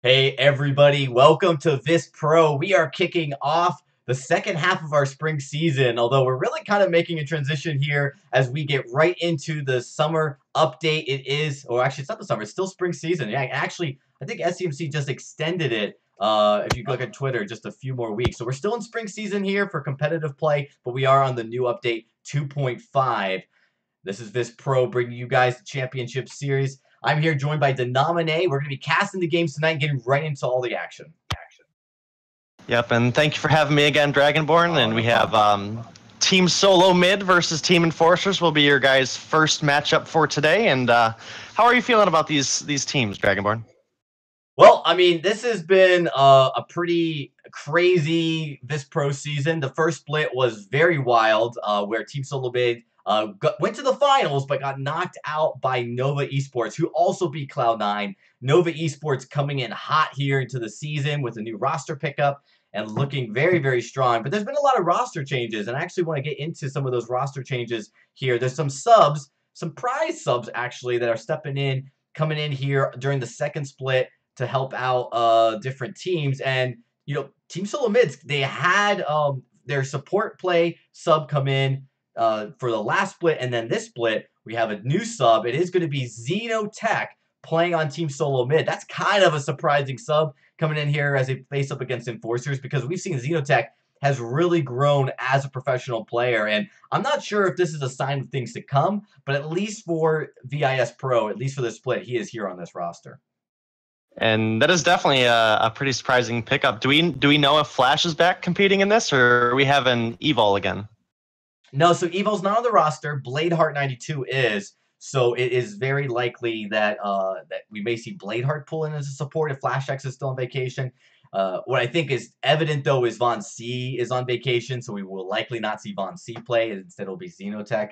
Hey everybody, welcome to VISPRO. We are kicking off the second half of our spring season, although we're really kind of making a transition here as we get right into the summer update. It is, or actually it's not the summer, it's still spring season. Yeah, actually, I think SCMC just extended it, if you look at Twitter, just a few more weeks. So we're still in spring season here for competitive play, but we are on the new update 2.5. This is VISPRO bringing you guys the championship series. I'm here joined by Denominate. We're going to be casting the games tonight and getting right into all the action. Yep, and thank you for having me again, Dragonborn. And we have Team Solo Mid versus Team Enforcers will be your guys' first matchup for today. And how are you feeling about these teams, Dragonborn? Well, I mean, this has been a pretty crazy VISPRO season. The first split was very wild, where Team Solo Mid went to the finals, but got knocked out by Nova Esports, who also beat Cloud9. Nova Esports coming in hot here into the season with a new roster pickup and looking very, very strong. But there's been a lot of roster changes, and I actually want to get into some of those roster changes here. There's some subs, some prize subs, actually, that are coming in here during the second split to help out different teams. And, Team Solo Mids, they had their support play sub come in for the last split, and then this split, we have a new sub. It is going to be Xenotech playing on Team Solo Mid. That's kind of a surprising sub coming in here as they face up against Enforcers, because we've seen Xenotech has really grown as a professional player, and I'm not sure if this is a sign of things to come, but at least for VISPRO, at least for the split, he is here on this roster. And that is definitely a pretty surprising pickup. Do we know if Flash is back competing in this, or are we having Evil again? No, so Evil's not on the roster. Bladeheart92 is. So it is very likely that that we may see Bladeheart pull in as a support if Flash X is still on vacation. What I think is evident, though, is Von C is on vacation, so we will likely not see Von C play. Instead, it'll be Xenotech.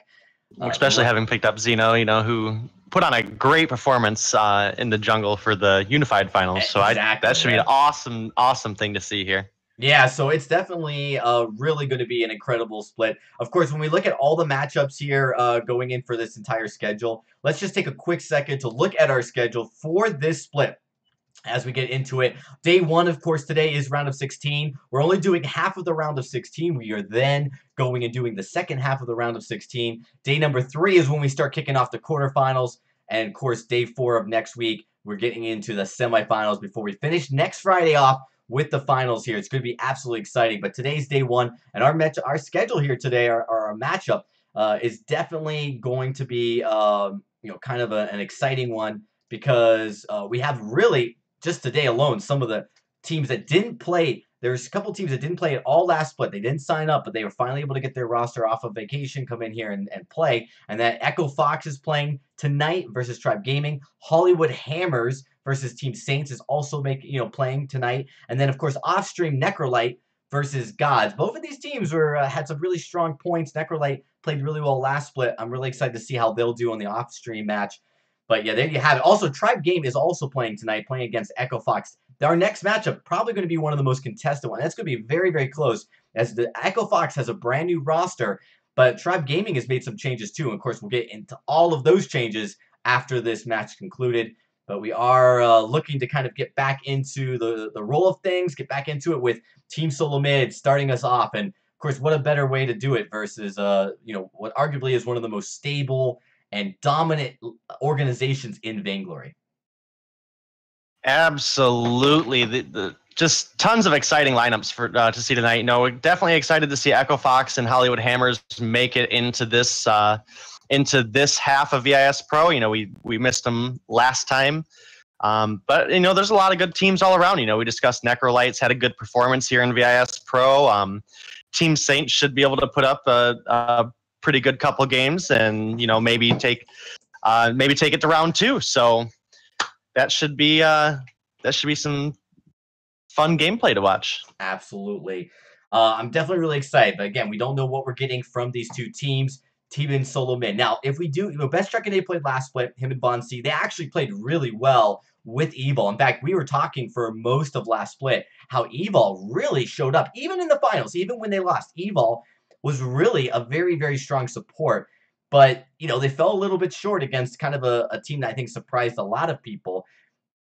Especially having picked up Xeno, who put on a great performance in the jungle for the Unified Finals. So exactly, that should be an awesome thing to see here. Yeah, so it's definitely really going to be an incredible split. Of course, when we look at all the matchups here going in for this entire schedule, let's just take a quick second to look at our schedule for this split as we get into it. Day one, of course, today is round of 16. We're only doing half of the round of 16. We are then going and doing the second half of the round of 16. Day number 3 is when we start kicking off the quarterfinals. And, of course, day 4 of next week, we're getting into the semifinals before we finish next Friday off with the finals here. It's going to be absolutely exciting. But today's day 1, and our schedule here today, our matchup, is definitely going to be, kind of an exciting one, because we have really, just today alone, some of the teams that didn't play. There's a couple teams that didn't play at all last split. They didn't sign up, but they were finally able to get their roster off of vacation, come in here and play. And that Echo Fox is playing tonight versus Tribe Gaming. Hollywood Hammers versus Team Saints is also playing tonight. And then, of course, Offstream Necrolite versus Gods. Both of these teams had some really strong points. Necrolite played really well last split. I'm really excited to see how they'll do on the Offstream match. But yeah, there you have it. Also, Tribe Game is also playing tonight, playing against Echo Fox. Our next matchup probably going to be one of the most contested ones. That's going to be very, very close, as the Echo Fox has a brand new roster, but Tribe Gaming has made some changes too. And of course, we'll get into all of those changes after this match concluded. But we are looking to kind of get back into the roll of things, get back into it with Team Solo Mid starting us off. And of course, what a better way to do it versus what arguably is one of the most stable and dominant organizations in Vainglory. Absolutely, just tons of exciting lineups for to see tonight. We're definitely excited to see Echo Fox and Hollywood Hammers make it into this half of VISPRO. We missed them last time, but there's a lot of good teams all around. We discussed Necrolites had a good performance here in VISPRO. Team Saints should be able to put up a pretty good couple games, and maybe take it to round 2. So that should be some fun gameplay to watch. Absolutely. I'm definitely really excited, but again, we don't know what we're getting from these two teams, Team and Solo Mid. Now, if we do, Best Truck and they played last split, him and Von C, they actually played really well with Evil. In fact, we were talking for most of last split how Evil really showed up, even in the finals, even when they lost. Evil was really a very, very strong support. But, they fell a little bit short against kind of a team that I think surprised a lot of people.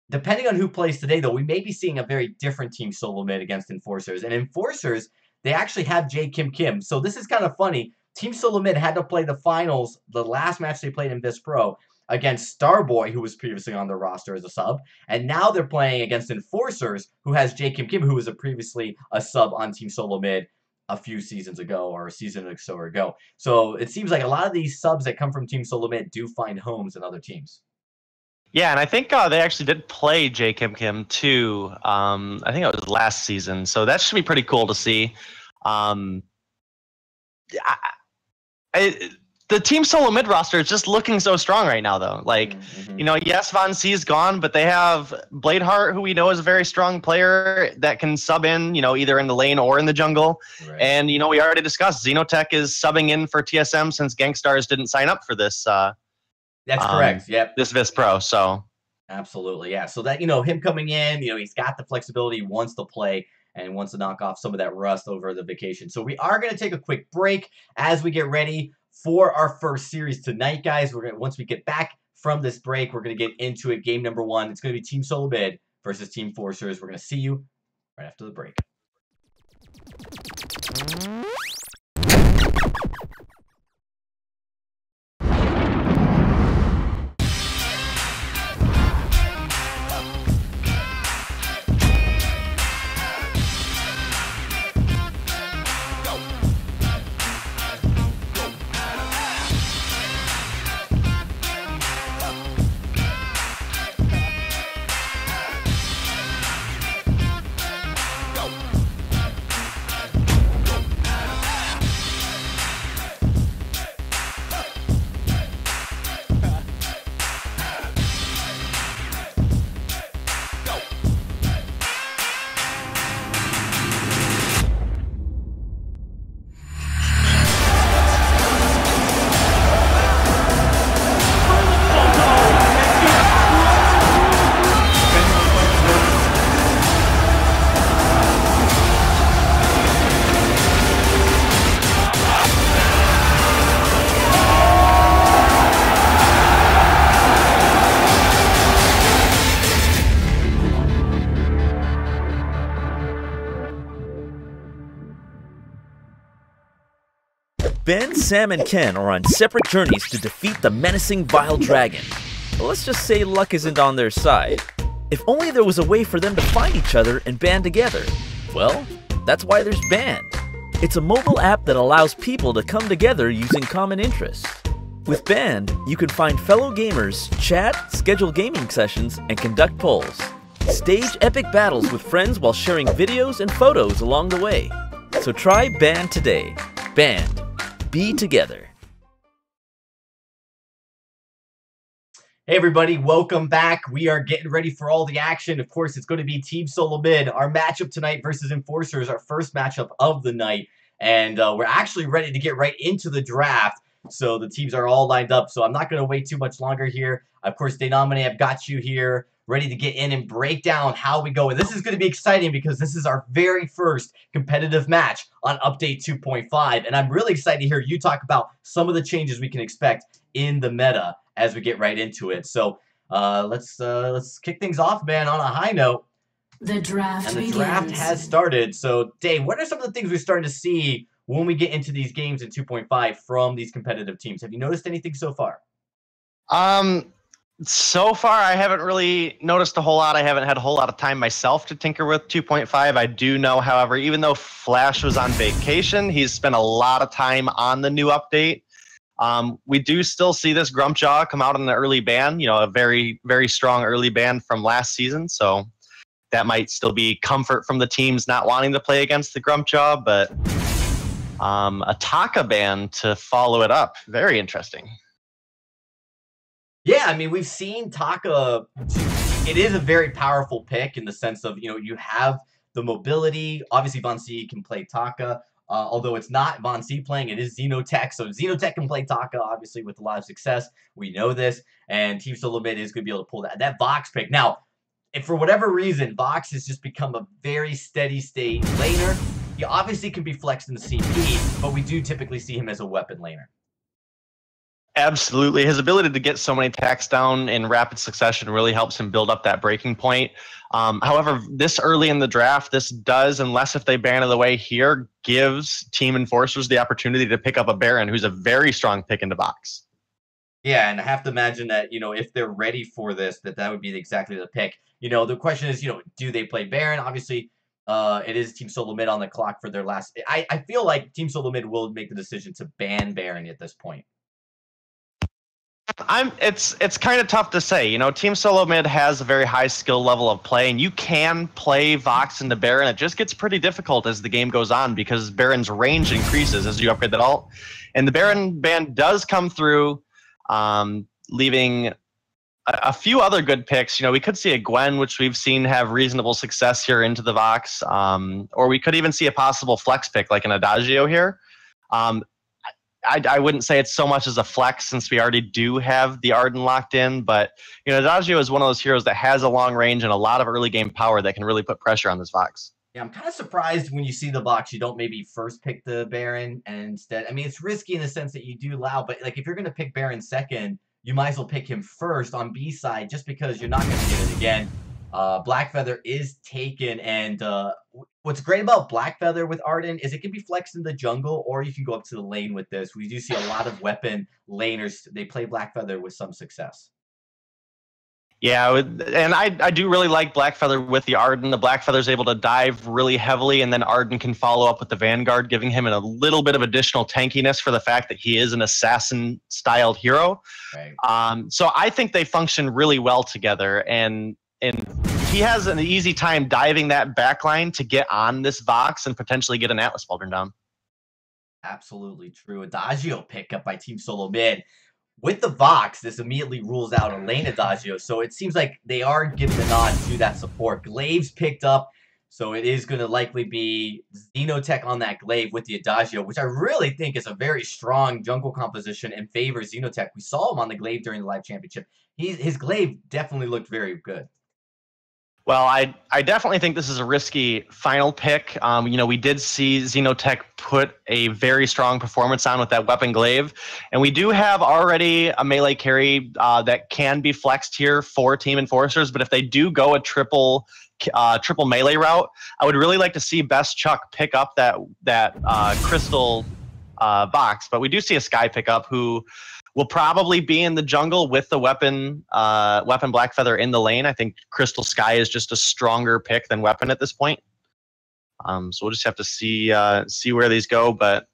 Depending on who plays today, though, we may be seeing a very different Team Solo Mid against Enforcers. And Enforcers, they actually have J Kim Kim. So this is kind of funny. Team Solo Mid had to play the finals, the last match they played in VISPRO, against Starboy, who was previously on their roster as a sub. And now they're playing against Enforcers, who has J Kim Kim, who was previously a sub on Team Solo Mid a few seasons ago, or a season or so ago. So it seems like a lot of these subs that come from Team Solo Mid do find homes in other teams. Yeah, and I think they actually did play J Kim Kim too. I think it was last season, so that should be pretty cool to see. The Team Solo Mid roster is just looking so strong right now, though. Like, yes, Von C is gone, but they have Bladeheart, who we know is a very strong player that can sub in, either in the lane or in the jungle. Right. And, we already discussed Xenotech is subbing in for TSM since Gangstars didn't sign up for this. That's correct. Yep. This VISPRO. So absolutely, yeah. So that him coming in, he's got the flexibility, wants to play, and wants to knock off some of that rust over the vacation. So we are going to take a quick break as we get ready for our first series tonight, guys. Once we get back from this break, we're going to get into it. Game number 1. It's going to be Team Solo Mid versus Team Forcers. We're going to see you right after the break. Ben, Sam, and Ken are on separate journeys to defeat the menacing Vile Dragon. But let's just say luck isn't on their side. If only there was a way for them to find each other and band together. Well, that's why there's Band. It's a mobile app that allows people to come together using common interests. With Band, you can find fellow gamers, chat, schedule gaming sessions, and conduct polls. Stage epic battles with friends while sharing videos and photos along the way. So try Band today. Band. Be together. Hey everybody, welcome back. We are getting ready for all the action. Of course, it's going to be Team Solo Mid, our matchup tonight versus Enforcers, our first matchup of the night. And we're actually ready to get right into the draft. So the teams are all lined up. So I'm not going to wait too much longer here. Of course, Denomine, I've got you here, ready to get in and break down how we go. And this is going to be exciting because this is our very first competitive match on Update 2.5. And I'm really excited to hear you talk about some of the changes we can expect in the meta as we get right into it. So let's kick things off, man, on a high note. The draft And the draft has started. So, Dave, what are some of the things we're starting to see when we get into these games in 2.5 from these competitive teams? Have you noticed anything so far? So far, I haven't really noticed a whole lot. I haven't had a whole lot of time myself to tinker with 2.5. I do know, however, even though Flash was on vacation, he's spent a lot of time on the new update. We do still see this Grumpjaw come out in the early ban, a very, very strong early ban from last season. So that might still be comfort from the teams not wanting to play against the Grumpjaw, but a Taka ban to follow it up. Very interesting. Yeah, I mean, we've seen Taka. It is a very powerful pick in the sense of, you have the mobility. Obviously, Von C can play Taka. Although it's not Von C playing, it is Xenotech. So Xenotech can play Taka, obviously, with a lot of success. We know this. And Team Solo Mid is going to be able to pull that Vox pick. Now, if for whatever reason, Vox has just become a very steady state laner, he obviously can be flexed in the CP, but we do typically see him as a weapon laner. Absolutely. His ability to get so many attacks down in rapid succession really helps him build up that breaking point. However, this early in the draft, this does, unless if they ban it away here, gives Team Enforcers the opportunity to pick up a Baron, who's a very strong pick in the box. Yeah, and I have to imagine that, if they're ready for this, that would be exactly the pick. The question is, do they play Baron? Obviously, it is Team Solo Mid on the clock for their last. I feel like Team Solo Mid will make the decision to ban Baron at this point. It's kind of tough to say. Team Solo Mid has a very high skill level of play, and you can play Vox into Baron. It just gets pretty difficult as the game goes on because Baron's range increases as you upgrade that ult. And the Baron ban does come through, leaving a few other good picks. We could see a Gwen, which we've seen have reasonable success here into the Vox, or we could even see a possible flex pick like an Adagio here. I wouldn't say it's so much as a flex since we already do have the Arden locked in, but Adagio is one of those heroes that has a long range and a lot of early game power that can really put pressure on this Vox. Yeah, I'm kind of surprised when you see the box, you don't maybe first pick the Baron and instead. I mean, it's risky in the sense that you do allow, but like if you're going to pick Baron second, you might as well pick him first on B side just because you're not going to get it again. Blackfeather is taken, and what's great about Blackfeather with Arden is it can be flexed in the jungle, or you can go up to the lane with this. We do see a lot of weapon laners. They play Blackfeather with some success. Yeah, and I do really like Blackfeather with the Arden. The Blackfeather's able to dive really heavily, and then Arden can follow up with the Vanguard, giving him a little bit of additional tankiness for the fact that he is an assassin-styled hero. Right. So I think they function really well together, and he has an easy time diving that backline to get on this Vox and potentially get an Atlas Pauldron down. Absolutely true. Adagio pickup by Team Solo Mid. With the Vox, this immediately rules out a lane Adagio, so it seems like they are giving the nod to that support. Glaive's picked up, so it is going to likely be Xenotech on that Glaive with the Adagio, which I really think is a very strong jungle composition and favors Xenotech. We saw him on the Glaive during the live championship. His Glaive definitely looked very good. Well, I definitely think this is a risky final pick. We did see Xenotech put a very strong performance on with that weapon Glaive, and we do have already a melee carry that can be flexed here for Team Enforcers. But if they do go a triple melee route, I would really like to see Best Chuck pick up that Crystal Vox. But we do see a Sky pick up who will probably be in the jungle with the weapon Blackfeather in the lane. I think Crystal Sky is just a stronger pick than weapon at this point. So we'll just have to see where these go, but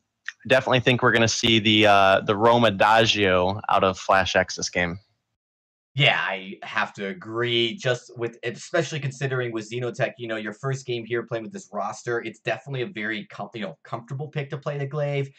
I definitely think we're going to see the Rome Adagio out of Flash X this game. Yeah, I have to agree. Just with, especially considering with Xenotech, your first game here playing with this roster, it's definitely a very comfortable pick to play the Glaive.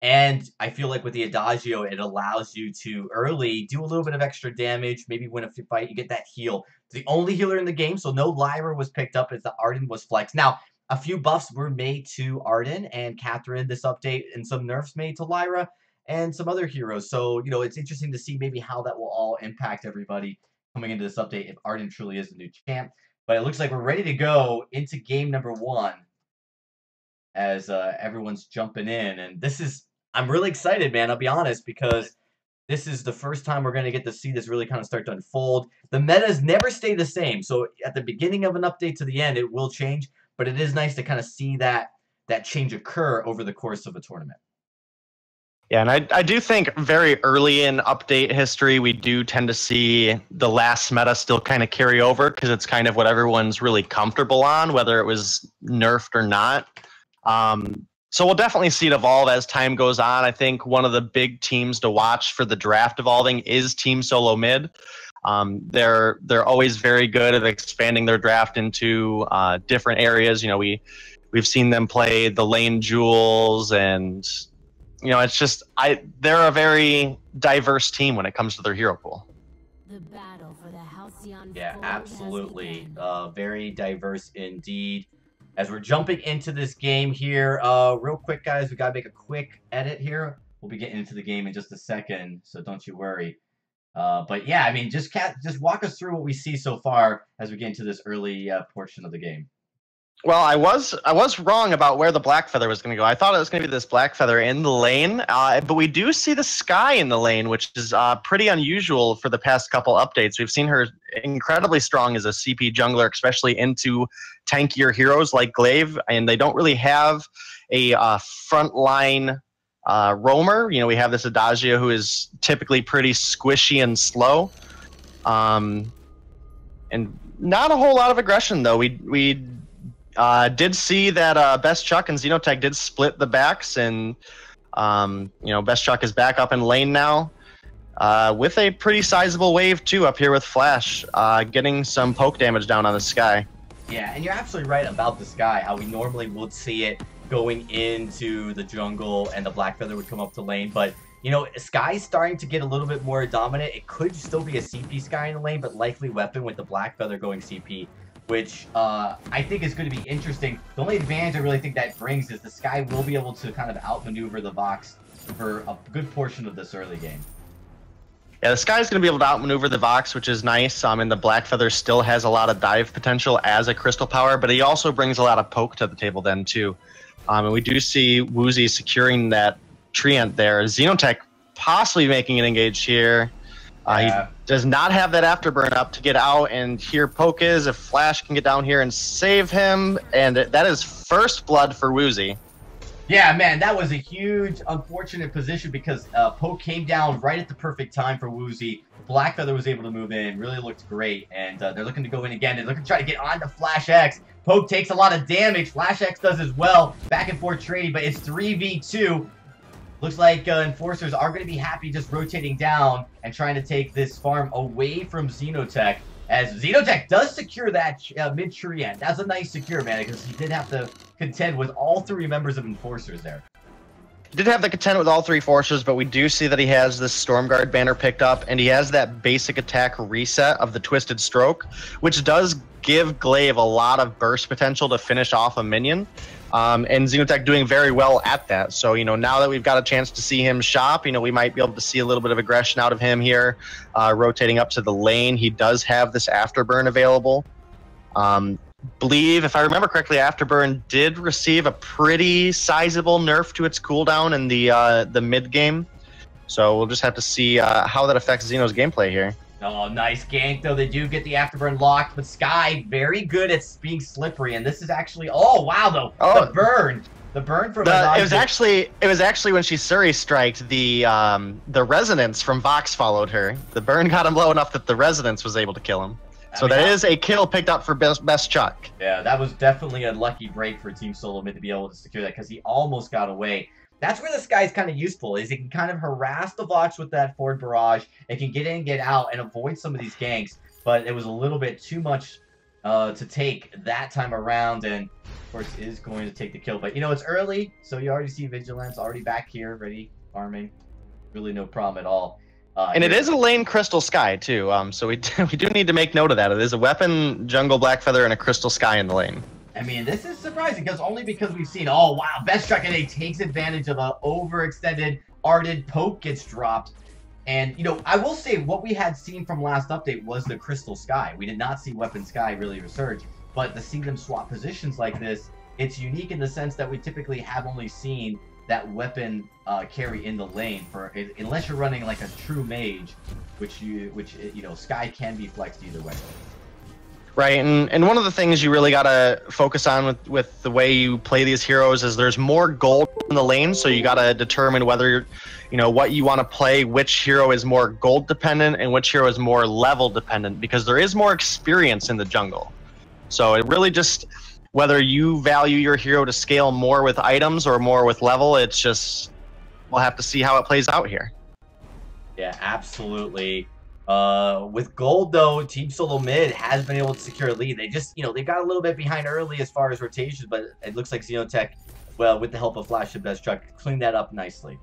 And I feel like with the Adagio, it allows you to early do a little bit of extra damage, maybe win a fight, you get that heal. It's the only healer in the game, so no Lyra was picked up as the Arden was flexed. Now, a few buffs were made to Arden and Catherine this update, and some nerfs made to Lyra and some other heroes. So, it's interesting to see maybe how that will all impact everybody coming into this update if Arden truly is the new champ. But it looks like we're ready to go into game number 1 as everyone's jumping in. And I'm really excited, man, I'll be honest, because this is the first time we're going to get to see this really kind of start to unfold. The metas never stay the same, so at the beginning of an update to the end, it will change, but it is nice to kind of see that change occur over the course of a tournament. Yeah, and I do think very early in update history, we do tend to see the last meta still kind of carry over because it's kind of what everyone's really comfortable on, whether it was nerfed or not. So we'll definitely see it evolve as time goes on. I think one of the big teams to watch for the draft evolving is Team Solo Mid. They're always very good at expanding their draft into different areas. We've seen them play the lane jewels, and it's just they're a very diverse team when it comes to their hero pool. The battle for the Halcyon. Yeah, absolutely. Very diverse indeed. As we're jumping into this game here, real quick, guys, we got to make a quick edit here. We'll be getting into the game in just a second, so don't you worry. But yeah, I mean, just walk us through what we see so far as we get into this early portion of the game. Well, I was wrong about where the black feather was going to go. I thought it was going to be this black feather in the lane, but we do see the Sky in the lane, which is pretty unusual for the past couple updates. We've seen her incredibly strong as a CP jungler, especially into tankier heroes like Glaive, and they don't really have a frontline roamer. You know, we have this Adagio who is typically pretty squishy and slow, and not a whole lot of aggression though. We did see that Best Chuck and Xenotech did split the backs, and Best Chuck is back up in lane now with a pretty sizable wave too up here with Flash, getting some poke damage down on the Sky. Yeah, and you're absolutely right about the Sky, how we normally would see it going into the jungle and the black feather would come up to lane, but you know, Sky's starting to get a little bit more dominant. It could still be a CP Sky in the lane, but likely weapon with the black feather going CP, which I think is going to be interesting. The only advantage I really think that brings is the Sky will be able to kind of outmaneuver the Vox for a good portion of this early game. Yeah, the Sky's going to be able to outmaneuver the Vox, which is nice. And the Black Feather still has a lot of dive potential as a crystal power, but he also brings a lot of poke to the table then too. And we do see Woozy securing that Treant there. Xenotech possibly making an engage here. He does not have that afterburn up to get out, and here poke is. If Flash can get down here and save him, and that is first blood for Woozy. Yeah, man, that was a huge, unfortunate position because poke came down right at the perfect time for Woozy. Blackfeather was able to move in, really looked great, and they're looking to go in again. They're looking to try to get onto Flash X. Poke takes a lot of damage. Flash X does as well. Back and forth trading, but it's 3v2. Looks like Enforcers are going to be happy just rotating down and trying to take this farm away from Xenotech. As Xenotech does secure that mid-tree end. That's a nice secure, man, because he did have to contend with all three members of Enforcers there. Did have the contend with all three forces, but we do see that he has this Stormguard banner picked up, and he has that basic attack reset of the Twisted Stroke, which does give Glaive a lot of burst potential to finish off a minion. And Xenotech doing very well at that. So, now that we've got a chance to see him shop, we might be able to see a little bit of aggression out of him here, rotating up to the lane. He does have this Afterburn available. Believe, if I remember correctly, Afterburn did receive a pretty sizable nerf to its cooldown in the mid game. So we'll just have to see how that affects Xeno's gameplay here. Oh, nice gank, though. They do get the Afterburn locked, but Sky, very good at being slippery, and this is actually... Oh, wow, though. Oh. The burn. The burn from... It was actually when she Surrey striked, the Resonance from Vox followed her. The burn got him low enough that the Resonance was able to kill him. So that is a kill picked up for Best Chuck. Yeah, that was definitely a lucky break for Team Solo Mid to be able to secure that, because he almost got away. That's where this guy's kind of useful, is he can kind of harass the Vox with that forward barrage. It can get in, get out, and avoid some of these ganks. But it was a little bit too much to take that time around, and of course is going to take the kill. But it's early, so you already see Vigilance already back here, ready, farming. Really no problem at all. And it is a lane Crystal Sky too, so we do need to make note of that. It is a weapon, jungle Blackfeather, and a Crystal Sky in the lane. I mean, this is surprising because we've seen, oh wow, Best Chuck and A takes advantage of a overextended Arded poke gets dropped. And, I will say what we had seen from last update was the Crystal Sky. We did not see Weapon Sky really resurge, but to see them swap positions like this, it's unique in the sense that we typically have only seen that weapon carry in the lane unless you're running like a true mage, which Sky can be flexed either way. Right, and one of the things you really gotta focus on with the way you play these heroes is there's more gold in the lane, so you gotta determine whether what you want to play, which hero is more gold dependent and which hero is more level dependent, because there is more experience in the jungle. So it really just, whether you value your hero to scale more with items or more with level, it's just, we'll have to see how it plays out here. Yeah, absolutely. With gold, though, Team Solo Mid has been able to secure a lead. They just, they got a little bit behind early as far as rotation, but it looks like Xenotech, well, with the help of Flash and Best Chuck, cleaned that up nicely.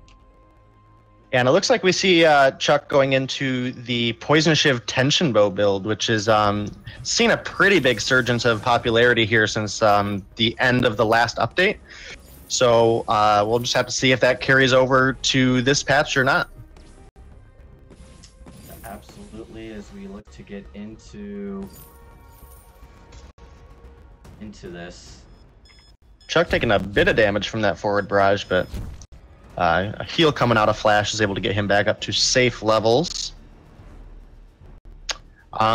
And it looks like we see Chuck going into the Poison Shiv Tension Bow build, which is seen a pretty big surgence of popularity here since the end of the last update. So we'll just have to see if that carries over to this patch or not. Absolutely, as we look to get into this. Chuck taking a bit of damage from that forward barrage, but a heal coming out of Flash is able to get him back up to safe levels.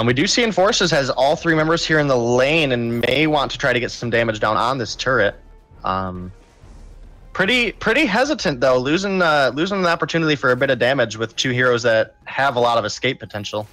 We do see Enforcers has all 3 members here in the lane and may want to try to get some damage down on this turret. Pretty hesitant though, losing an opportunity for a bit of damage with 2 heroes that have a lot of escape potential.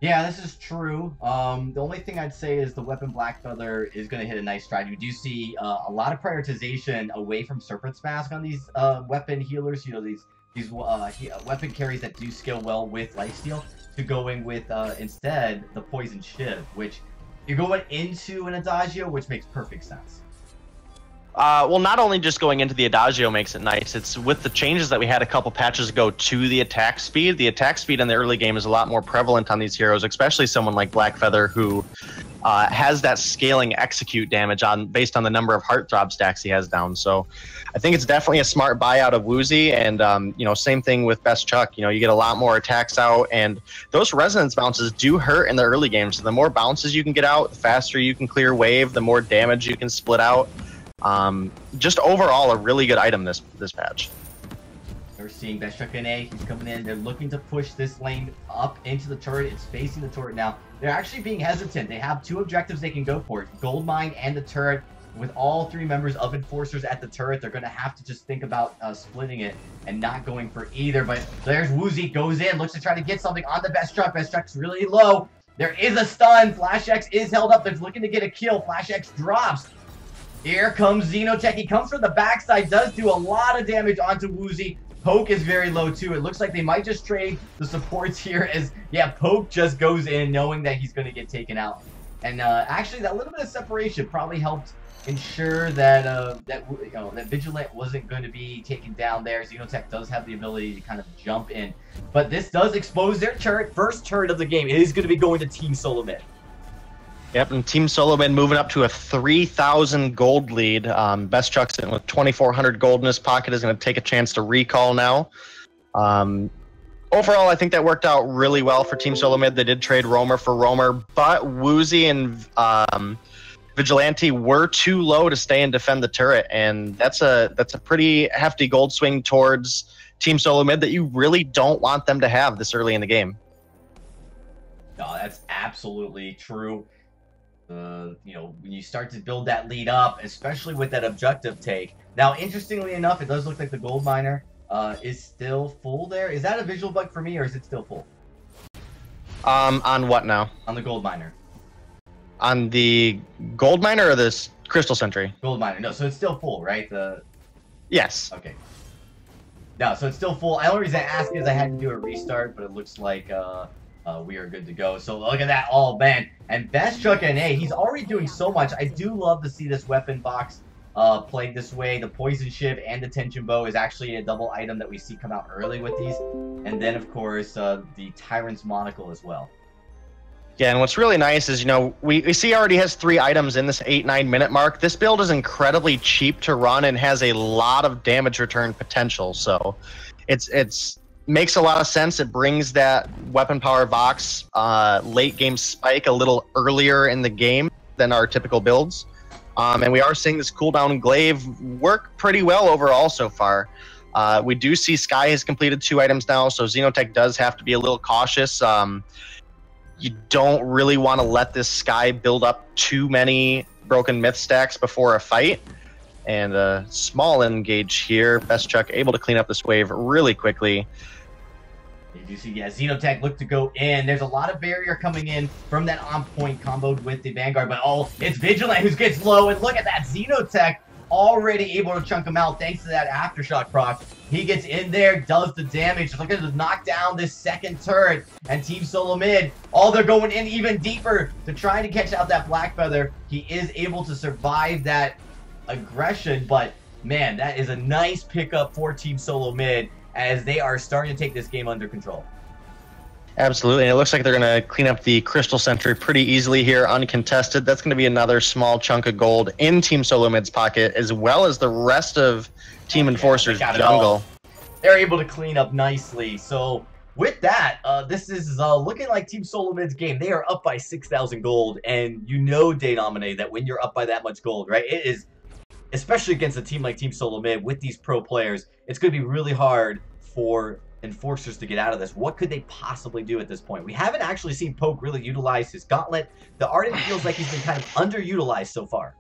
Yeah, this is true. The only thing I'd say is the weapon Blackfeather is going to hit a nice stride. We do see a lot of prioritization away from Serpent's Mask on these weapon healers. You know, these weapon carries that do scale well with lifesteal, to going with instead the Poison Shiv, which you're going into an Adagio, which makes perfect sense. Well, not only just going into the Adagio makes it nice, it's with the changes that we had a couple patches ago to the attack speed. The attack speed in the early game is a lot more prevalent on these heroes, especially someone like Blackfeather who has that scaling execute damage based on the number of heartthrob stacks he has down. So I think it's definitely a smart buyout of Woozy, and you know, same thing with Best Chuck. You know, you get a lot more attacks out, and those resonance bounces do hurt in the early game. So the more bounces you can get out, the faster you can clear wave, the more damage you can split out. Just overall a really good item this patch. We're seeing Best Chuck NA. He's coming in. They're looking to push this lane up into the turret. It's facing the turret now. They're actually being hesitant. They have 2 objectives they can go for. Gold Mine and the turret. With all 3 members of Enforcers at the turret, they're going to have to just think about splitting it and not going for either. But there's Woozy, goes in, looks to try to get something on the Best Chuck. Best Chuck's really low. There is a stun. Flash X is held up. They're looking to get a kill. Flash X drops. Here comes Xenotech. He comes from the backside, does do a lot of damage onto Woozy. Poke is very low too. It looks like they might just trade the supports here as, yeah, Poke just goes in knowing that he's going to get taken out. And actually, that little bit of separation probably helped ensure that that Vigilant wasn't going to be taken down there. Xenotech does have the ability to kind of jump in. But this does expose their turret. First turret of the game. It is going to be going to Team Solo Mid. Yep, and Team Solo Mid moving up to a 3,000 gold lead. Best Chuck's in with 2,400 gold in his pocket is going to take a chance to recall now. Overall, I think that worked out really well for Team Solo Mid. They did trade Roamer for Roamer, but Woozy and Vigilante were too low to stay and defend the turret, and that's a pretty hefty gold swing towards Team Solo Mid that you really don't want them to have this early in the game. No, that's absolutely true. You know, when you start to build that lead up, especially with that objective take. Now, interestingly enough, it does look like the gold miner is still full there. Is that a visual bug for me, or is it still full? On what now? On the gold miner. On the gold miner or this crystal sentry? Gold miner. No, so it's still full, right? Yes. Okay. No, so it's still full. The only reason I ask is I had to do a restart, but it looks like we are good to go. So look at that. Oh, man. And Best Chuck NA, he's already doing so much. I do love to see this weapon box played this way. The Poison Shiv and the Tension Bow is actually a double item that we see come out early with these. And then, of course, the Tyrant's Monocle as well. Yeah, and what's really nice is, you know, we see he already has 3 items in this 8-9 minute mark. This build is incredibly cheap to run and has a lot of damage return potential. So it's makes a lot of sense. It brings that weapon power Vox late game spike a little earlier in the game than our typical builds. And we are seeing this cooldown glaive work pretty well overall so far. We do see Sky has completed 2 items now, so Xenotech does have to be a little cautious. You don't really want to let this Sky build up too many broken myth stacks before a fight. And a small engage here. Best Chuck able to clean up this wave really quickly. You do see, yeah, Xenotech look to go in. There's a lot of barrier coming in from that on-point comboed with the Vanguard. But, oh, it's Vigilant who gets low. And look at that. Xenotech already able to chunk him out thanks to that Aftershock proc. He gets in there, does the damage. Look at to knock down this second turret. And Team Solo Mid, they're going in even deeper to try to catch out that Blackfeather. He is able to survive that aggression. But, man, that is a nice pickup for Team Solo Mid, as they are starting to take this game under control. Absolutely, and it looks like they're going to clean up the Crystal Sentry pretty easily here, uncontested. That's going to be another small chunk of gold in Team Solo Mid's pocket, as well as the rest of Team Enforcer's jungle. They're able to clean up nicely. So with that, this is looking like Team Solomid's game. They are up by 6,000 gold, and you know, Daynomine, that when you're up by that much gold, right, it is, especially against a team like Team Solomid with these pro players, it's going to be really hard for Enforcers to get out of this. What could they possibly do at this point? We haven't actually seen Poke really utilize his gauntlet. The Ardent feels like he's been kind of underutilized so far.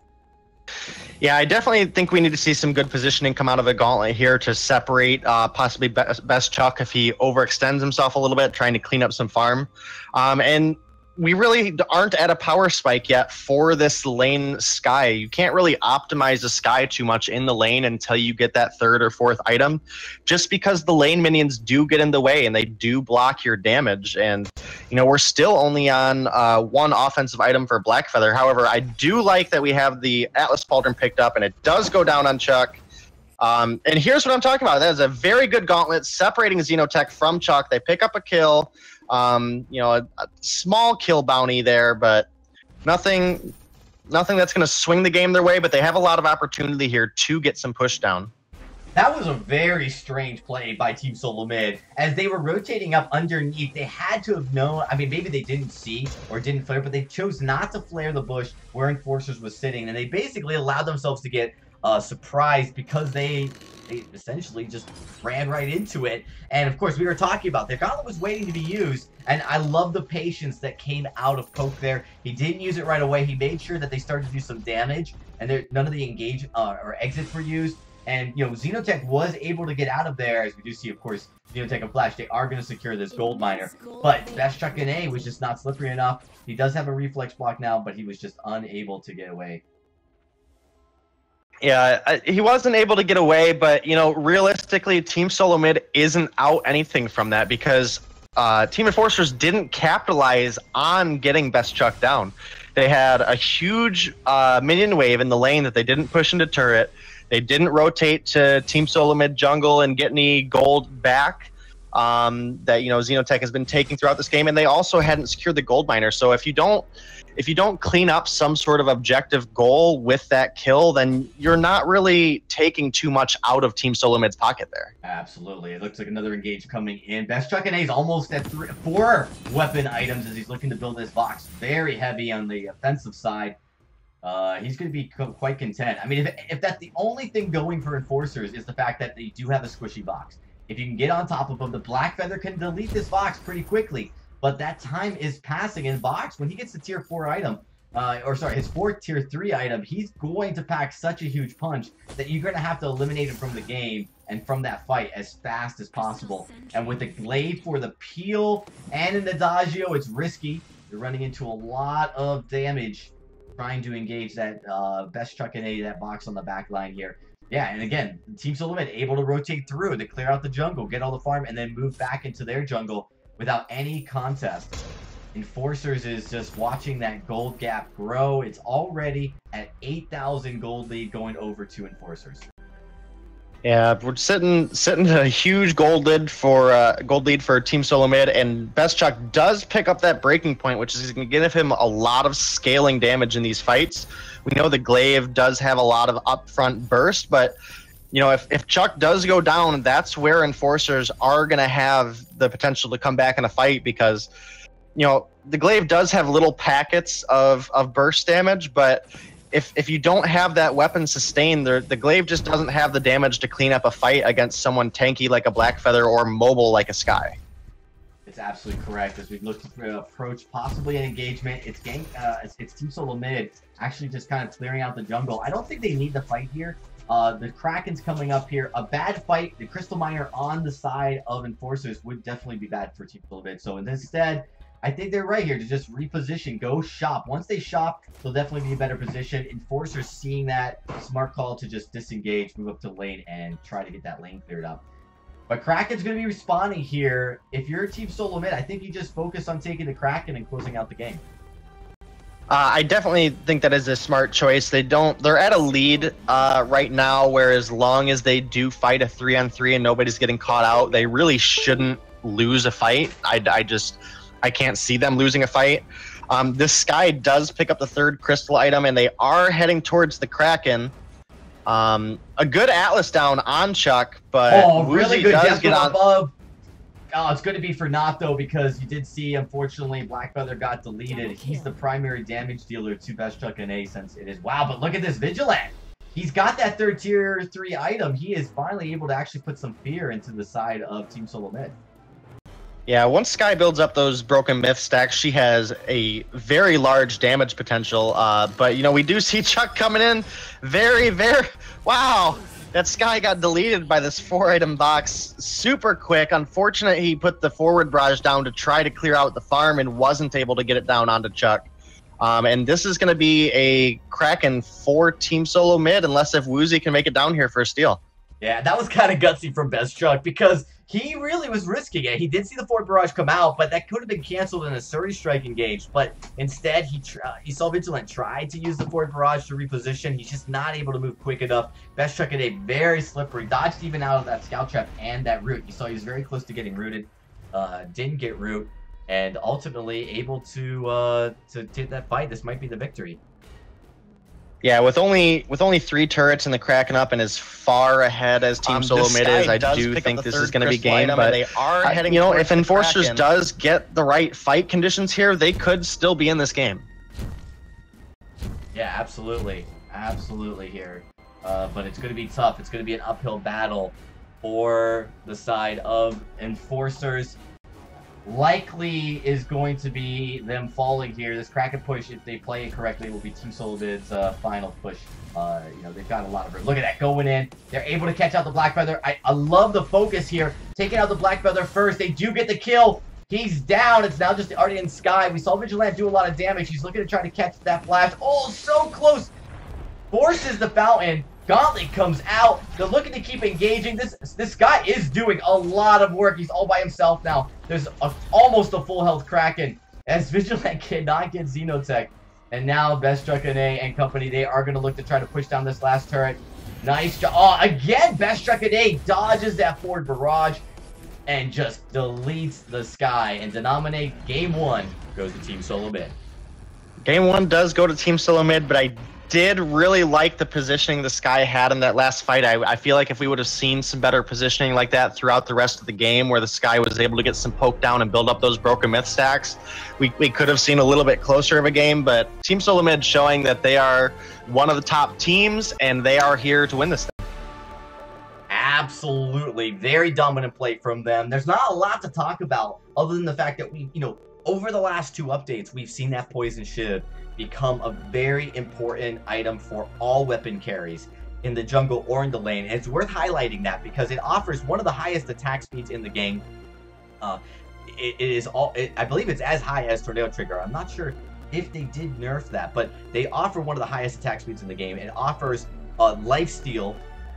Yeah, I definitely think we need to see some good positioning come out of a gauntlet here to separate possibly Best Chuck if he overextends himself a little bit, trying to clean up some farm. And we really aren't at a power spike yet for this lane Skye. You can't really optimize the Skye too much in the lane until you get that third or fourth item, just because the lane minions do get in the way and they do block your damage. And, you know, we're still only on one offensive item for Blackfeather. However, I do like that we have the Atlas Pauldron picked up, and it does go down on Chuck. And here's what I'm talking about. That is a very good gauntlet separating Xenotech from Chuck. They pick up a kill. You know, a small kill bounty there, but nothing that's going to swing the game their way, but they have a lot of opportunity here to get some push down. That was a very strange play by Team Solomid. As they were rotating up underneath, they had to have known, I mean, maybe they didn't see or didn't flare, but they chose not to flare the bush where Enforcers was sitting, and they basically allowed themselves to get surprised because they essentially just ran right into it. And of course, we were talking about their gauntlet was waiting to be used, and I love the patience that came out of Poke there. He didn't use it right away. He made sure that they started to do some damage, and none of the engage or exits were used. And, you know, Xenotech was able to get out of there, as we do see, of course, Xenotech and Flash. They are going to secure this gold miner. But Best Chuck in A was just not slippery enough. He does have a reflex block now, but he was just unable to get away. Yeah, he wasn't able to get away, but, you know, realistically, Team Solomid isn't out anything from that because Team Enforcers didn't capitalize on getting Best Chuck down. They had a huge minion wave in the lane that they didn't push into turret. They didn't rotate to Team Solomid jungle and get any gold back that, you know, Xenotech has been taking throughout this game, and they also hadn't secured the gold miner. So if you don't clean up some sort of objective goal with that kill, then you're not really taking too much out of Team Solomid's pocket there. Absolutely. It looks like another engage coming in. Best Chuck and A is almost at 4 weapon items as he's looking to build this box. Very heavy on the offensive side. He's going to be quite content. I mean, if that's the only thing going for Enforcers is the fact that they do have a squishy box. If you can get on top of them, the Blackfeather can delete this box pretty quickly. But that time is passing in box. When he gets the tier 4 item, his 4 tier 3 item, he's going to pack such a huge punch that you're going to have to eliminate him from the game and from that fight as fast as possible. And with the glaive for the peel and an adagio, it's risky. You're running into a lot of damage trying to engage that Best Chuck and A, that box on the back line here. Yeah, and again, Team Solomid able to rotate through to clear out the jungle, get all the farm, and then move back into their jungle without any contest. Enforcers is just watching that gold gap grow. It's already at 8,000 gold lead going over to Enforcers. Yeah, we're sitting a huge gold lead for Team Solomid, and Best Chuck does pick up that breaking point, which is going to give him a lot of scaling damage in these fights. We know the glaive does have a lot of upfront burst, but you know, if Chuck does go down, that's where Enforcers are going to have the potential to come back in a fight because, you know, the glaive does have little packets of burst damage, but if you don't have that weapon sustain, the glaive just doesn't have the damage to clean up a fight against someone tanky like a Blackfeather or mobile like a Skye. It's absolutely correct. As we look to approach possibly an engagement, it's Team Solomid actually just kind of clearing out the jungle. I don't think they need the fight here. The Kraken's coming up here. A bad fight, the Crystal Miner on the side of Enforcers would definitely be bad for Team Solomid. So instead, I think they're right here to just reposition, go shop. Once they shop, they'll definitely be in a better position. Enforcers seeing that smart call to just disengage, move up to lane, and try to get that lane cleared up. But Kraken's going to be responding here. If you're Team Solomid, I think you just focus on taking the Kraken and closing out the game. I definitely think that is a smart choice. They're at a lead right now, where as long as they do fight a 3-on-3 and nobody's getting caught out, they really shouldn't lose a fight. I can't see them losing a fight. This Skye does pick up the 3rd crystal item, and they are heading towards the Kraken. A good Atlas down on Chuck, but really good does get on. Above. Oh, it's going to be for naught, though, because you did see, unfortunately, Black Feather got deleted. He's the primary damage dealer to Best Chuck and A since it is. Wow, but look at this Vigilant. He's got that third tier 3 item. He is finally able to actually put some fear into the side of Team Solo Mid. Yeah, once Sky builds up those Broken Myth stacks, she has a very large damage potential. But, you know, we do see Chuck coming in very, very... Wow! That Sky got deleted by this 4-item box super quick. Unfortunate he put the forward barrage down to try to clear out the farm and wasn't able to get it down onto Chuck. And this is going to be a Kraken for Team Solo Mid, unless if Woozy can make it down here for a steal. Yeah, that was kind of gutsy from Best Chuck because he really was risking it. He did see the forward barrage come out, but that could have been canceled in a Surrey strike engaged. But instead, he saw Vigilant try to use the forward barrage to reposition. He's just not able to move quick enough. Best Chuck a very slippery. Dodged even out of that scout trap and that root. You saw he was very close to getting rooted. Didn't get root. And ultimately able to take that fight. This might be the victory. Yeah, with only 3 turrets and the Kraken up and as far ahead as Team Solo Mid is, I do think this is going to be game. But they are heading, you know, if Enforcers does get the right fight conditions here, they could still be in this game. Yeah, absolutely, absolutely here. But it's going to be tough. It's going to be an uphill battle for the side of Enforcers. Likely is going to be them falling here. This Kraken push, if they play it correctly, will be Team Solo Mid's final push. You know, they've got a lot of room. Look at that, going in. They're able to catch out the Black Feather. I love the focus here. Taking out the Black Feather first. They do get the kill. He's down. It's now just the Ardian Sky. We saw Vigilant do a lot of damage. He's looking to try to catch that flash. Oh, so close. Forces the fountain. Gauntlet comes out. They're looking to keep engaging. This guy is doing a lot of work. He's all by himself now. There's almost a full health Kraken as Vigilant cannot get Xenotech. And now Best Chuck and company, they are going to look to try to push down this last turret. Nice job. Oh, again, Best Chuck dodges that forward barrage and just deletes the Sky. And Denominate game 1 goes to Team Solo Mid. Game 1 does go to Team Solo Mid, but I did really like the positioning the Sky had in that last fight. I feel like if we would have seen some better positioning like that throughout the rest of the game, where the Sky was able to get some poke down and build up those Broken Myth stacks, we could have seen a little bit closer of a game. But Team Solo Mid showing that they are one of the top teams, and they are here to win this thing. Absolutely. Very dominant play from them. There's not a lot to talk about other than the fact that over the last 2 updates, we've seen that Poison Shiv become a very important item for all weapon carries in the jungle or in the lane. And it's worth highlighting that because it offers one of the highest attack speeds in the game. I believe it's as high as Tornado Trigger. I'm not sure if they did nerf that, but they offer one of the highest attack speeds in the game. It offers lifesteal,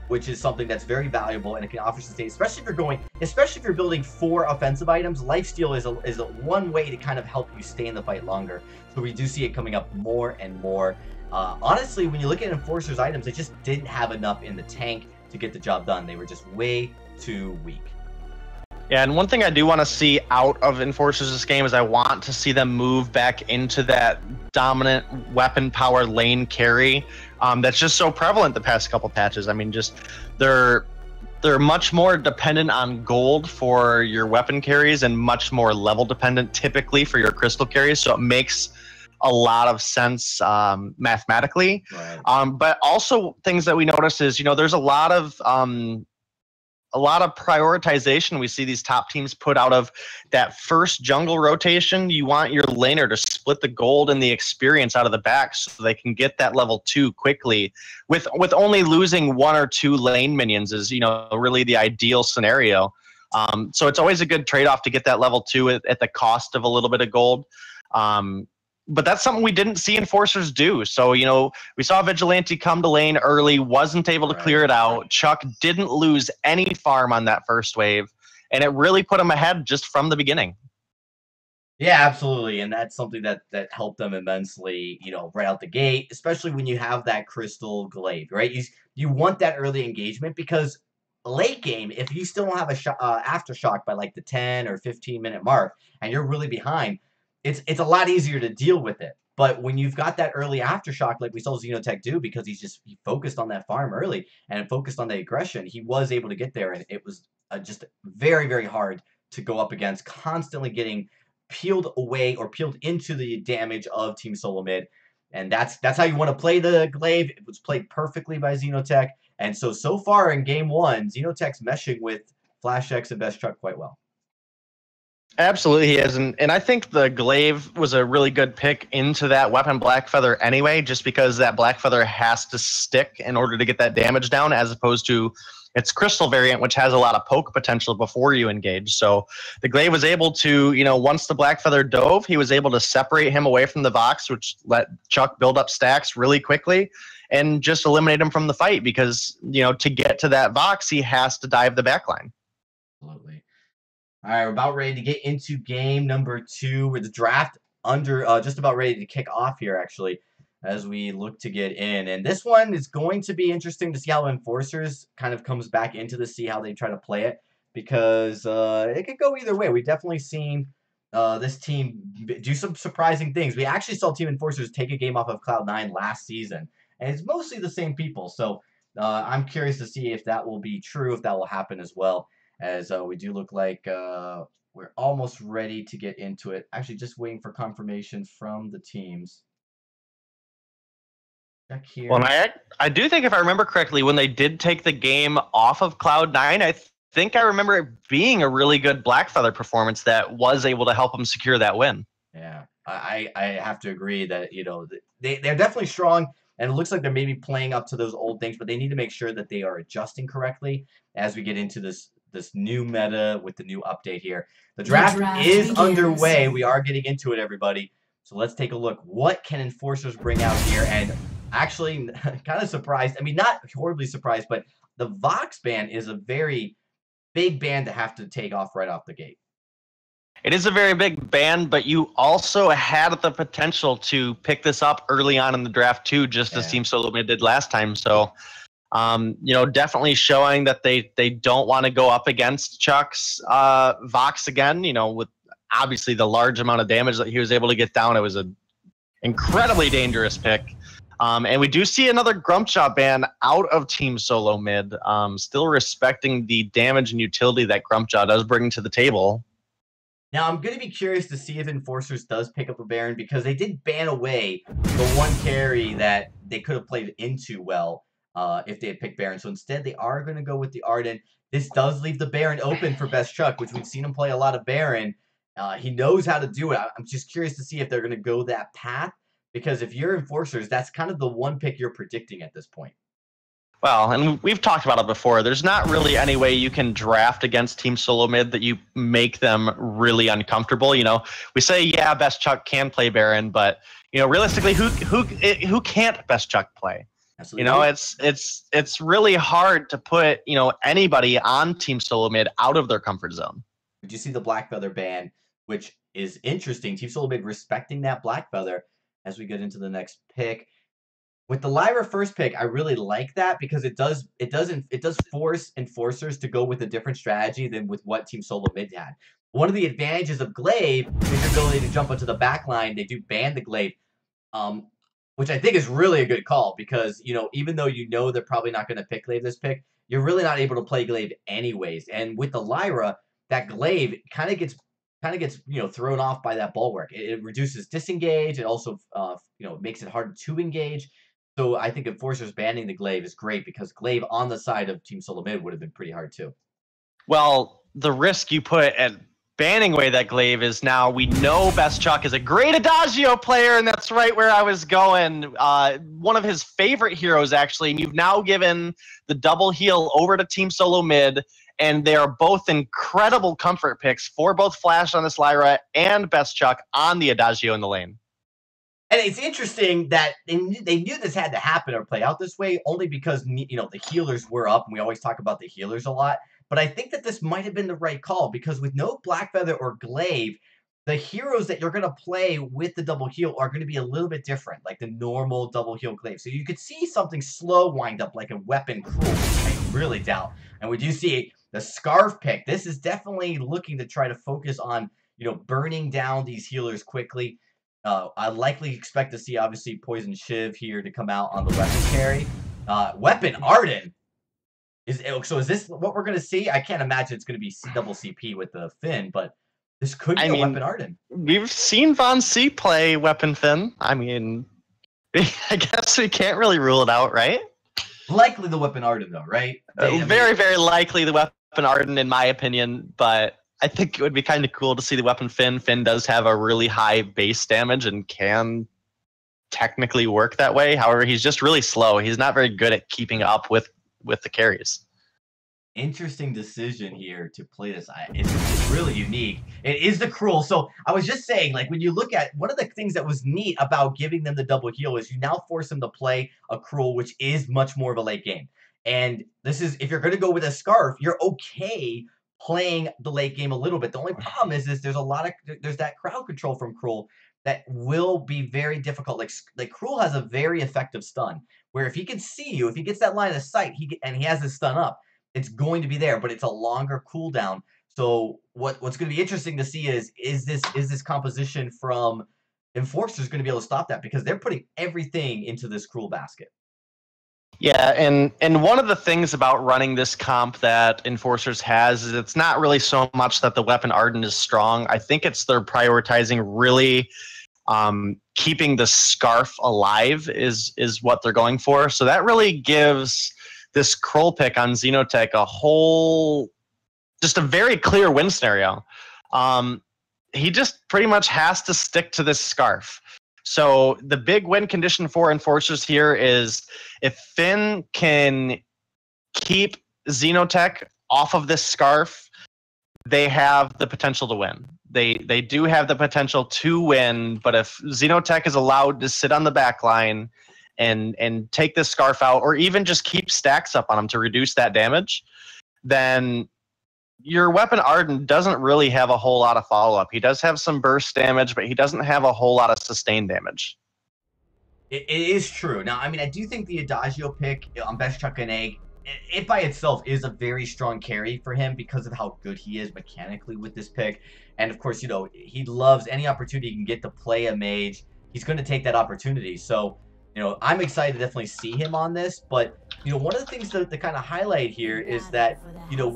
which is something that's very valuable, and it can offer sustain, especially if you're building 4 offensive items. Lifesteal is a one way to kind of help you stay in the fight longer. So we do see it coming up more and more. Honestly, when you look at Enforcer's items, they just didn't have enough in the tank to get the job done. They were just way too weak. Yeah, and one thing I do want to see out of Enforcers this game is I want to see them move back into that dominant weapon power lane carry that's just so prevalent the past couple patches. I mean, just they're much more dependent on gold for your weapon carries and much more level dependent typically for your crystal carries. So it makes a lot of sense mathematically. Right. But also things that we notice is, there's a lot of prioritization we see these top teams put out of that first jungle rotation. You want your laner to split the gold and the experience out of the back so they can get that level 2 quickly. With only losing 1 or 2 lane minions is, really the ideal scenario. So it's always a good trade-off to get that level 2 at the cost of a little bit of gold. But that's something we didn't see Enforcers do. So, we saw Vigilante come to lane early, wasn't able to clear it out. Chuck didn't lose any farm on that first wave, and it really put him ahead just from the beginning. Yeah, absolutely. And that's something that helped them immensely, right out the gate, especially when you have that crystal glaive, right? You want that early engagement because late game, if you still don't have a aftershock by like the 10 or 15-minute mark and you're really behind, it's a lot easier to deal with it. But when you've got that early aftershock, like we saw Xenotech do, because he focused on that farm early and focused on the aggression, he was able to get there, and it was just very, very hard to go up against, constantly getting peeled away or peeled into the damage of Team Solo Mid. And that's how you want to play the Glaive. It was played perfectly by Xenotech. And so far in game one, Xenotech's meshing with Flash X and Best Chuck quite well. Absolutely, he is, and I think the Glaive was a really good pick into that weapon Black Feather anyway, just because that Black Feather has to stick in order to get that damage down, as opposed to its Crystal variant, which has a lot of poke potential before you engage. So the Glaive was able to, once the Black Feather dove, he was able to separate him away from the Vox, which let Chuck build up stacks really quickly and just eliminate him from the fight because, to get to that Vox, he has to dive the backline. Absolutely. All right, we're about ready to get into game number 2 with the draft just about ready to kick off here, actually, as we look to get in. And this one is going to be interesting to see how Enforcers kind of comes back into this, see how they try to play it, because it could go either way. We've definitely seen this team do some surprising things. We actually saw Team Enforcers take a game off of Cloud9 last season, and it's mostly the same people. So I'm curious to see if that will be true, if that will happen as well. As we do look like we're almost ready to get into it. Actually, just waiting for confirmation from the teams. Check here. Well, I do think, if I remember correctly, when they did take the game off of Cloud9, I think I remember it being a really good Black Feather performance that was able to help them secure that win. Yeah, I have to agree that, they're definitely strong, and it looks like they're maybe playing up to those old things, but they need to make sure that they are adjusting correctly as we get into this new meta with the new update here. The draft is underway. We are getting into it, everybody. So let's take a look. What can Enforcers bring out here? And actually, kind of surprised. I mean, not horribly surprised, but the Vox ban is a very big ban to have to take off right off the gate. It is a very big ban, but you also had the potential to pick this up early on in the draft too, just as Team Solo Mid did last time. So definitely showing that they don't want to go up against Chuck's Vox again, with obviously the large amount of damage that he was able to get down. It was an incredibly dangerous pick. And we do see another Grumpjaw ban out of Team Solo Mid, still respecting the damage and utility that Grumpjaw does bring to the table. Now, I'm going to be curious to see if Enforcers does pick up a Baron, because they did ban away the one carry that they could have played into well if they had picked Baron. So instead, they are going to go with the Arden. This does leave the Baron open for Best Chuck, which we've seen him play a lot of Baron. He knows how to do it. I'm just curious to see if they're going to go that path, because if you're Enforcers, that's kind of the one pick you're predicting at this point. Well, and we've talked about it before. There's not really any way you can draft against Team Solo Mid that you make them really uncomfortable. We say, yeah, Best Chuck can play Baron, but realistically, who can't Best Chuck play? Absolutely. It's really hard to put anybody on Team Solo Mid out of their comfort zone. Did you see the Black Feather ban, which is interesting? Team Solo Mid respecting that Black Feather as we get into the next pick. With the Lyra first pick, I really like that, because it does force Enforcers to go with a different strategy than with what Team Solo Mid had. One of the advantages of Glaive is your ability to jump onto the back line. They do ban the Glaive, which I think is really a good call, because even though they're probably not going to pick Glaive this pick, you're really not able to play Glaive anyways. And with the Lyra, that Glaive kind of gets thrown off by that bulwark. It reduces disengage. It also makes it harder to engage. So I think Enforcers banning the Glaive is great, because Glaive on the side of Team Solo Mid would have been pretty hard too. Well, the risk you put at banning away that Glaive is, now we know Best Chuck is a great Adagio player, and that's right where I was going. One of his favorite heroes, actually, and you've now given the double heal over to Team Solo Mid, and they are both incredible comfort picks for both Flash on this Lyra and Best Chuck on the Adagio in the lane. And it's interesting that they knew this had to happen or play out this way, only because the healers were up, and we always talk about the healers a lot. But I think that this might have been the right call, because with no Black Feather or Glaive, the heroes that you're going to play with the double heal are going to be a little bit different, like the normal double heal Glaive. So you could see something slow wind up, like a Weapon Cruel, which I really doubt. And we do see the Scarf pick. This is definitely looking to try to focus on burning down these healers quickly. I likely expect to see, obviously, Poison Shiv here to come out on the weapon carry. Weapon Arden. Is this what we're gonna see? I can't imagine it's gonna be double CP with the Finn, but this could be I a mean, Weapon Arden. We've seen Von C play Weapon Finn. I mean, I guess we can't really rule it out, right? Likely the Weapon Arden, though, right? Very, very likely the Weapon Arden, in my opinion, but I think it would be kind of cool to see the Weapon Finn. Finn does have a really high base damage and can technically work that way. However, he's just really slow. He's not very good at keeping up with the carries. Interesting decision here to play this. It's really unique. It is the Cruel. So I was just saying, like, when you look at one of the things that was neat about giving them the double heal is you now force them to play a Cruel, which is much more of a late game. And this is, if you're going to go with a Scarf, you're okay playing the late game a little bit. The only problem is there's that crowd control from Cruel that will be very difficult. Like Cruel has a very effective stun, where if he can see you, if he gets that line of sight, and he has his stun up, it's going to be there, but it's a longer cooldown. So what's going to be interesting to see is this composition from Enforcers going to be able to stop that, because they're putting everything into this Cruel basket. Yeah, and one of the things about running this comp that Enforcers has is it's not really so much that the Weapon Arden is strong. I think it's they're prioritizing really keeping the Scarf alive is what they're going for. So that really gives this Kroll pick on Xenotech just a very clear win scenario. He just pretty much has to stick to this Scarf. So the big win condition for Enforcers here is if Finn can keep Xenotech off of this Scarf, they have the potential to win. They do have the potential to win, but if Xenotech is allowed to sit on the back line and take this Scarf out, or even just keep stacks up on him to reduce that damage, then your Weapon Arden doesn't really have a whole lot of follow-up. He does have some burst damage, but he doesn't have a whole lot of sustained damage. It is true. Now, I mean, I do think the Adagio pick on Best Chuck and Egg, it by itself is a very strong carry for him because of how good he is mechanically with this pick. And of course, you know, he loves any opportunity he can get to play a mage. He's going to take that opportunity. So, you know, I'm excited to definitely see him on this, but, you know, one of the things to kind of highlight here is that, you know,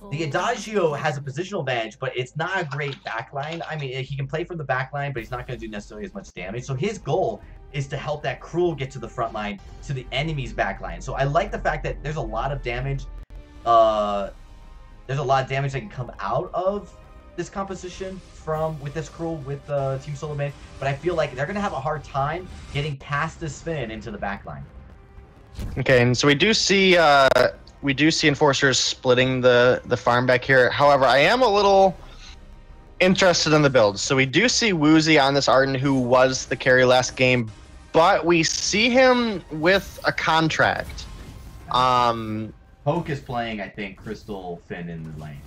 the Adagio has a positional advantage, but it's not a great backline. I mean, he can play from the backline, but he's not going to do necessarily as much damage. So his goal is to help that Cruel get to the front line, to the enemy's backline. So I like the fact that there's a lot of damage. There's a lot of damage that can come out of this composition with this Cruel with Team Solo Mid, but I feel like they're gonna have a hard time getting past this Finn into the backline. Okay, and so we do see Enforcers splitting the farm back here. However, I am a little interested in the builds. So we do see Woozy on this Arden, who was the carry last game, but we see him with a contract. Poke is playing, I think, Crystal Finn in the lane.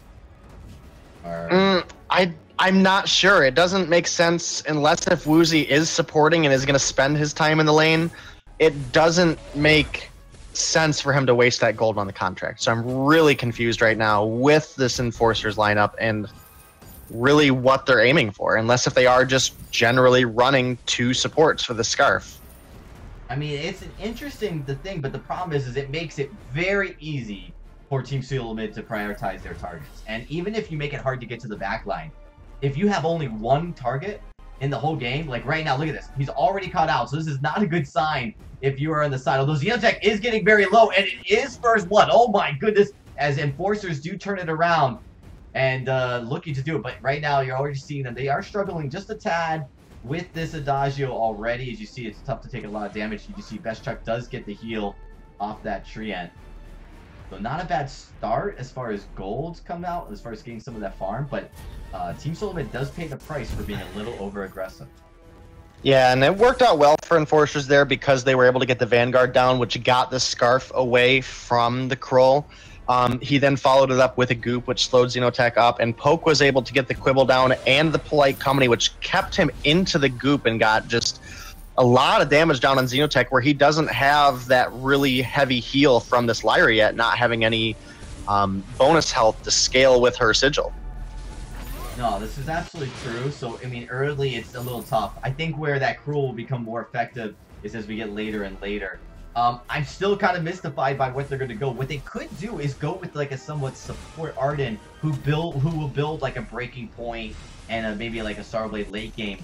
I'm not sure. It doesn't make sense unless if Woozy is supporting and is going to spend his time in the lane. It doesn't make sense for him to waste that gold on the contract. So I'm really confused right now with this Enforcers lineup and really what they're aiming for, unless if they are just generally running two supports for the Scarf. I mean, it's an interesting thing, but the problem is it makes it very easy for Team Solo Mid to prioritize their targets. And even if you make it hard to get to the back line, if you have only one target in the whole game, like right now, look at this. He's already caught out, so this is not a good sign if you are on the side. Although Xenotech is getting very low, and it is first blood. Oh my goodness, as Enforcers do turn it around and looking to do it. But right now, you're already seeing them. They are struggling just a tad with this Adagio already. As you see, it's tough to take a lot of damage. You see Best Chuck does get the heal off that Treant. So not a bad start as far as golds come out, as far as getting some of that farm, but Team Solo Mid does pay the price for being a little over-aggressive. Yeah, and it worked out well for Enforcers there because they were able to get the Vanguard down, which got the Scarf away from the Kroll. He then followed it up with a Goop, which slowed Xenotech up, and Poke was able to get the Quibble down and the Polite Company, which kept him into the Goop and got just a lot of damage down on Xenotech, where he doesn't have that really heavy heal from this Lyra yet, not having any bonus health to scale with her Sigil. No, this is absolutely true. So, I mean, early it's a little tough. I think where that Cruel will become more effective is as we get later and later. I'm still kind of mystified by what they're going to go. What they could do is go with like a somewhat support Arden who will build like a breaking point and maybe like a Starblade late game,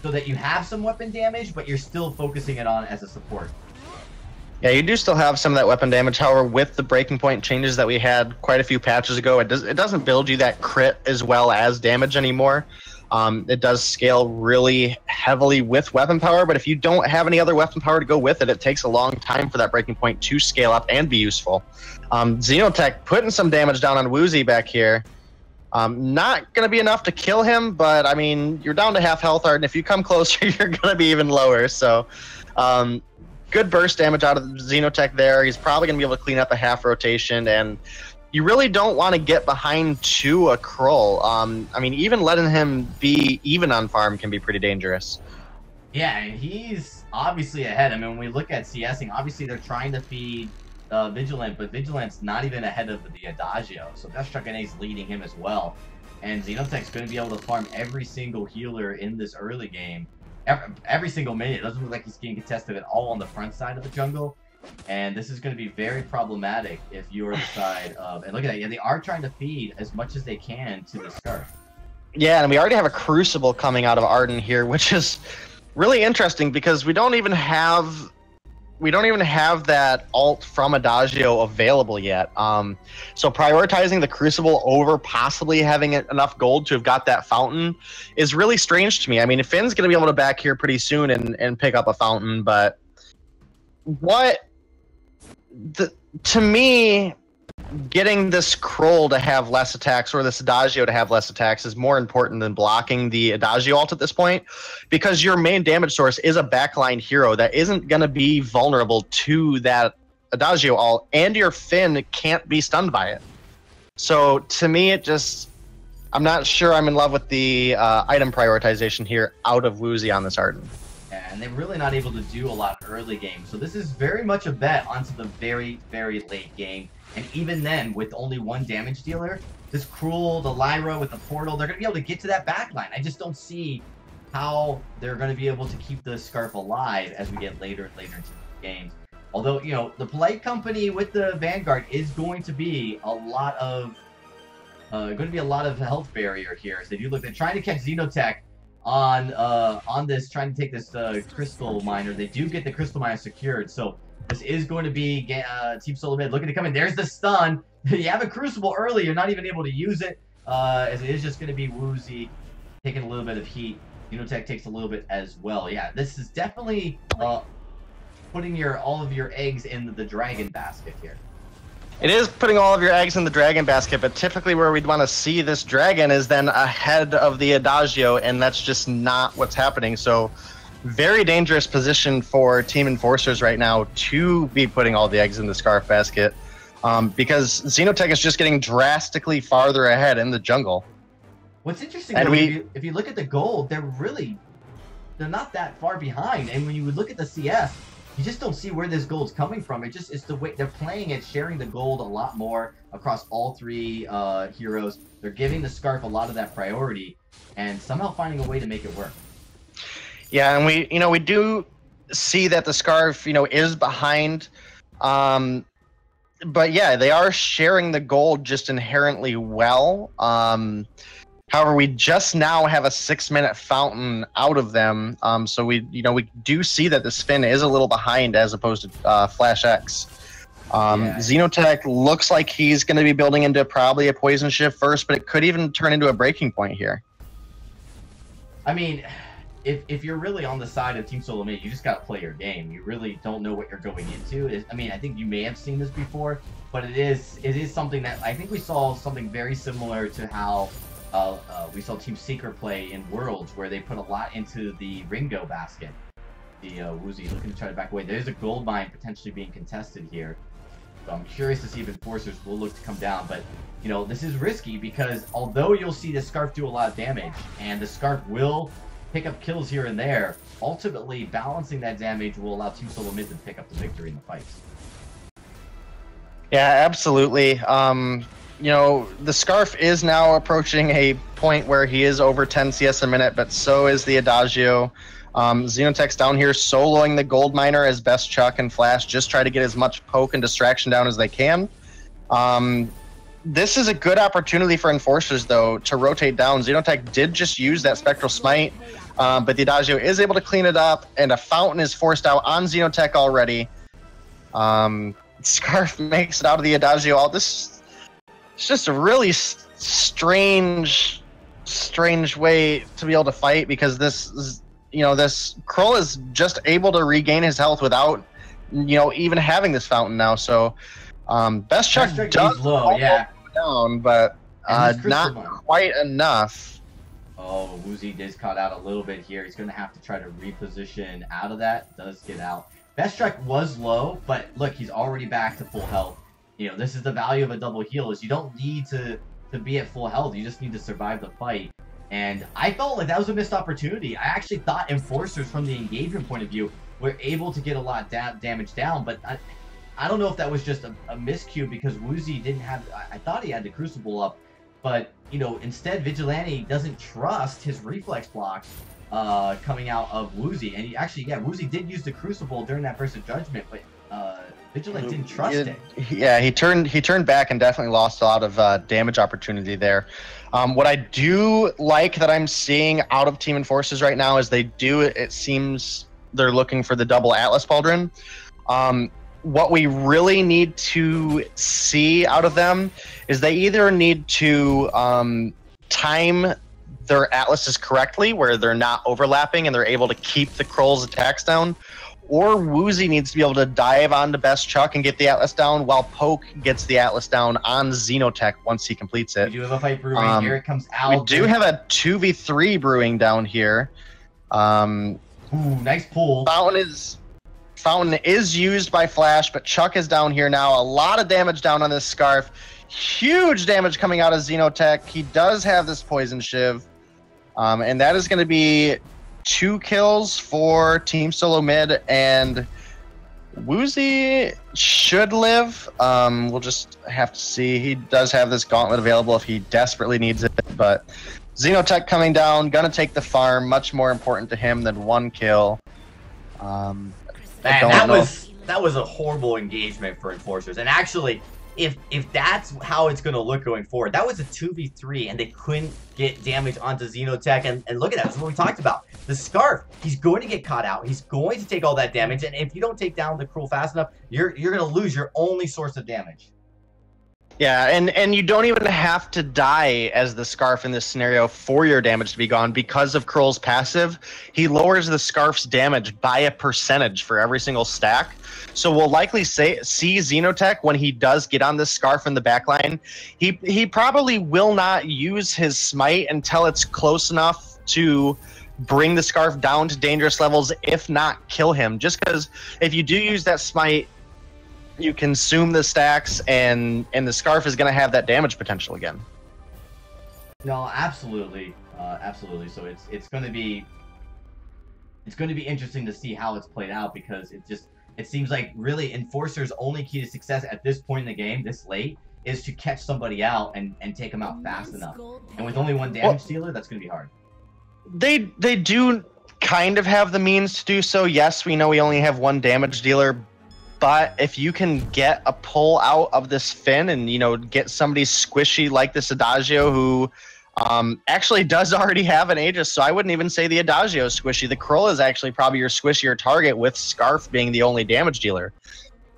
so that you have some weapon damage, but you're still focusing it on as a support. Yeah, you do still have some of that weapon damage. However, with the breaking point changes that we had quite a few patches ago, it doesn't build you that crit as well as damage anymore. It does scale really heavily with weapon power, but if you don't have any other weapon power to go with it, it takes a long time for that breaking point to scale up and be useful. Xenotech putting some damage down on Woozy back here. Not going to be enough to kill him, but I mean, you're down to half health, Arden. If you come closer, you're going to be even lower. So, good burst damage out of Xenotech there. He's probably going to be able to clean up a half rotation, and you really don't want to get behind to a Krull. I mean, even letting him be even on farm can be pretty dangerous. Yeah, and he's obviously ahead. I mean, when we look at CSing, obviously they're trying to feed Vigilant, but Vigilant's not even ahead of the Adagio, so Destruction is leading him as well. And Xenotech's going to be able to farm every single healer in this early game, every single minute. It doesn't look like he's getting contested at all on the front side of the jungle, and this is going to be very problematic if you're the side of... And look at that, yeah, they are trying to feed as much as they can to the Scarf. Yeah, and we already have a Crucible coming out of Arden here, which is really interesting because we don't even have that ult from Adagio available yet. So prioritizing the Crucible over possibly having enough gold to have got that fountain is really strange to me. I mean, Finn's going to be able to back here pretty soon and pick up a fountain, but to me, getting this Krull to have less attacks or this Adagio to have less attacks is more important than blocking the Adagio ult at this point, because your main damage source is a backline hero that isn't going to be vulnerable to that Adagio ult, and your Finn can't be stunned by it. So to me, I'm not sure I'm in love with the item prioritization here out of Woozy on this Arden. And they're really not able to do a lot early game. So this is very much a bet onto the very, very late game. And even then, with only one damage dealer, this Krull, the Lyra with the portal, they're going to be able to get to that backline. I just don't see how they're going to be able to keep the Scarf alive as we get later and later into the games. Although, you know, the Polite Company with the Vanguard is going to be a lot of health barrier here. As they do look, they're trying to catch Xenotech on this, trying to take this Crystal Miner. They do get the Crystal Miner secured, so this is going to be Team Solo Mid looking to come in. There's the stun. You have a Crucible early. You're not even able to use it, as it is just going to be Woozy taking a little bit of heat. Xenotech takes a little bit as well. Yeah, this is definitely putting all of your eggs in the dragon basket here. It is putting all of your eggs in the dragon basket, but typically where we'd want to see this dragon is then ahead of the Adagio, and that's just not what's happening. So very dangerous position for Team Enforcers right now to be putting all the eggs in the Scarf basket, because Xenotech is just getting drastically farther ahead in the jungle. What's interesting, though, if you look at the gold, they're not that far behind. And when you look at the CS, you just don't see where this gold's coming from. It's the way they're playing it, sharing the gold a lot more across all three heroes. They're giving the Scarf a lot of that priority, and somehow finding a way to make it work. Yeah, and we do see that the Scarf, is behind. But yeah, they are sharing the gold just inherently well. However, we just now have a 6-minute fountain out of them. So we do see that the Spin is a little behind as opposed to Flash X. Yeah. Xenotech looks like he's going to be building into probably a poison shift first, but it could even turn into a breaking point here. I mean, if you're really on the side of Team Solo Mid, you just got to play your game. You really don't know what you're going into. I mean, I think you may have seen this before, but it is something that I think we saw something very similar to how we saw Team Secret play in Worlds, where they put a lot into the Ringo basket. The Woozy looking to try to back away. There's a gold mine potentially being contested here. So I'm curious to see if Enforcers will look to come down. But, this is risky because although you'll see the Scarf do a lot of damage, and the Scarf will pick up kills here and there, ultimately balancing that damage will allow Team Solo Mid to pick up the victory in the fights. Yeah, absolutely. The Scarf is now approaching a point where he is over 10 CS a minute, but so is the Adagio. Xenotech's down here soloing the gold miner as best Chuck and Flash just try to get as much poke and distraction down as they can. This is a good opportunity for Enforcers, though, to rotate down. Xenotech did just use that Spectral Smite, but the Adagio is able to clean it up, and a Fountain is forced out on Xenotech already. Scarf makes it out of the Adagio. This is just a really strange way to be able to fight, because this Krull is just able to regain his health without, even having this Fountain now. So, Best Chuck does low, yeah, down, but not quite enough. Oh, Woozy is caught out a little bit here. He's going to have to try to reposition out of that. Does get out. Best Chuck was low, but look, he's already back to full health. This is the value of a double heal, is you don't need to be at full health. You just need to survive the fight. And I felt like that was a missed opportunity. I actually thought Enforcers, from the engagement point of view, were able to get a lot damage down, but I don't know if that was just a miscue, because Woozy didn't have... I thought he had the Crucible up, but, instead Vigilante doesn't trust his reflex block coming out of Woozy. And Woozy did use the Crucible during that burst of Judgment, but Vigilante didn't trust it. Yeah, he turned back and definitely lost a lot of damage opportunity there. What I do like that I'm seeing out of Team Enforcers right now is it seems they're looking for the double Atlas Pauldron. What we really need to see out of them is they either need to time their Atlases correctly, where they're not overlapping and they're able to keep the Krull's attacks down, or Woozy needs to be able to dive onto Best Chuck and get the Atlas down, while Poke gets the Atlas down on Xenotech once he completes it. We do have a fight brewing. Here it comes out. We do have a 2v3 brewing down here. Ooh, nice pull. Fountain is used by Flash, but Chuck is down here now. A lot of damage down on this Scarf. Huge damage coming out of Xenotech. He does have this Poison Shiv. And that is going to be 2 kills for Team Solo Mid, and Woozy should live. We'll just have to see. He does have this gauntlet available if he desperately needs it, but Xenotech coming down, gonna take the farm. Much more important to him than 1 kill. That was a horrible engagement for Enforcers, and actually, if that's how it's going to look going forward, that was a 2v3, and they couldn't get damage onto Xenotech, and look at that, that's what we talked about. The Scarf, he's going to get caught out, he's going to take all that damage, and if you don't take down the Krull fast enough, you're going to lose your only source of damage. Yeah, and you don't even have to die as the Scarf in this scenario for your damage to be gone. Because of Krull's passive, he lowers the Scarf's damage by a percentage for every single stack. So we'll likely see Xenotech, when he does get on this Scarf in the backline, he probably will not use his Smite until it's close enough to bring the Scarf down to dangerous levels, if not kill him. Just because if you do use that Smite, you consume the stacks, and the Scarf is going to have that damage potential again. No, absolutely, absolutely. So it's going to be interesting to see how it's played out, because it seems like really Enforcer's only key to success at this point in the game, this late, is to catch somebody out and take them out fast enough. And with only 1 damage dealer, that's going to be hard. They do kind of have the means to do so. Yes, we know we only have 1 damage dealer. But if you can get a pull out of this Finn and, get somebody squishy like this Adagio, who actually does already have an Aegis, so I wouldn't even say the Adagio is squishy. The Krull is actually probably your squishier target, with Scarf being the only damage dealer.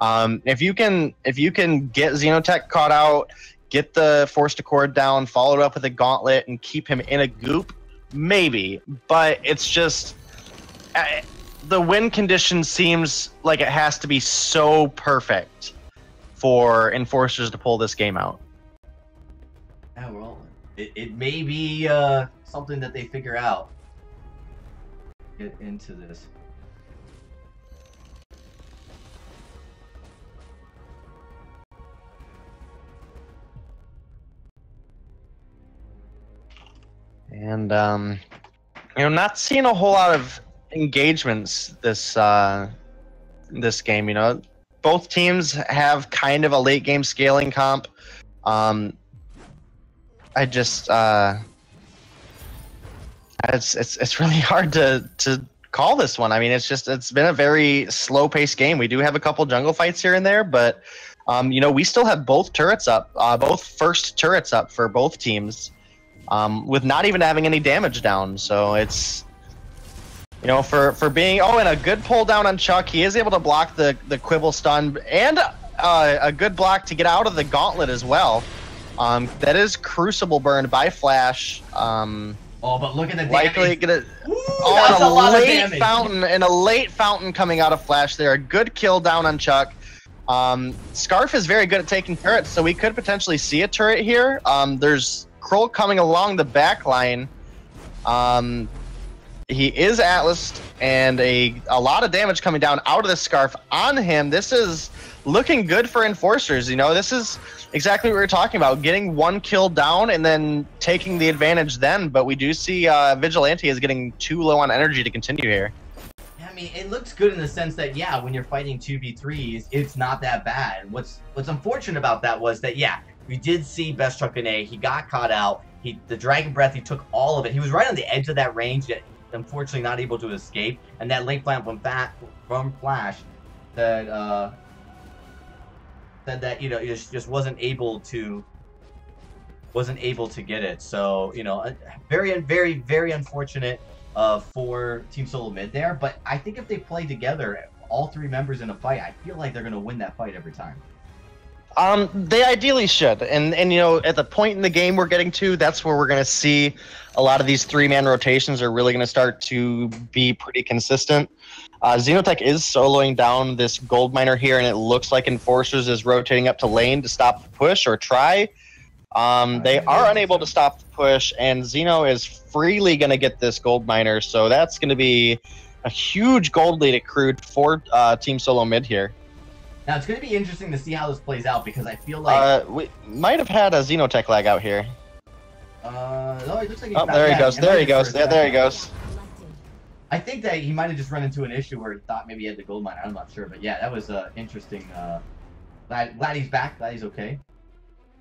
If you can get Xenotech caught out, get the Forced Accord down, follow it up with a Gauntlet, and keep him in a goop, maybe. But it's just... the win condition seems like it has to be so perfect for Enforcers to pull this game out. Yeah, well, it may be something that they figure out. Get into this. And not seeing a whole lot of engagements this game. Both teams have kind of a late game scaling comp. It's really hard to call this one. I mean, it's been a very slow-paced game. We do have a couple jungle fights here and there, but we still have both turrets up, both first turrets up for both teams, with not even having any damage down. So it's, for being, and a good pull down on Chuck. He is able to block the Quibble stun and a good block to get out of the gauntlet as well. That is Crucible burned by Flash. But look at the damage. Likely gonna. That's a lot of damage. A late fountain coming out of Flash there. A good kill down on Chuck. Scarf is very good at taking turrets, so we could potentially see a turret here. There's Kroll coming along the back line. He is Atlas, and a lot of damage coming down out of the Scarf on him. This is looking good for Enforcers. This is exactly what we were talking about, getting one kill down and then taking the advantage then. But we do see Vigilante is getting too low on energy to continue here. I mean, it looks good in the sense that, yeah, when you're fighting 2v3s, it's not that bad. What's unfortunate about that was that, yeah, we did see Best Chuck and A. He got caught out. The Dragon Breath, he took all of it. He was right on the edge of that range, yet unfortunately not able to escape. And that late plant from Flash that said that just wasn't able to get it. So very, very, very unfortunate for Team Solo Mid there. But I think if they play together, all three members in a fight, I feel like they're going to win that fight every time. They ideally should, and at the point in the game we're getting to, that's where we're going to see a lot of these three-man rotations are really going to start to be pretty consistent. Xenotech is soloing down this gold miner here, and it looks like Enforcers is rotating up to lane to stop the push or try. They are unable to stop the push, and Xeno is freely going to get this gold miner, so that's going to be a huge gold lead accrued for Team Solo Mid here. Now, it's going to be interesting to see how this plays out, because I feel like... we might have had a Xenotech lag out here. No, it looks like there he goes. There he goes. There he goes. I think that he might have just run into an issue where he thought maybe he had the gold mine. I'm not sure. But yeah, that was interesting. Glad he's back. Glad he's okay.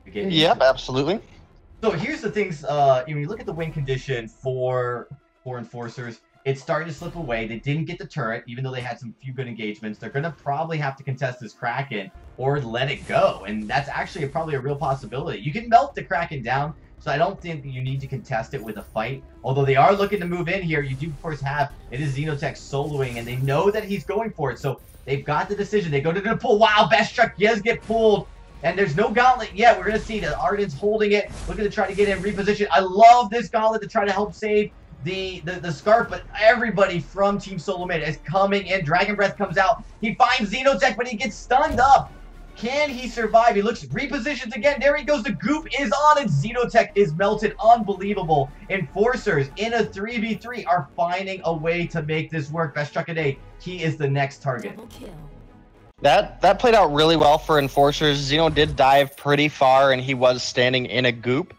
Yep, absolutely. So here's the things. When you look at the win condition for Enforcers, it's starting to slip away. They didn't get the turret, even though they had some few good engagements. They're going to probably have to contest this Kraken or let it go. And that's actually probably a real possibility. You can melt the Kraken down, so I don't think you need to contest it with a fight. Although they are looking to move in here, you do, of course, have it is Xenotech soloing, and they know that he's going for it. So they've got the decision. They go to the pull. Wow, Best Chuck does get pulled. And there's no gauntlet yet. We're going to see that Arden's holding it, looking to try to get in reposition. I love this gauntlet to try to help save the Scarf, but everybody from Team Solo Mid is coming in. Dragon Breath comes out. He finds Xenotech, but he gets stunned up. Can he survive? He looks, repositions again. There he goes. The goop is on, and Xenotech is melted. Unbelievable. Enforcers in a 3v3 are finding a way to make this work. Best Chuck and A, he is the next target. That played out really well for Enforcers. Xeno did dive pretty far, and he was standing in a goop.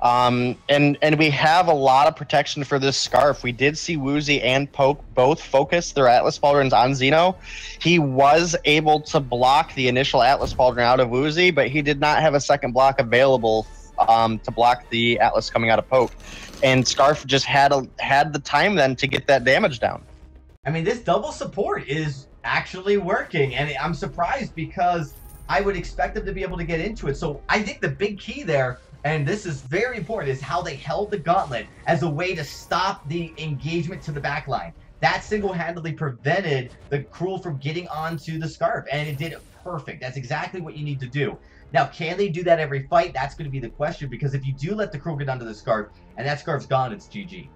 And we have a lot of protection for this Scarf. We did see Woozy and Poke both focus their Atlas Pauldrons on Xeno. He was able to block the initial Atlas Pauldron out of Woozy, but he did not have a second block available to block the Atlas coming out of Poke. And Scarf just had the time then to get that damage down. I mean, this double support is actually working, and I'm surprised because I would expect them to be able to get into it. So I think the big key there, and this is very important, is how they held the gauntlet as a way to stop the engagement to the back line. That single-handedly prevented the Cruel from getting onto the Scarf, and it did it perfect. That's exactly what you need to do. Now, can they do that every fight? That's going to be the question, because if you do let the Cruel get onto the Scarf, and that Scarf's gone, it's GG.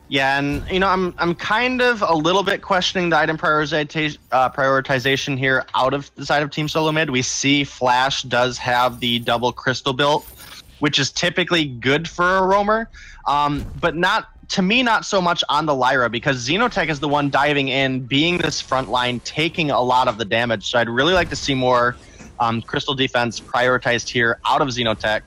Yeah, and I'm kind of a little bit questioning the item prioritization here out of the side of Team Solo Mid. We see Flash does have the double crystal built, which is typically good for a roamer, but not so much on the Lyra, because Xenotech is the one diving in, being this front line, taking a lot of the damage. So I'd really like to see more crystal defense prioritized here out of Xenotech.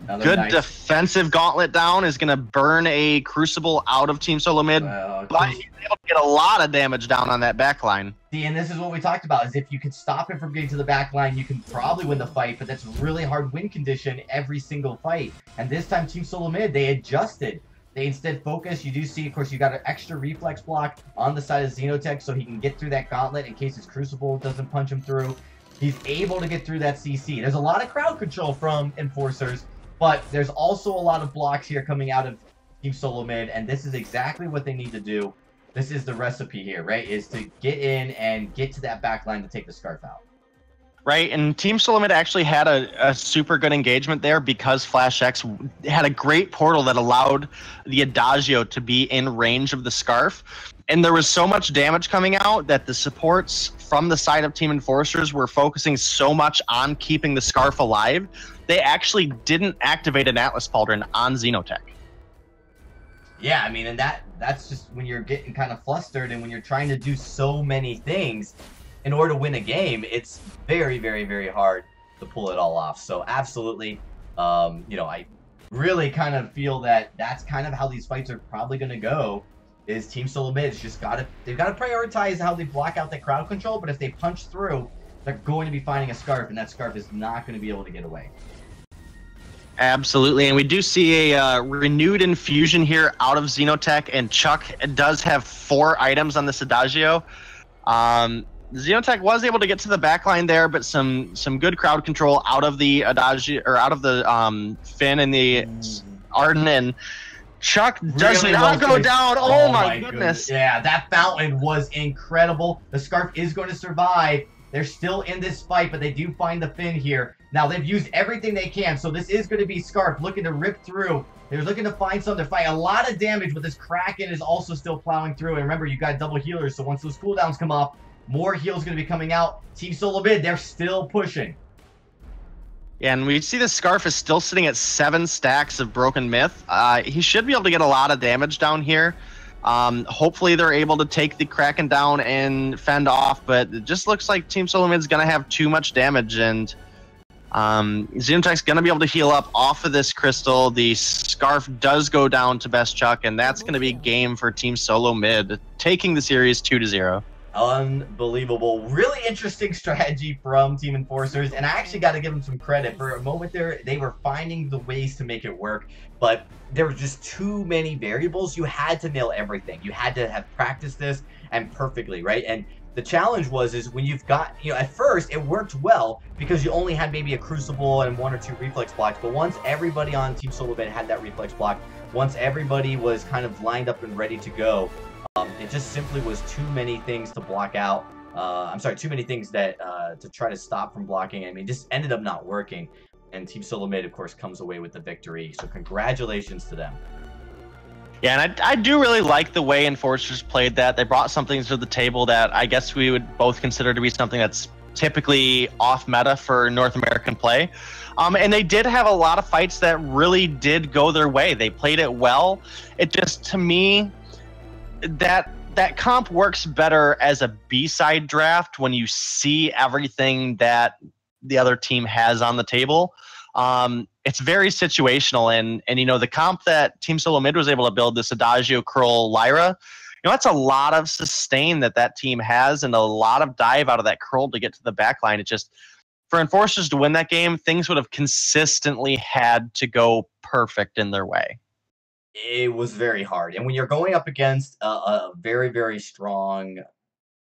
Good nice defensive gauntlet down is going to burn a Crucible out of Team Solo Mid, but he's able to get a lot of damage down on that back line. See, and this is what we talked about, is if you could stop him from getting to the back line, you can probably win the fight, but that's really hard win condition every single fight. And this time, Team Solo Mid, they adjusted. They instead focus. You do see, of course, you got an extra reflex block on the side of Xenotech so he can get through that gauntlet in case his Crucible doesn't punch him through. He's able to get through that CC. There's a lot of crowd control from Enforcers, but there's also a lot of blocks here coming out of Team Solo Mid, and this is exactly what they need to do. This is the recipe here, right? Is to get in and get to that back line to take the Scarf out. Right, and Team Solo Mid actually had a super good engagement there because Flash X had a great portal that allowed the Adagio to be in range of the Scarf. And there was so much damage coming out that the supports from the side of Team Enforcers were focusing so much on keeping the Scarf alive, they actually didn't activate an Atlas Pauldron on Xenotech. Yeah, I mean, and that's just when you're getting kind of flustered and when you're trying to do so many things in order to win a game, it's very, very, very hard to pull it all off. So absolutely, you know, I really kind of feel that that's kind of how these fights are probably going to go. Is Team Solo Mid's just they've got to prioritize how they block out the crowd control, but if they punch through, they're going to be finding a Scarf, and that Scarf is not going to be able to get away. Absolutely, and we do see a renewed infusion here out of Xenotech, and Chuck does have 4 items on this Adagio. Xenotech was able to get to the backline there, but some good crowd control out of the Adagio, or out of the Finn and the Arden, and Chuck does not go down. Oh my goodness. Yeah, that fountain was incredible. The Scarf is going to survive. They're still in this fight, but they do find the Finn here. Now, they've used everything they can, so this is going to be Scarf looking to rip through. They're looking to find something to fight. A lot of damage, but this Kraken is also still plowing through. And remember, you got double healers, so once those cooldowns come off, more heals going to be coming out. Team Solo Mid, they're still pushing. Yeah, and we see the Scarf is still sitting at 7 stacks of Broken Myth. He should be able to get a lot of damage down here. Hopefully they're able to take the Kraken down and fend off, but it just looks like Team Solo Mid's going to have too much damage, and Xenotech's going to be able to heal up off of this crystal. The Scarf does go down to Best Chuck, and that's going to be game for Team Solo Mid, taking the series 2-0. Unbelievable. Really interesting strategy from Team Enforcers, and I actually got to give them some credit. For a moment there, they were finding the ways to make it work, but there were just too many variables. You had to nail everything. You had to have practiced this and perfectly, right? And the challenge is when you've got, you know, at first it worked well because you only had maybe a Crucible and 1 or 2 reflex blocks, but once everybody on Team Solo Mid had that reflex block, once everybody was kind of lined up and ready to go, it just simply was too many things to block out. Too many things that to try to stop from blocking. I mean, it just ended up not working. And Team Solo Mid, of course, comes away with the victory. So congratulations to them. Yeah, and I do really like the way Enforcers played that. They brought something to the table that I guess we would both consider to be something that's typically off meta for North American play. And they did have a lot of fights that really did go their way. They played it well. It just, to me, that comp works better as a B-side draft when you see everything that the other team has on the table. It's very situational, and you know, the comp that Team Solo Mid was able to build, this Adagio, Curl, Lyra, you know, that's a lot of sustain that team has, and a lot of dive out of that Curl to get to the back line. It just, for Enforcers to win that game, things would have consistently had to go perfect in their way. It was very hard. And when you're going up against a very, very strong,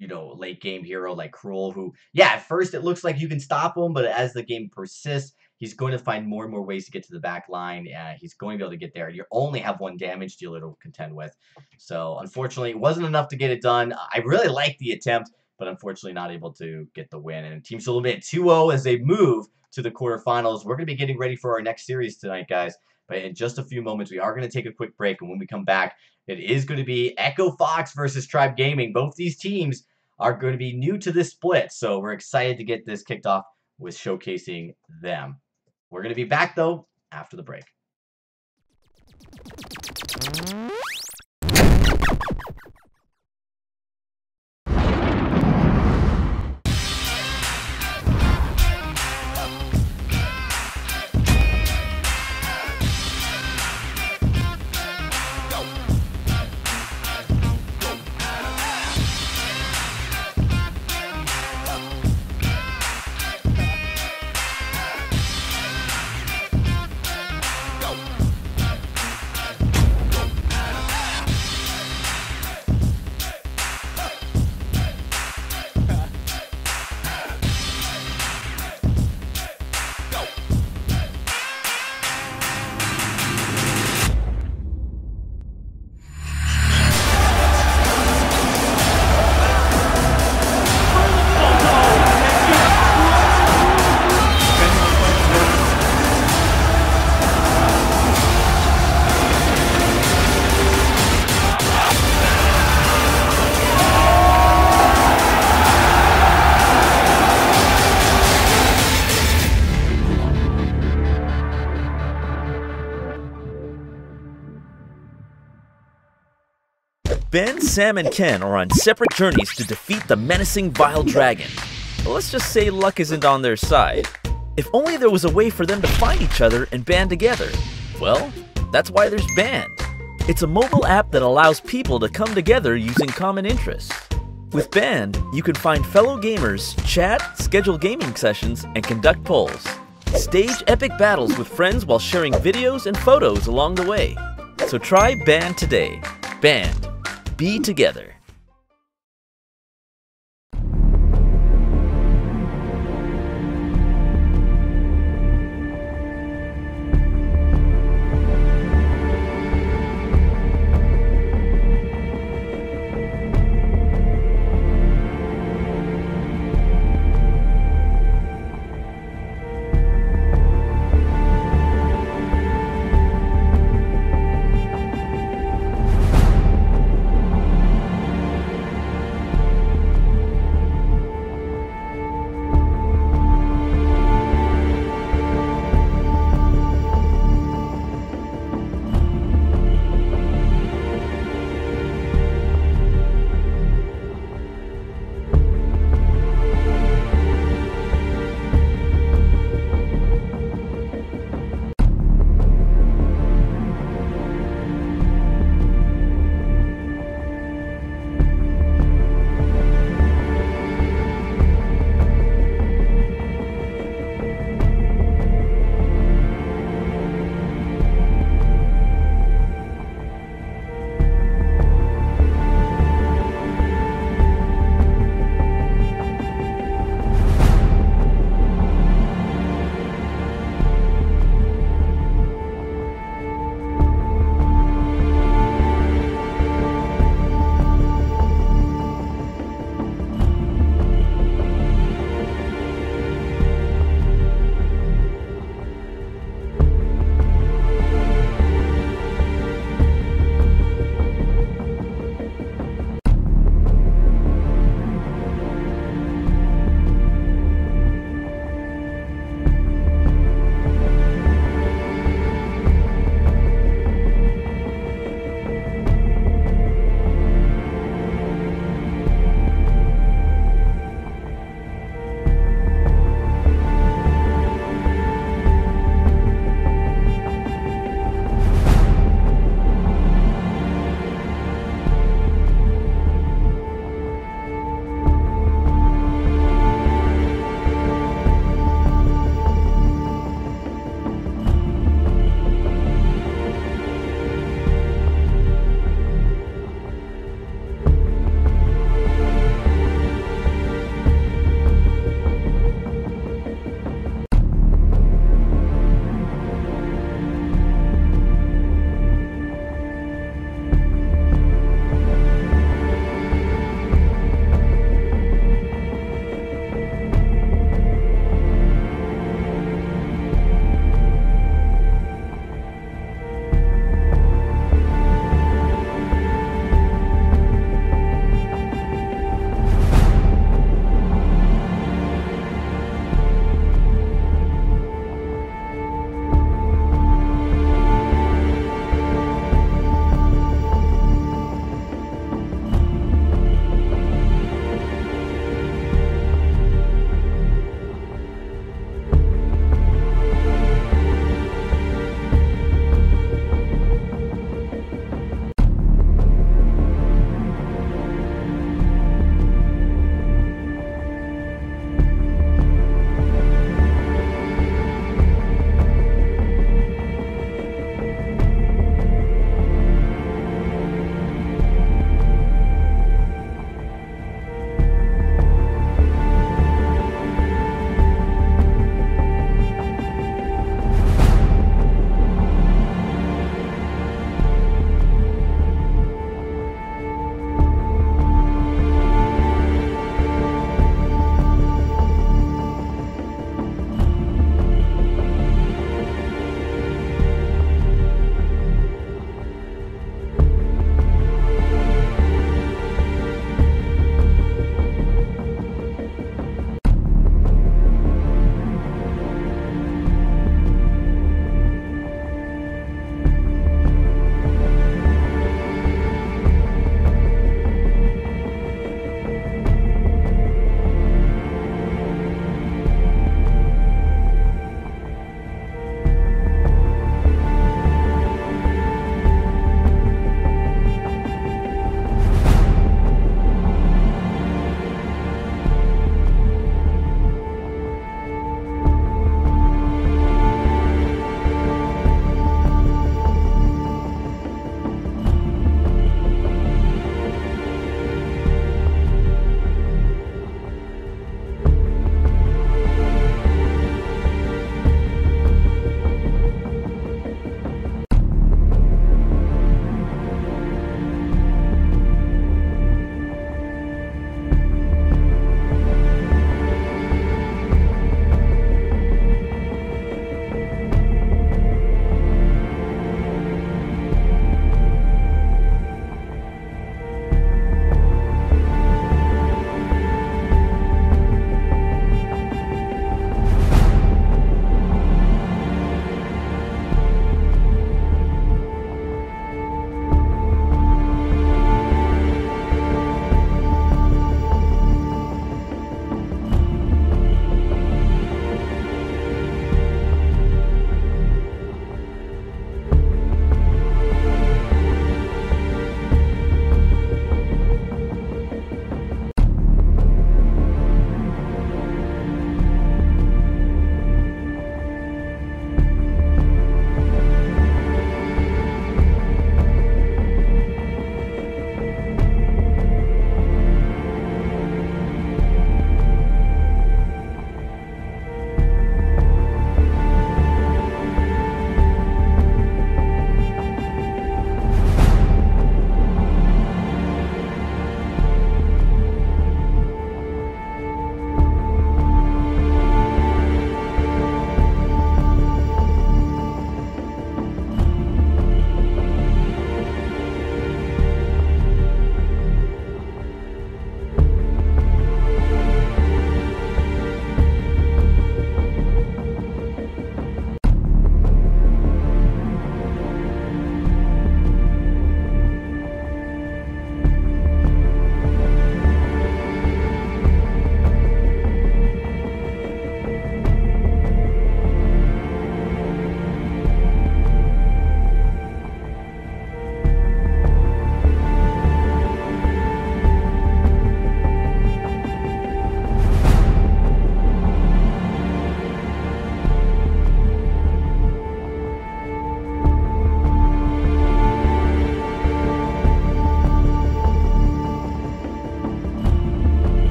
you know, late game hero like Cruel, who, yeah, at first it looks like you can stop him, but as the game persists, he's going to find more and more ways to get to the back line. He's going to be able to get there. You only have 1 damage dealer to contend with. So, unfortunately, it wasn't enough to get it done. I really liked the attempt, but unfortunately not able to get the win. And Team Solo Mid 2-0 as they move to the quarterfinals. We're going to be getting ready for our next series tonight, guys. But in just a few moments, we are going to take a quick break. And when we come back, it is going to be Echo Fox versus Tribe Gaming. Both these teams are going to be new to this split. So we're excited to get this kicked off with showcasing them. We're going to be back, though, after the break. Ben, Sam, and Ken are on separate journeys to defeat the menacing Vile Dragon. But let's just say luck isn't on their side. If only there was a way for them to find each other and band together. Well, that's why there's Band. It's a mobile app that allows people to come together using common interests. With Band, you can find fellow gamers, chat, schedule gaming sessions, and conduct polls. Stage epic battles with friends while sharing videos and photos along the way. So try Band today. Band. Be together.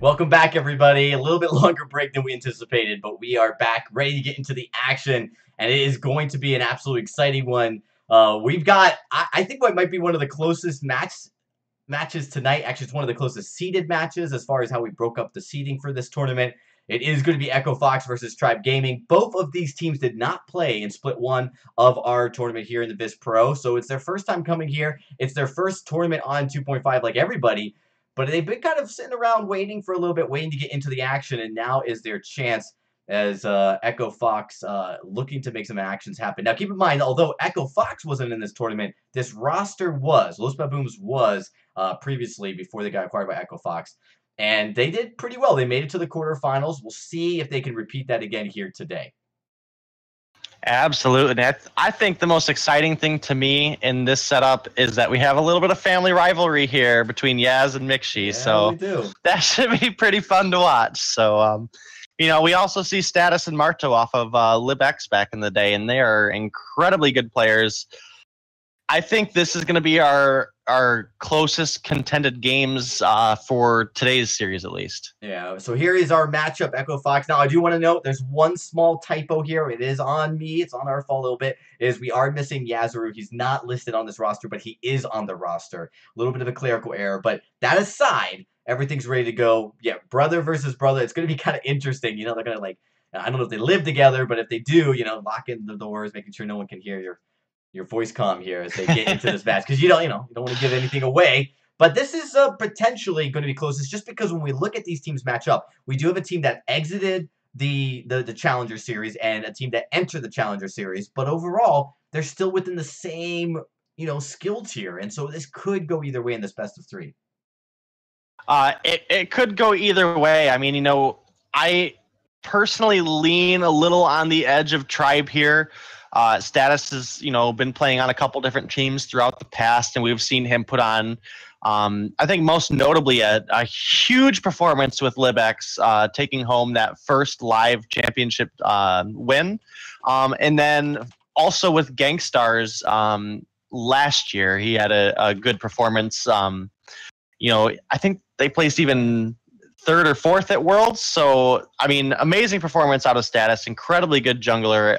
Welcome back, everybody. A little bit longer break than we anticipated, but we are back, ready to get into the action, and it is going to be an absolutely exciting one. We've got, I think, what might be one of the closest matches tonight. Actually, it's one of the closest seeded matches as far as how we broke up the seeding for this tournament. It is going to be Echo Fox versus Tribe Gaming. Both of these teams did not play in Split 1 of our tournament here in the VISPRO, so it's their first time coming here. It's their first tournament on 2.5 like everybody, but they've been kind of sitting around waiting for a little bit, waiting to get into the action, and now is their chance as Echo Fox looking to make some actions happen. Now, keep in mind, although Echo Fox wasn't in this tournament, this roster was. Los Baboons was previously before they got acquired by Echo Fox. And they did pretty well. They made it to the quarterfinals. We'll see if they can repeat that again here today. Absolutely. I think the most exciting thing to me in this setup is that we have a little bit of family rivalry here between Yaz and Mixi. Yeah, so we do. That should be pretty fun to watch. So, we also see Status and Marto off of LibX back in the day, and they are incredibly good players. I think this is going to be our closest contended games for today's series, at least. Yeah, so here is our matchup, Echo Fox. Now, I do want to note there's one small typo here. It is on me. It's on our fault a little bit. Is we are missing Yazaru. He's not listed on this roster, but he is on the roster. A little bit of a clerical error. But that aside, everything's ready to go. Yeah, brother versus brother. It's going to be kind of interesting. They're going to, I don't know if they live together, but if they do, lock in the doors, making sure no one can hear your voice comm here as they get into this match, because you don't want to give anything away. But this is potentially going to be closest, just because when we look at these teams match up, we do have a team that exited the Challenger Series and a team that entered the Challenger Series. But overall, they're still within the same skill tier, and so this could go either way in this best of 3. It could go either way. I mean, I personally lean a little on the edge of Tribe here. Status has, been playing on a couple different teams throughout the past, and we've seen him put on, I think most notably, a huge performance with LibX, taking home that first live championship win. And then also with Gangstars last year, he had a good performance. I think they placed even 3rd or 4th at Worlds. So, I mean, amazing performance out of Status, incredibly good jungler.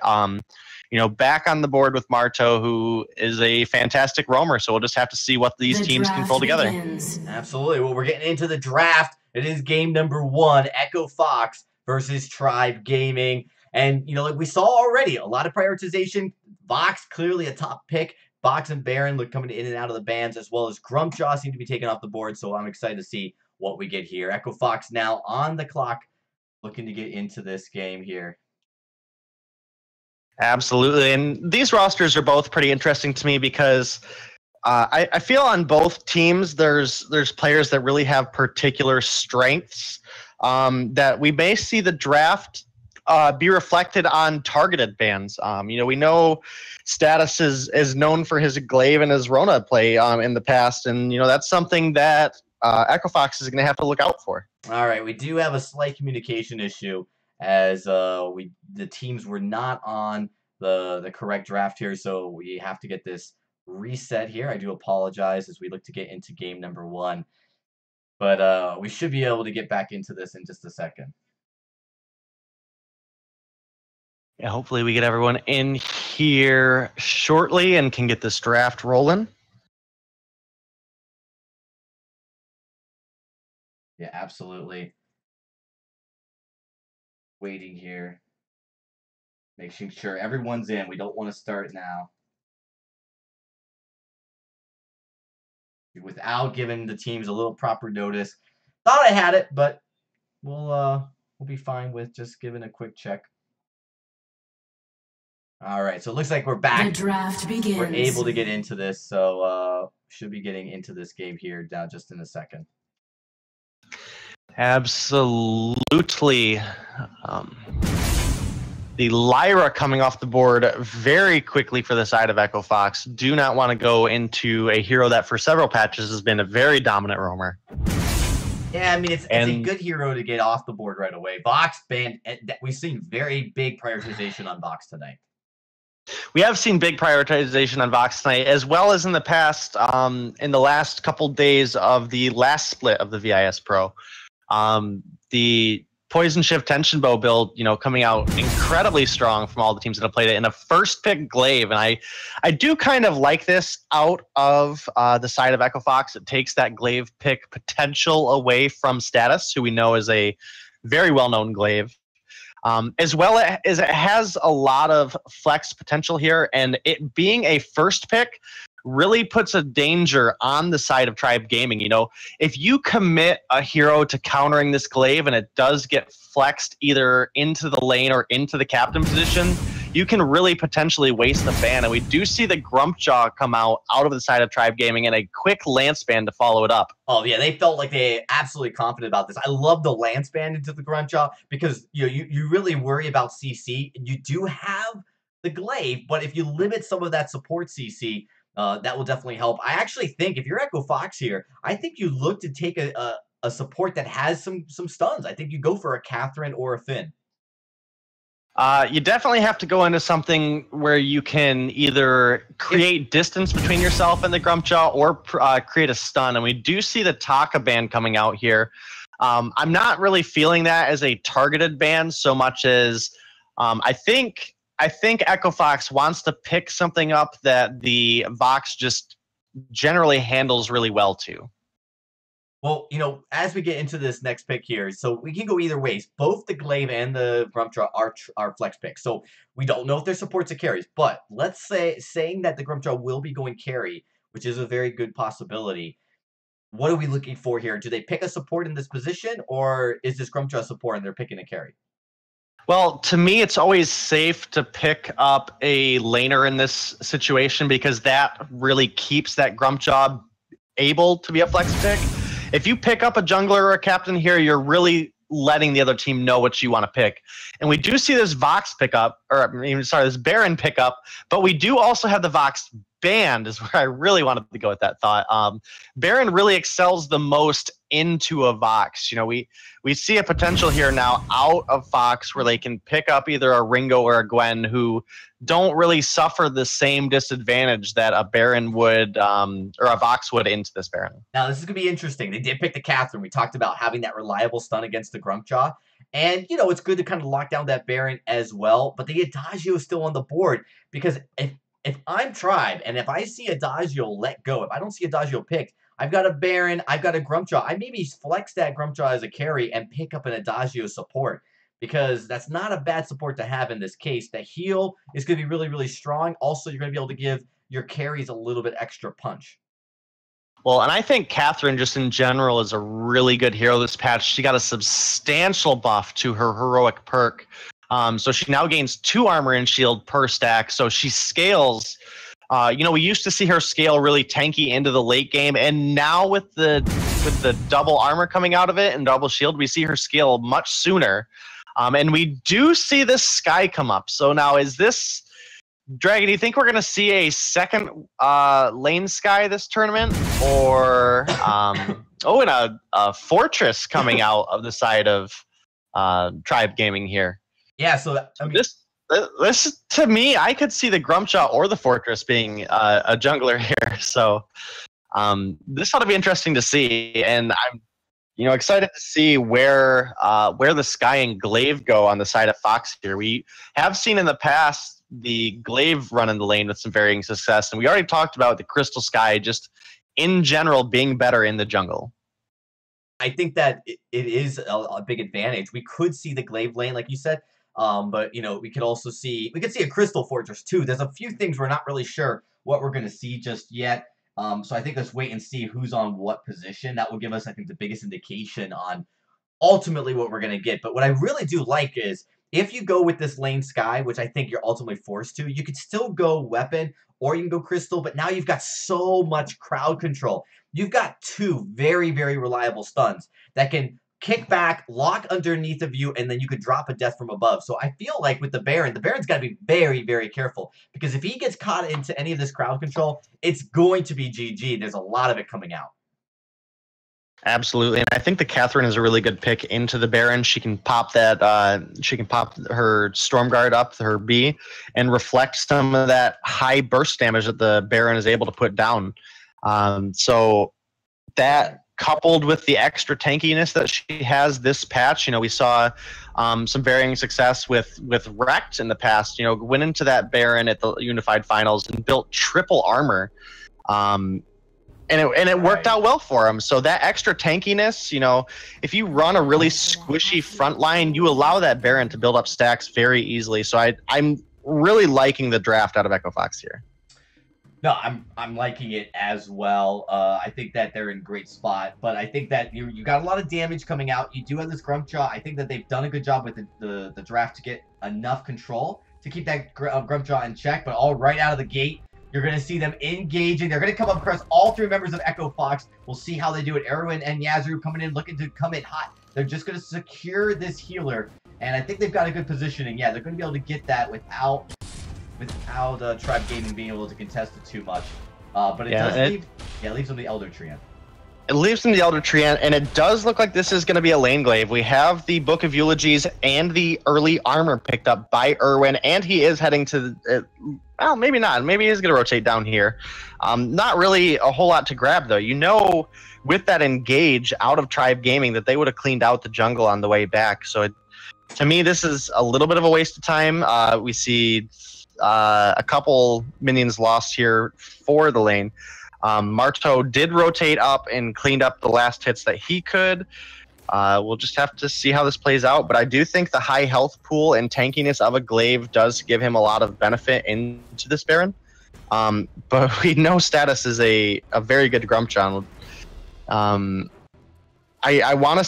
Back on the board with Marto, who is a fantastic roamer. So we'll just have to see what these teams can pull together. Absolutely. Well, we're getting into the draft. It is game number 1, Echo Fox versus Tribe Gaming. And, like we saw already, a lot of prioritization. Vox, clearly a top pick. Vox and Baron look coming in and out of the bans, as well as Grumpjaw seem to be taken off the board. So I'm excited to see what we get here. Echo Fox now on the clock, looking to get into this game here. Absolutely. And these rosters are both pretty interesting to me because I feel on both teams there's players that really have particular strengths that we may see the draft be reflected on targeted bans. We know Status is known for his Glaive and his Rona play in the past, and that's something that Echo Fox is going to have to look out for. All right, we do have a slight communication issue, as the teams were not on the correct draft here, so we have to get this reset here. I do apologize as we look to get into game number 1, but we should be able to get back into this in just a second. Yeah, hopefully we get everyone in here shortly and can get this draft rolling. Yeah, absolutely. Waiting here. Making sure everyone's in. We don't want to start now without giving the teams a little proper notice. Thought I had it, but we'll be fine with just giving a quick check. All right, so it looks like we're back. The draft begins. We're able to get into this, so should be getting into this game here now just in a second. Absolutely. The Lyra coming off the board very quickly for the side of Echo Fox. Do not want to go into a hero that for several patches has been a very dominant roamer. Yeah, I mean, it's a good hero to get off the board right away. Vox banned. We've seen very big prioritization on Vox tonight. We have seen big prioritization on Vox tonight, as well as in the past, in the last couple days of the last split of the VISPRO. The Poison Shift Tension Bow build, coming out incredibly strong from all the teams that have played it, and a first pick Glaive. And I do kind of like this out of the side of Echo Fox. It takes that Glaive pick potential away from Status, who we know is a very well-known Glaive. As well as it has a lot of flex potential here, and it being a first pick really puts a danger on the side of Tribe Gaming. If you commit a hero to countering this Glaive and it does get flexed either into the lane or into the captain position, you can really potentially waste the ban. And we do see the Grumpjaw come out of the side of Tribe Gaming and a quick Lance ban to follow it up. Oh, yeah, they felt like they absolutely confident about this. I love the Lance ban into the Grumpjaw because you really worry about CC. You do have the Glaive, but if you limit some of that support CC, that will definitely help. I actually think if you're Echo Fox here, I think you look to take a support that has some stuns. I think you go for a Catherine or a Finn. You definitely have to go into something where you can either create distance between yourself and the Grumpjaw or create a stun. And we do see the Taka ban coming out here. I'm not really feeling that as a targeted ban so much as I think Echo Fox wants to pick something up that the Vox just generally handles really well too. Well, as we get into this next pick here, so we can go either ways. Both the Glaive and the Grumpjaw are flex picks. So we don't know if they're supports or carries. But let's saying that the Grumpjaw will be going carry, which is a very good possibility. What are we looking for here? Do they pick a support in this position, or is this Grumpjaw support and they're picking a carry? Well, to me, it's always safe to pick up a laner in this situation because that really keeps that Grumpjaw able to be a flex pick. If you pick up a jungler or a captain here, you're really letting the other team know what you want to pick. And we do see this Vox pickup, this Baron pickup, but we do also have the Vox banned is where I really wanted to go with that thought. Baron really excels the most into a Vox. We see a potential here now out of Fox where they can pick up either a Ringo or a Gwen who don't really suffer the same disadvantage that a Baron would or a Vox would into this Baron. Now, this is going to be interesting. They did pick the Catherine. We talked about having that reliable stun against the Grumpjaw. And, it's good to kind of lock down that Baron as well. But the Adagio is still on the board because if I'm Tribe and if I see Adagio let go, if I don't see Adagio picked, I've got a Baron, I've got a Grumpjaw. I maybe flex that Grumpjaw as a carry and pick up an Adagio support because that's not a bad support to have in this case. The heal is going to be really, really strong. Also, you're going to be able to give your carries a little bit extra punch. Well, and I think Catherine just in general is a really good hero this patch. She got a substantial buff to her heroic perk. So she now gains 2 armor and shield per stack. So she scales. We used to see her scale really tanky into the late game, and now with the double armor coming out of it and double shield, we see her scale much sooner. And we do see this Sky come up. So now is this Dragon? Do you think we're going to see a second lane Sky this tournament, or and a Fortress coming out of the side of Tribe Gaming here? Yeah, so this to me, I could see the Grumpjaw or the Fortress being a jungler here. So this ought to be interesting to see, and I'm excited to see where the Sky and Glaive go on the side of Fox here. We have seen in the past the Glaive run in the lane with some varying success, and we already talked about the Crystal Sky just in general being better in the jungle. I think that it is a big advantage. We could see the Glaive lane, like you said. But we could also see a Crystal Fortress too. There's a few things we're not really sure what we're going to see just yet. So I think let's wait and see who's on what position. That will give us, I think, the biggest indication on ultimately what we're going to get. But what I really do like is if you go with this lane Sky, which I think you're ultimately forced to, you could still go weapon or you can go Crystal, but now you've got so much crowd control. You've got 2 very, very reliable stuns that can kick back, lock underneath of you, and then you could drop a death from above. So I feel like with the Baron's got to be very, very careful because if he gets caught into any of this crowd control, it's going to be GG. There's a lot of it coming out. Absolutely, and I think the Catherine is a really good pick into the Baron. She can pop that. She can pop her Stormguard up, her B, and reflect some of that high burst damage that the Baron is able to put down. So that coupled with the extra tankiness that she has this patch. We saw some varying success with Wrecked in the past. Went into that Baron at the Unified Finals and built triple armor. And it worked out well for him. So that extra tankiness, if you run a really squishy front line, you allow that Baron to build up stacks very easily. So I'm really liking the draft out of Echo Fox here. No, I'm liking it as well. I think that they're in a great spot, but I think that you got a lot of damage coming out. You do have this Grumpjaw. I think that they've done a good job with the draft to get enough control to keep that Grumpjaw in check, but all right out of the gate, you're going to see them engaging. They're going to come up across all three members of Echo Fox. We'll see how they do it. Erwin and Yazru coming in, looking to come in hot. They're just going to secure this healer, and I think they've got a good positioning. Yeah, they're going to be able to get that without Tribe Gaming being able to contest it too much. But it leaves them the Elder Treant. It leaves them the Elder Treant, and it does look like this is going to be a lane glaive. We have the Book of Eulogies and the early armor picked up by Erwin, and he is heading to well, maybe not. Maybe he's going to rotate down here. Not really a whole lot to grab, though. With that engage out of Tribe Gaming that they would have cleaned out the jungle on the way back. So to me, this is a little bit of a waste of time. We see a couple minions lost here for the lane. Marto did rotate up and cleaned up the last hits that he could. We'll just have to see how this plays out, but I do think the high health pool and tankiness of a glaive does give him a lot of benefit into this Baron. But we know Status is a very good Grumpjaw. I want to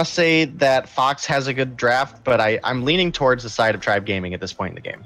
say that Fox has a good draft, but I'm leaning towards the side of Tribe Gaming at this point in the game.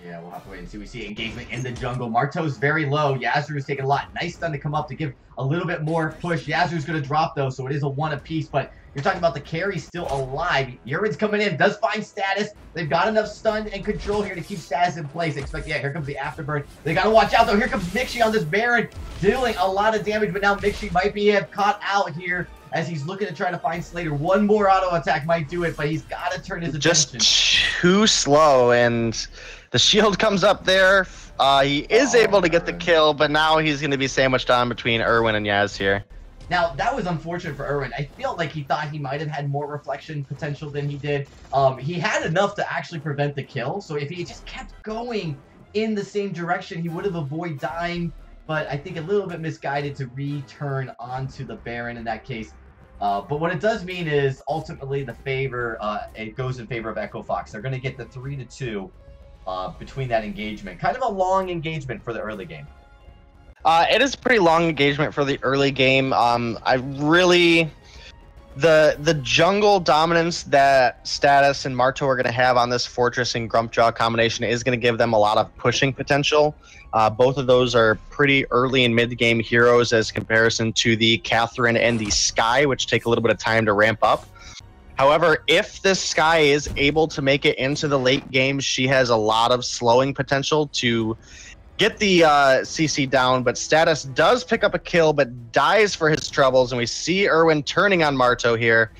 Yeah, we'll have to wait and see. We see engagement in the jungle. Marto's very low. Yazru's taking a lot. Nice stun to come up to give a little bit more push. Yazru's going to drop, though, so it is a one apiece. But you're talking about the carry still alive. Yurin's coming in. Does find Status. They've got enough stun and control here to keep Status in place. Expect, yeah, here comes the afterburn. They got to watch out, though. Here comes Mixi on this Baron, dealing a lot of damage. But now Mixi might be caught out here as he's looking to try to find Slater. One more auto attack might do it, but he's got to turn his attention. Just too slow, and the shield comes up there. He is able to get the kill, but now he's going to be sandwiched on between Erwin and Yaz here. Now, that was unfortunate for Erwin. I feel like he thought he might have had more reflection potential than he did. He had enough to actually prevent the kill, so if he just kept going in the same direction, he would have avoided dying, but I think a little bit misguided to return onto the Baron in that case. But what it does mean is, ultimately, it goes in favor of Echo Fox. They're going to get the 3-2 between that engagement. Kind of a long engagement for the early game. It is a pretty long engagement for the early game. The jungle dominance that Status and Marto are going to have on this Fortress and Grumpjaw combination is going to give them a lot of pushing potential. Both of those are pretty early and mid-game heroes as comparison to the Catherine and the Sky, which take a little bit of time to ramp up. However, if this Sky is able to make it into the late game, she has a lot of slowing potential to get the CC down, but Status does pick up a kill, but dies for his troubles, and we see Erwin turning on Marto here.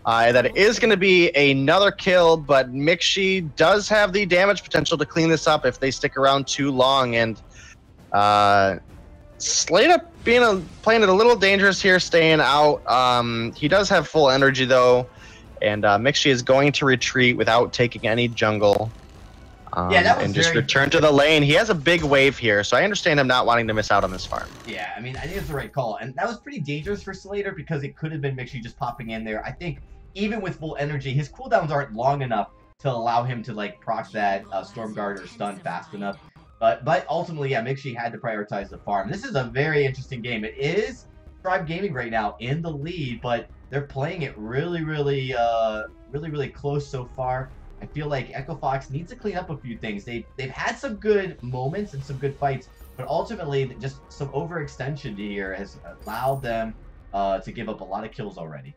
That is going to be another kill, but Mixi does have the damage potential to clean this up if they stick around too long, and Slata playing it a little dangerous here, staying out. He does have full energy, though, and Mixi is going to retreat without taking any jungle. And just return to the lane. He has a big wave here, so I understand him not wanting to miss out on this farm. Yeah, I mean, I think it's the right call. And that was pretty dangerous for Slater because it could have been Mixi just popping in there. I think even with full energy, his cooldowns aren't long enough to allow him to, like, proc that Stormguard or stun fast enough. But ultimately, yeah, Mixi had to prioritize the farm. This is a very interesting game. It is Tribe Gaming right now in the lead, but they're playing it really close so far. I feel like Echo Fox needs to clean up a few things. They've had some good moments and some good fights, but ultimately just some overextension here has allowed them to give up a lot of kills already.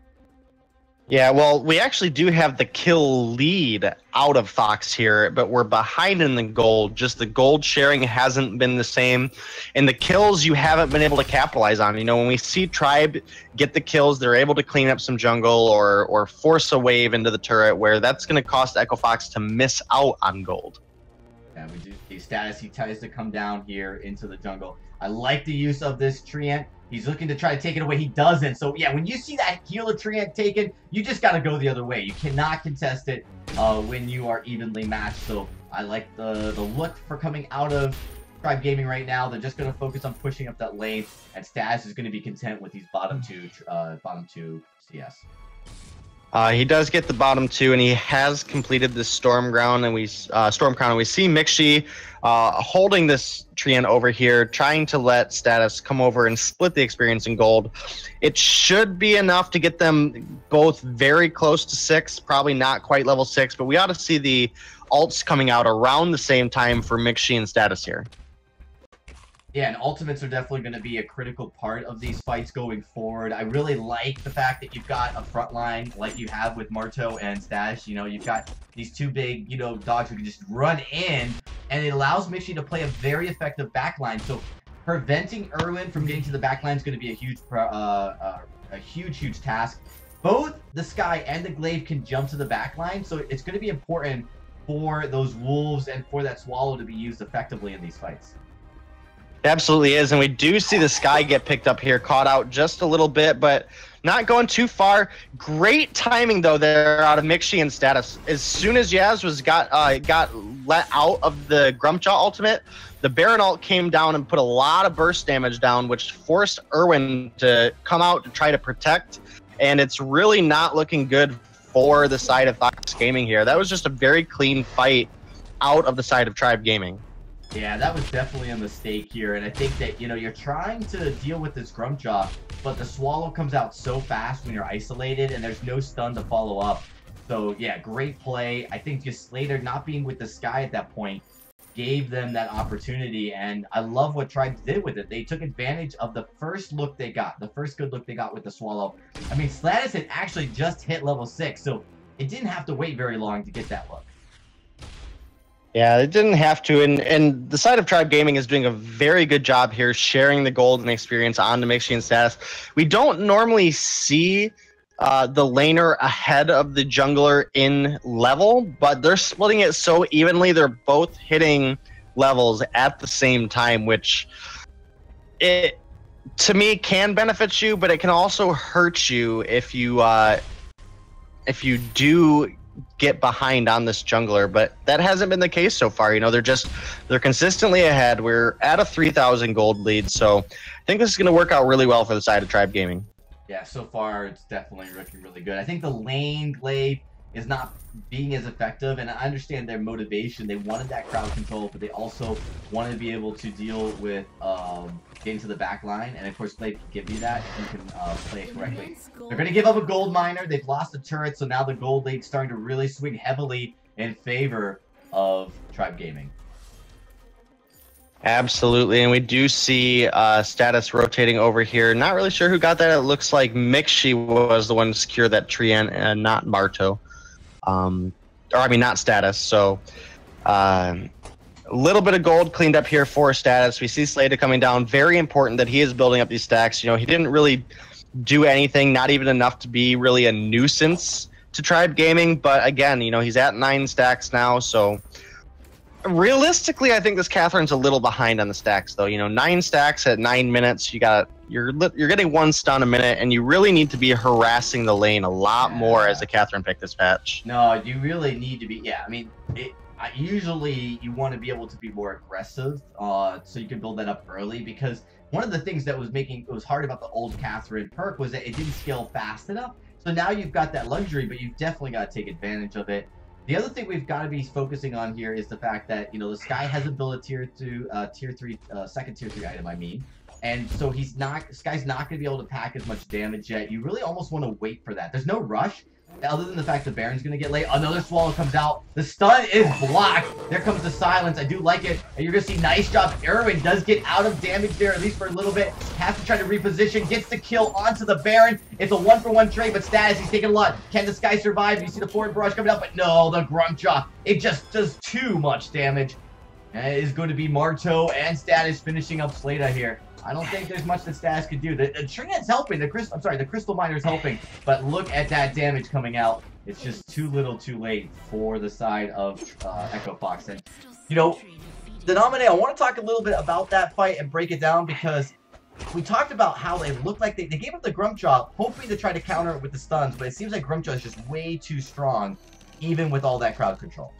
Yeah, well, we actually do have the kill lead out of Fox here, but we're behind in the gold. Just the gold sharing hasn't been the same. And the kills you haven't been able to capitalize on. You know, when we see Tribe get the kills, they're able to clean up some jungle or force a wave into the turret, where that's going to cost Echo Fox to miss out on gold. Yeah, we do see Status. He tries to come down here into the jungle. I like the use of this Treant. He's looking to try to take it away. He doesn't. So, yeah, when you see that healer Treant taken, you just got to go the other way. You cannot contest it when you are evenly matched. So, I like the look for coming out of Tribe Gaming right now. They're just going to focus on pushing up that lane, and Status is going to be content with these bottom two CS. He does get the bottom 2, and he has completed the Storm Crown, and we see Mixi holding this Treant over here, trying to let Status come over and split the experience in gold. It should be enough to get them both very close to 6, probably not quite level 6, but we ought to see the ults coming out around the same time for Mixi and Status here. Yeah, and ultimates are definitely going to be a critical part of these fights going forward. I really like the fact that you've got a front line like you have with Marto and Stash. You know, you've got these two big, dogs who can just run in, and it allows Mixi to play a very effective backline. So preventing Irwin from getting to the backline is going to be a huge task. Both the Sky and the Glaive can jump to the backline, so it's going to be important for those Wolves and for that Swallow to be used effectively in these fights. Absolutely is, and we do see the Sky get picked up here, caught out just a little bit, but not going too far. Great timing though there out of Mixi and Status. As soon as Yaz was got let out of the Grumpjaw ultimate, the Baron ult came down and put a lot of burst damage down, which forced Irwin to come out to try to protect, and it's really not looking good for the side of Fox Gaming here. That was just a very clean fight out of the side of Tribe Gaming. Yeah, that was definitely a mistake here, and I think that, you're trying to deal with this Grumpjaw, but the Swallow comes out so fast when you're isolated, and there's no stun to follow up. So, yeah, great play. I think just Slater not being with the Sky at that point gave them that opportunity, and I love what Tribe did with it. They took advantage of the first look they got, the first good look they got with the Swallow. I mean, Slatus had actually just hit level 6, so it didn't have to wait very long to get that look. Yeah, it didn't have to, and the side of Tribe Gaming is doing a very good job here sharing the gold and experience on to Mixi and Status. We don't normally see the laner ahead of the jungler in level, but they're splitting it so evenly. They're both hitting levels at the same time, which to me can benefit you, but it can also hurt you if you do get behind on this jungler. But that hasn't been the case so far. They're consistently ahead. We're at a 3,000 gold lead, so I think this is going to work out really well for the side of Tribe Gaming. Yeah, so far it's definitely looking really good. I think the lane Glaive is not being as effective, and I understand their motivation. They wanted that crowd control, but they also wanted to be able to deal with getting to the back line, and of course Glaive can give you that if you can play it correctly. They're going to give up a gold miner. They've lost the turret, so now the gold lane's starting to really swing heavily in favor of Tribe Gaming. Absolutely, and we do see Status rotating over here. Not really sure who got that. It looks like Mixi was the one to secure that Treant and not Marto. Not Status. So a little bit of gold cleaned up here for Status. We see Slater coming down. Very important that he is building up these stacks. He didn't really do anything, not even enough to be really a nuisance to Tribe Gaming. But again, he's at 9 stacks now, so realistically, I think this Catherine's a little behind on the stacks, though. 9 stacks at 9 minutes. You're getting 1 stun a minute, and you really need to be harassing the lane a lot more as the Catherine picked this patch. No, you really need to be. Yeah, I mean, usually you want to be able to be more aggressive, so you can build that up early. Because one of the things that was hard about the old Catherine perk was that it didn't scale fast enough. So now you've got that luxury, but you've definitely got to take advantage of it. The other thing we've got to be focusing on here is the fact that, the Sky hasn't built a tier 3, second tier 3 item, I mean. And so Sky's not going to be able to pack as much damage yet. You really almost want to wait for that. There's no rush, other than the fact the Baron's going to get late. Another Swallow comes out. The stun is blocked. There comes the silence. I do like it. And you're going to see nice job. Irwin does get out of damage there, at least for a little bit. Has to try to reposition. Gets the kill onto the Baron. It's a 1-for-1 trade, but Status, he's taking a lot. Can the Sky survive? You see the forward barrage coming out, but no, the Grumpjaw. It just does too much damage. And it is going to be Marto and Status finishing up Slata here. I don't think there's much that Status could do. The Treant's helping. The Crystal Miner's helping. But look at that damage coming out. It's just too little too late for the side of Echo Fox. And, Denominate, I want to talk a little bit about that fight and break it down, because we talked about how they looked like they gave up the Grumpjaw, hoping to try to counter it with the stuns, but it seems like Grumpjaw is just way too strong, even with all that crowd control.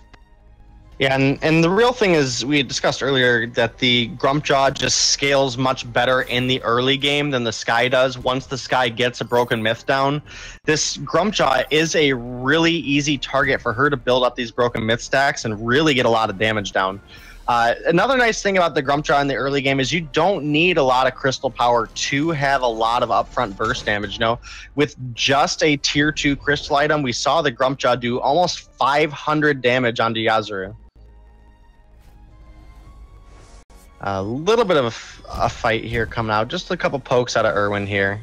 Yeah, and the real thing is, we discussed earlier that the Grumpjaw just scales much better in the early game than the Sky does. Once the Sky gets a broken myth down, this Grumpjaw is a really easy target for her to build up these broken myth stacks and really get a lot of damage down. Another nice thing about the Grumpjaw in the early game is you don't need a lot of crystal power to have a lot of upfront burst damage. You know, with just a tier 2 crystal item, we saw the Grumpjaw do almost 500 damage onto Yuzuru. A little bit of a fight here coming out. Just a couple pokes out of Irwin here.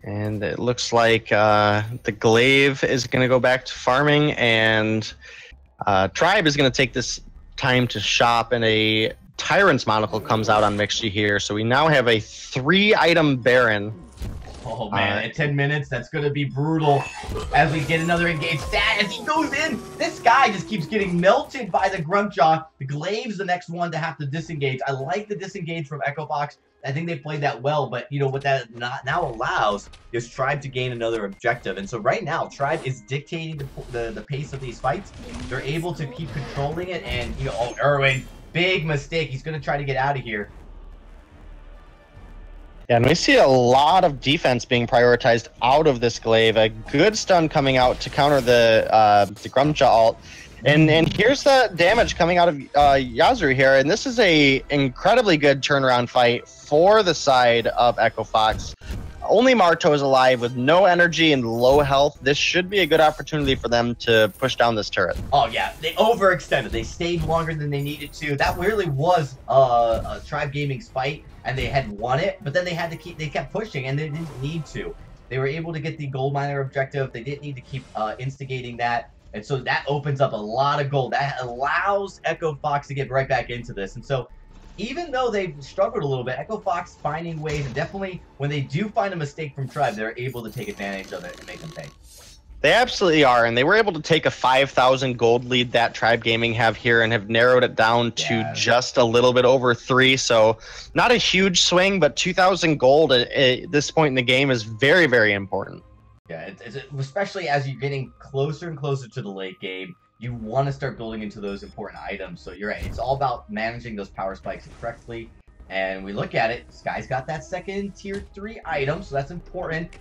And it looks like the Glaive is going to go back to farming, and Tribe is going to take this time to shop, and a Tyrant's Monocle comes out on Mixie here. So we now have a 3-item Baron. Oh man, at 10 minutes, that's going to be brutal as we get another engaged stat. As he goes in, this guy just keeps getting melted by the Grumpjaw. The Glaive's the next one to have to disengage. I like the disengage from Echo Fox. I think they played that well, but you know what that now allows is Tribe to gain another objective. And so right now, Tribe is dictating the pace of these fights. They're able to keep controlling it, and you know, oh, Irwin, big mistake. He's going to try to get out of here. Yeah, and we see a lot of defense being prioritized out of this Glaive. A good stun coming out to counter the Grumpjaw ult. And here's the damage coming out of Yuzuru here. And this is a incredibly good turnaround fight for the side of Echo Fox. Only Marto is alive with no energy and low health. This should be a good opportunity for them to push down this turret. Oh yeah, they overextended. They stayed longer than they needed to. That really was a Tribe Gaming's fight, and they had won it, but then they kept pushing, and they didn't need to. They were able to get the gold miner objective. They didn't need to keep instigating that. And so that opens up a lot of gold. That allows Echo Fox to get right back into this. And so even though they've struggled a little bit, Echo Fox finding ways, and definitely when they do find a mistake from Tribe, they're able to take advantage of it and make them pay. They absolutely are, and they were able to take a 5,000 gold lead that Tribe Gaming have here and have narrowed it down to just a little bit over 3. So not a huge swing, but 2,000 gold at this point in the game is very, very important. Yeah, especially as you're getting closer and closer to the late game, you want to start building into those important items. So you're right, it's all about managing those power spikes correctly. And we look at it, Sky's got that second tier 3 item, so that's important.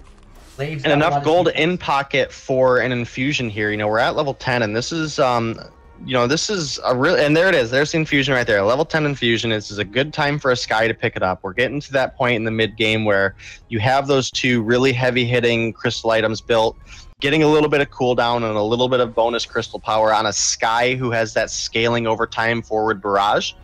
And enough gold in pocket for an infusion here. You know, we're at level 10, and this is, you know, this is a real, and there it is. There's the infusion right there. Level 10 infusion. This is a good time for a Sky to pick it up. We're getting to that point in the mid game where you have those 2 really heavy hitting crystal items built, getting a little bit of cooldown and a little bit of bonus crystal power on a Sky who has that scaling over time forward barrage.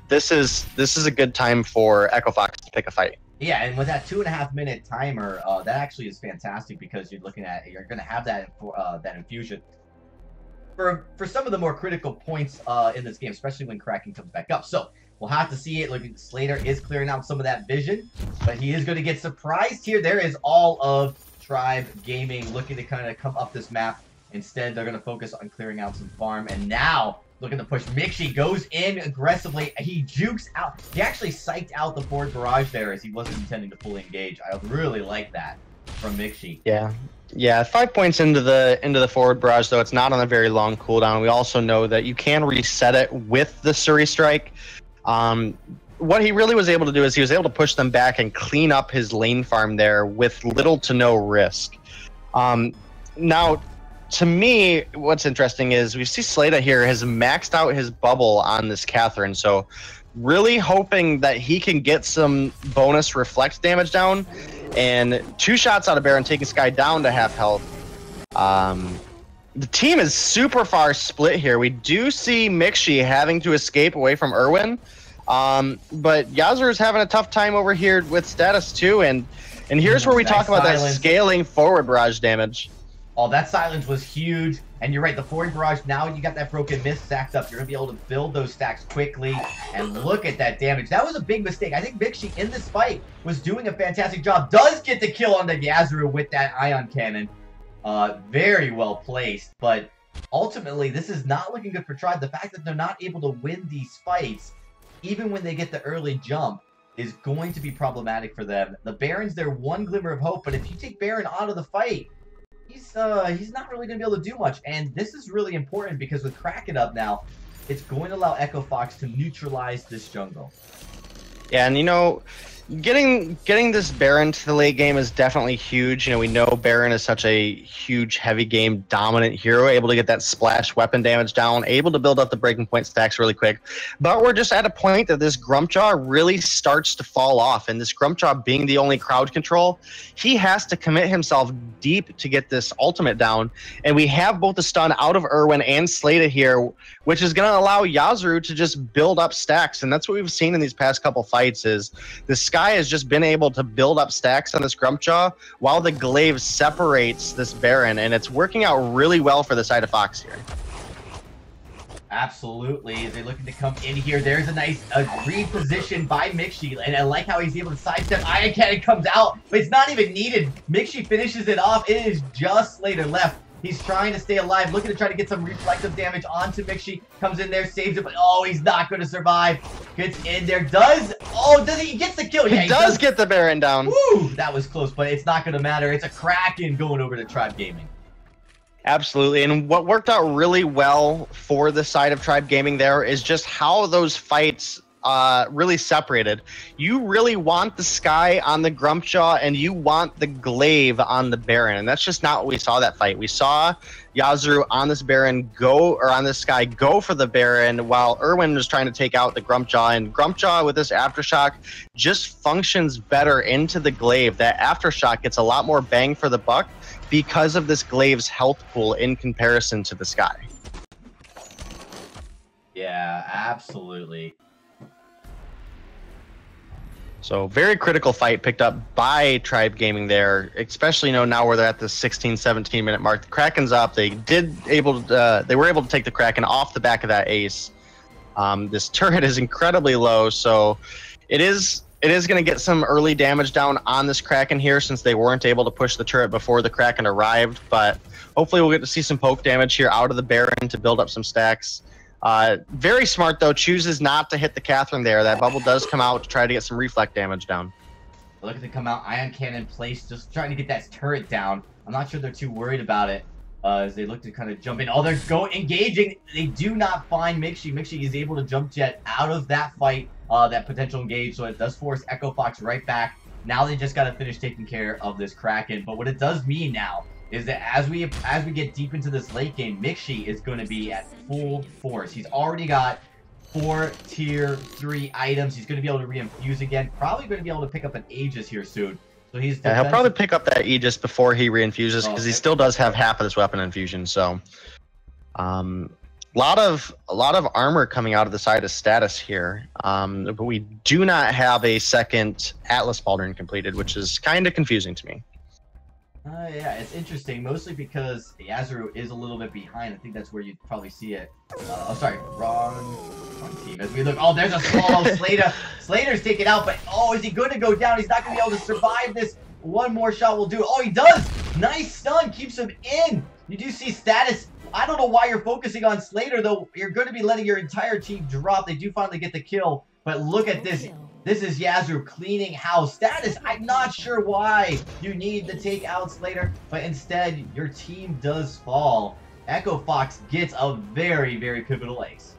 This is a good time for Echo Fox to pick a fight. Yeah, and with that 2.5 minute timer, that actually is fantastic because you're looking at, you're going to have that that infusion for some of the more critical points in this game, especially when Kraken comes back up. So we'll have to see it. Look, Slater is clearing out some of that vision, but he is going to get surprised here. There is all of Tribe Gaming looking to kind of come up this map. Instead, they're going to focus on clearing out some farm, and now looking to push. Mixie goes in aggressively. He jukes out. He actually psyched out the forward barrage there as he wasn't intending to fully engage. I really like that from Mixie. Yeah, 5 points into the forward barrage, though it's not on a very long cooldown. We also know that you can reset it with the Suri Strike. What he really was able to do is he was able to push them back and clean up his lane farm there with little to no risk. Now, to me, what's interesting is we see Slata here has maxed out his bubble on this Catherine, so really hoping that he can get some bonus reflect damage down, and 2 shots out of Baron taking Sky down to half health. The team is super far split here. We do see Mixie having to escape away from Irwin, but Yuzuru is having a tough time over here with status too, and here's where we talk about that scaling forward barrage damage. Oh, that silence was huge. And you're right, the forward barrage, now you got that broken mist stacked up. You're going to be able to build those stacks quickly. And look at that damage. That was a big mistake. I think Mixie in this fight was doing a fantastic job. Does get the kill on the Yuzuru with that ion cannon. Very well placed. But ultimately, this is not looking good for Tribe. The fact that they're not able to win these fights, even when they get the early jump, is going to be problematic for them. The Baron's their one glimmer of hope, but if you take Baron out of the fight, he's not really going to be able to do much. And this is really important because with Kraken up now, it's going to allow Echo Fox to neutralize this jungle. Yeah, and you know, getting this Baron to the late game is definitely huge. You know, we know Baron is such a huge heavy game dominant hero, able to get that splash weapon damage down, able to build up the breaking point stacks really quick. But we're just at a point that this Grumpjaw really starts to fall off, and this Grumpjaw being the only crowd control, he has to commit himself deep to get this ultimate down. And we have both the stun out of Irwin and Slata here, which is going to allow Yazru to just build up stacks. And that's what we've seen in these past couple fights is the Sky has just been able to build up stacks on this Grumpjaw while the Glaive separates this Baron, and it's working out really well for the side of Fox here. Absolutely. They're looking to come in here. There's a nice reposition by Mixi, and I like how he's able to sidestep. Iron Cannon comes out, but it's not even needed. Mixi finishes it off. It is just Slater left. He's trying to stay alive, looking to try to get some reflective damage onto Mixi. Comes in there, saves it, but oh, he's not going to survive. Gets in there, does he? He gets the kill. Yeah, he does get the Baron down. Woo, that was close, but it's not going to matter. It's a Kraken going over to Tribe Gaming. Absolutely, and what worked out really well for the side of Tribe Gaming there is just how those fights really separated. You really want the Sky on the Grumpjaw, and you want the Glaive on the Baron, and that's just not what we saw that fight. We saw Yazru on this Baron go, or on this Sky go for the Baron, while Irwin was trying to take out the Grumpjaw, and Grumpjaw with this Aftershock just functions better into the Glaive. That Aftershock gets a lot more bang for the buck because of this Glaive's health pool in comparison to the Sky. Yeah, absolutely. So very critical fight picked up by Tribe Gaming there, especially, you know, now where they're at the 16, 17 minute mark. The Kraken's up. They were able to take the Kraken off the back of that ace. This turret is incredibly low, so it is going to get some early damage down on this Kraken here since they weren't able to push the turret before the Kraken arrived. But hopefully we'll get to see some poke damage here out of the Baron to build up some stacks. Very smart, though. Chooses not to hit the Catherine there. That bubble does come out to try to get some reflect damage down. Look at it come out. Ion Cannon placed, just trying to get that turret down. I'm not sure they're too worried about it as they look to kind of jump in. Oh, they're engaging. They do not find Mixi. Mixi is able to jump jet out of that fight, that potential engage, so it does force Echo Fox right back. Now they just got to finish taking care of this Kraken. But what it does mean now is that as we get deep into this late game, Mixi is going to be at full force. He's already got 4 tier 3 items. He's going to be able to reinfuse again. Probably going to be able to pick up an Aegis here soon. So he's he'll probably pick up that Aegis before he reinfuses because he still does have half of this weapon infusion. So, a lot of armor coming out of the side of Status here. But we do not have a second Atlas Pauldron completed, which is kind of confusing to me. Yeah, it's interesting, mostly because Yazru is a little bit behind. I think that's where you'd probably see it. Oh, sorry, wrong team. As we look, oh, there's a swallow. Slater's taken out, but oh, is he going to go down? He's not going to be able to survive this. One more shot will do it. Oh, he does! Nice stun, keeps him in. You do see Status. I don't know why you're focusing on Slater, though. You're going to be letting your entire team drop. They do finally get the kill, but look at this. This is Yazru cleaning house. Status, I'm not sure why you need to take out Slater, but instead, your team does fall. Echo Fox gets a very, very pivotal ace.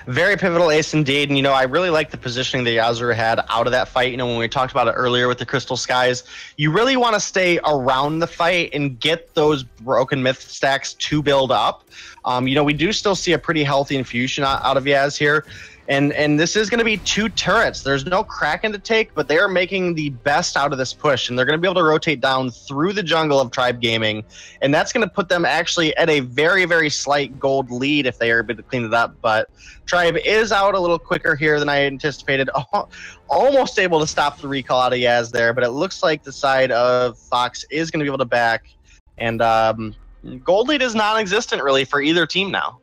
Very pivotal ace indeed, and you know, I really like the positioning that Yazru had out of that fight. You know, when we talked about it earlier with the Crystal Skies, you really want to stay around the fight and get those broken myth stacks to build up. You know, we do still see a pretty healthy infusion out of Yaz here. And this is going to be 2 turrets. There's no Kraken to take, but they are making the best out of this push, and they're going to be able to rotate down through the jungle of Tribe Gaming, and that's going to put them actually at a very, very slight gold lead if they are able to clean it up. But Tribe is out a little quicker here than I anticipated. Almost able to stop the recall out of Yaz there, but it looks like the side of Fox is going to be able to back, and gold lead is non-existent really for either team now.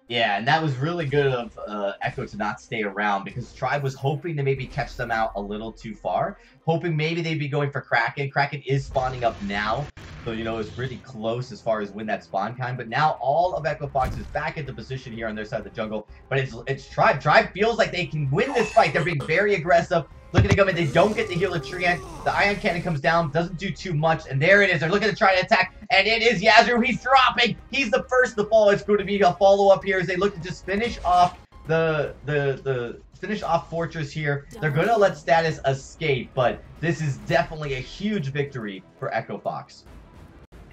Yeah, and that was really good of Echo to not stay around because Tribe was hoping to maybe catch them out a little too far. Hoping maybe they'd be going for Kraken. Kraken is spawning up now. So, you know, it's pretty close as far as when that spawn time. But now all of Echo Fox is back into position here on their side of the jungle. But it's Tribe. Tribe feels like they can win this fight. They're being very aggressive. Looking to come in. They don't get to heal the Treant. The Ion Cannon comes down. Doesn't do too much. And there it is. They're looking to try to attack. And it is Yazru. He's dropping. He's the first to fall. It's going to be a follow-up here as they look to just finish off finish off Fortress here. They're going to let Status escape. But this is definitely a huge victory for Echo Fox.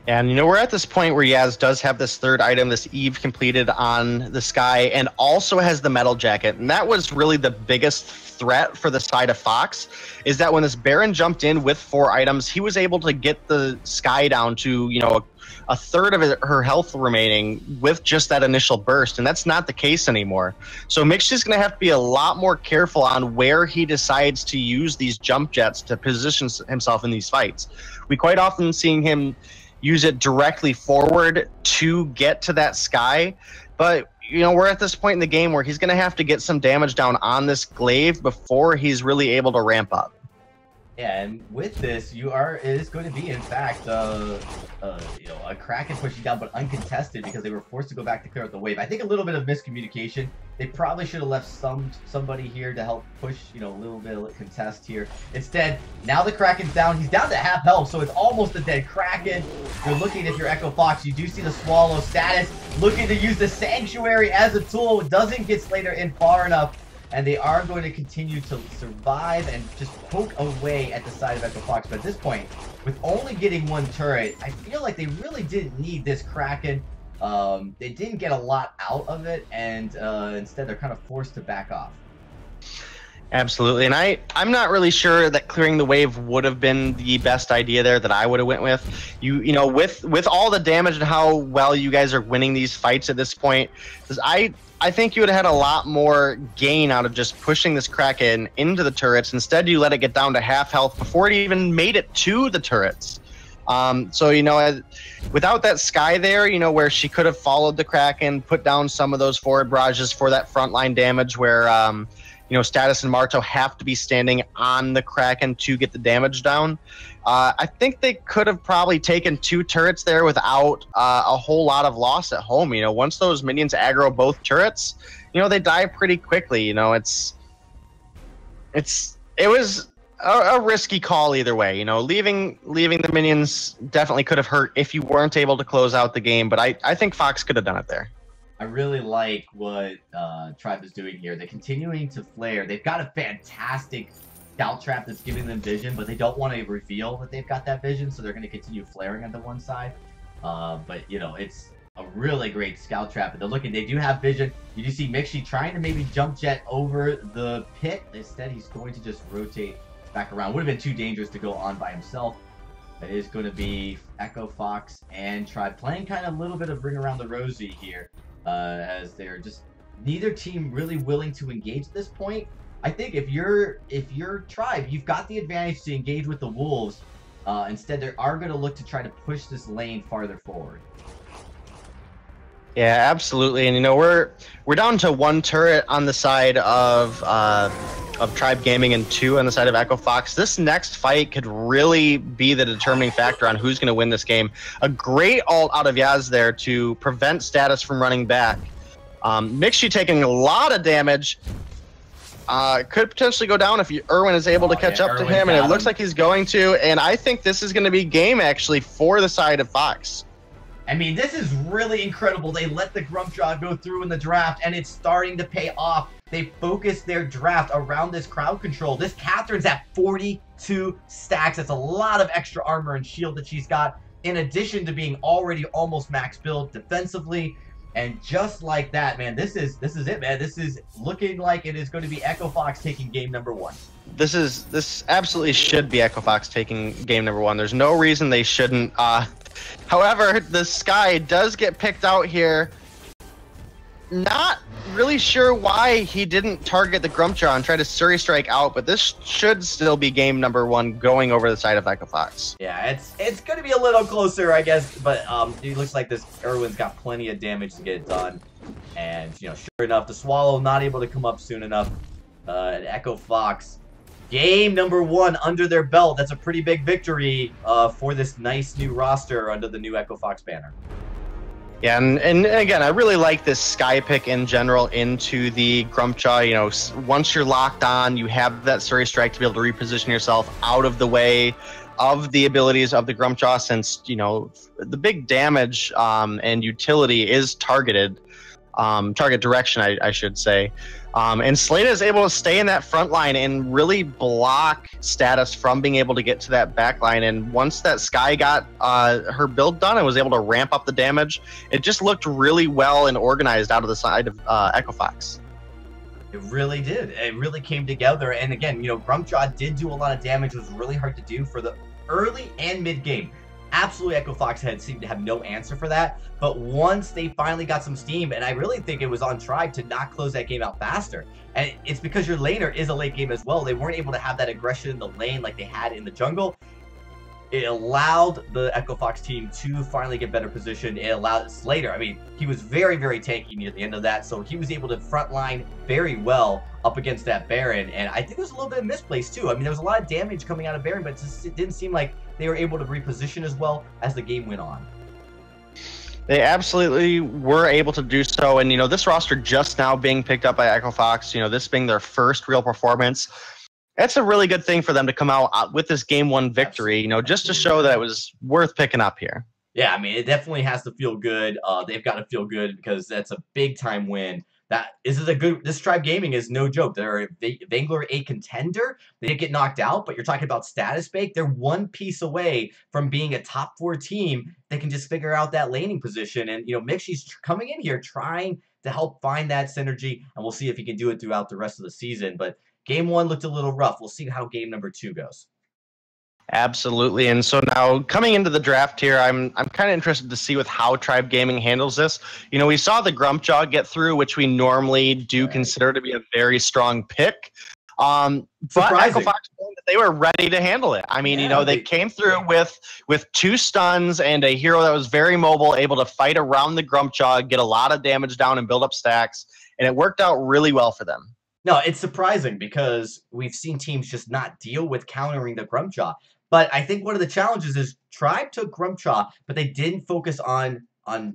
And, you know, we're at this point where Yaz does have this third item, this Eve completed on the Sky, and also has the Metal Jacket. And that was really the biggest threat for the side of Fox, is that when this Baron jumped in with 4 items, he was able to get the Sky down to, you know, a third of her health remaining with just that initial burst, and that's not the case anymore. So Mixie's going to have to be a lot more careful on where he decides to use these jump jets to position himself in these fights. We quite often seeing him use it directly forward to get to that Sky, but you know, we're at this point in the game where he's going to have to get some damage down on this glaive before he's really able to ramp up. Yeah, and with this, it is going to be, in fact, you know, a Kraken pushing down, but uncontested because they were forced to go back to clear out the wave. I think a little bit of miscommunication. They probably should have left somebody here to help push, you know, a little bit of contest here. Instead, now the Kraken's down. He's down to half health, so it's almost a dead Kraken. You're looking, if you're Echo Fox, you do see the Swallow Status looking to use the Sanctuary as a tool. Doesn't get Slater in far enough. And they are going to continue to survive and just poke away at the side of Echo Fox. But at this point, with only getting 1 turret, I feel like they really didn't need this Kraken. They didn't get a lot out of it, and instead they're kind of forced to back off. Absolutely, and I'm not really sure that clearing the wave would have been the best idea there that I would have went with. You know, with all the damage and how well you guys are winning these fights at this point, I think you would have had a lot more gain out of just pushing this Kraken into the turrets. Instead, you let it get down to half health before it even made it to the turrets. So, you know, without that Sky there, you know, where she could have followed the Kraken, put down some of those forward barrages for that frontline damage where, you know, Status and Marto have to be standing on the Kraken to get the damage down. I think they could have probably taken 2 turrets there without a whole lot of loss at home. You know, once those minions aggro both turrets, you know, they die pretty quickly. You know, it was a risky call either way. You know, leaving the minions definitely could have hurt if you weren't able to close out the game. But I think Fox could have done it there. I really like what Tribe is doing here. They're continuing to flare. They've got a fantastic scout trap that's giving them vision, but they don't want to reveal that they've got that vision, so they're going to continue flaring on the one side. But, you know, it's a really great scout trap. And they're looking, they do have vision. You do see Mixie trying to maybe jump jet over the pit. Instead, he's going to just rotate back around. Would have been too dangerous to go on by himself. It is going to be Echo Fox and Tribe playing kind of a little bit of Ring Around the Rosie here, as they're just neither team really willing to engage at this point. I think if you're Tribe, you've got the advantage to engage with the Wolves. Instead, they are going to look to try to push this lane farther forward. Yeah, absolutely. And you know, we're down to 1 turret on the side of Tribe Gaming and 2 on the side of Echo Fox. This next fight could really be the determining factor on who's going to win this game. A great ult out of Yaz there to prevent Status from running back. Mixie taking a lot of damage. Could potentially go down if Irwin is able to catch up to him, and it looks like he's going to. And I think this is going to be game actually for the side of Fox. I mean, this is really incredible. They let the Grumpjaw go through in the draft, and it's starting to pay off. They focused their draft around this crowd control. This Catherine's at 42 stacks. That's a lot of extra armor and shield that she's got, in addition to being already almost max build defensively. And just like that, man, this is it, man. This is looking like it is going to be Echo Fox taking game number 1. This absolutely should be Echo Fox taking game number 1. There's no reason they shouldn't. However, the Sky does get picked out here. Not really sure why he didn't target the Grumpjaw and try to Surrey Strike out, but this should still be game number 1 going over the side of Echo Fox. Yeah, it's going to be a little closer, I guess, but it looks like this Irwin's got plenty of damage to get it done. And, you know, sure enough, the Swallow not able to come up soon enough. And Echo Fox Game number 1 under their belt. That's a pretty big victory for this nice new roster under the new Echo Fox banner. Yeah, and again, I really like this Sky pick in general into the Grumpjaw. You know, once you're locked on, you have that Surrey Strike to be able to reposition yourself out of the way of the abilities of the Grumpjaw, since, you know, the big damage and utility is targeted, target direction, I should say. And Slata is able to stay in that front line and really block Status from being able to get to that back line. And once that Sky got her build done and was able to ramp up the damage, it just looked really well and organized out of the side of Echo Fox. It really did. It really came together. And again, you know, Grumpjaw did do a lot of damage. It was really hard to do for the early and mid game. Absolutely, Echo Fox had seemed to have no answer for that. But once they finally got some steam, and I really think it was on Tribe to not close that game out faster. And it's because your laner is a late game as well. They weren't able to have that aggression in the lane like they had in the jungle. It allowed the Echo Fox team to finally get better position. It allowed Slater. I mean, he was very, very tanky near the end of that, so he was able to frontline very well up against that Baron. And I think there's a little bit of misplaced too. I mean, there was a lot of damage coming out of Baron, but it didn't seem like they were able to reposition as well as the game went on. They absolutely were able to do so. And, you know, this roster just now being picked up by Echo Fox, you know, this being their first real performance, that's a really good thing for them to come out with this game 1 victory, you know, just to show that it was worth picking up here. Yeah, I mean, it definitely has to feel good. They've got to feel good because that's a big time win. This Tribe Gaming is no joke. They're a Vainglory 8 contender. They didn't get knocked out, but you're talking about status bake. They're one piece away from being a top 4 team that can just figure out that laning position. And, you know, Mixi's coming in here trying to help find that synergy, and we'll see if he can do it throughout the rest of the season. But game 1 looked a little rough. We'll see how game number 2 goes. Absolutely. And so now coming into the draft here, I'm kind of interested to see with how Tribe Gaming handles this. You know, we saw the Grumpjaw get through, which we normally do consider to be a very strong pick. But Echo Fox, they were ready to handle it. I mean, you know, they came through with 2 stuns and a hero that was very mobile, able to fight around the Grumpjaw, get a lot of damage down and build up stacks. And it worked out really well for them. No, it's surprising because we've seen teams just not deal with countering the Grumpjaw. But I think one of the challenges is Tribe took Grumpjaw, but they didn't focus on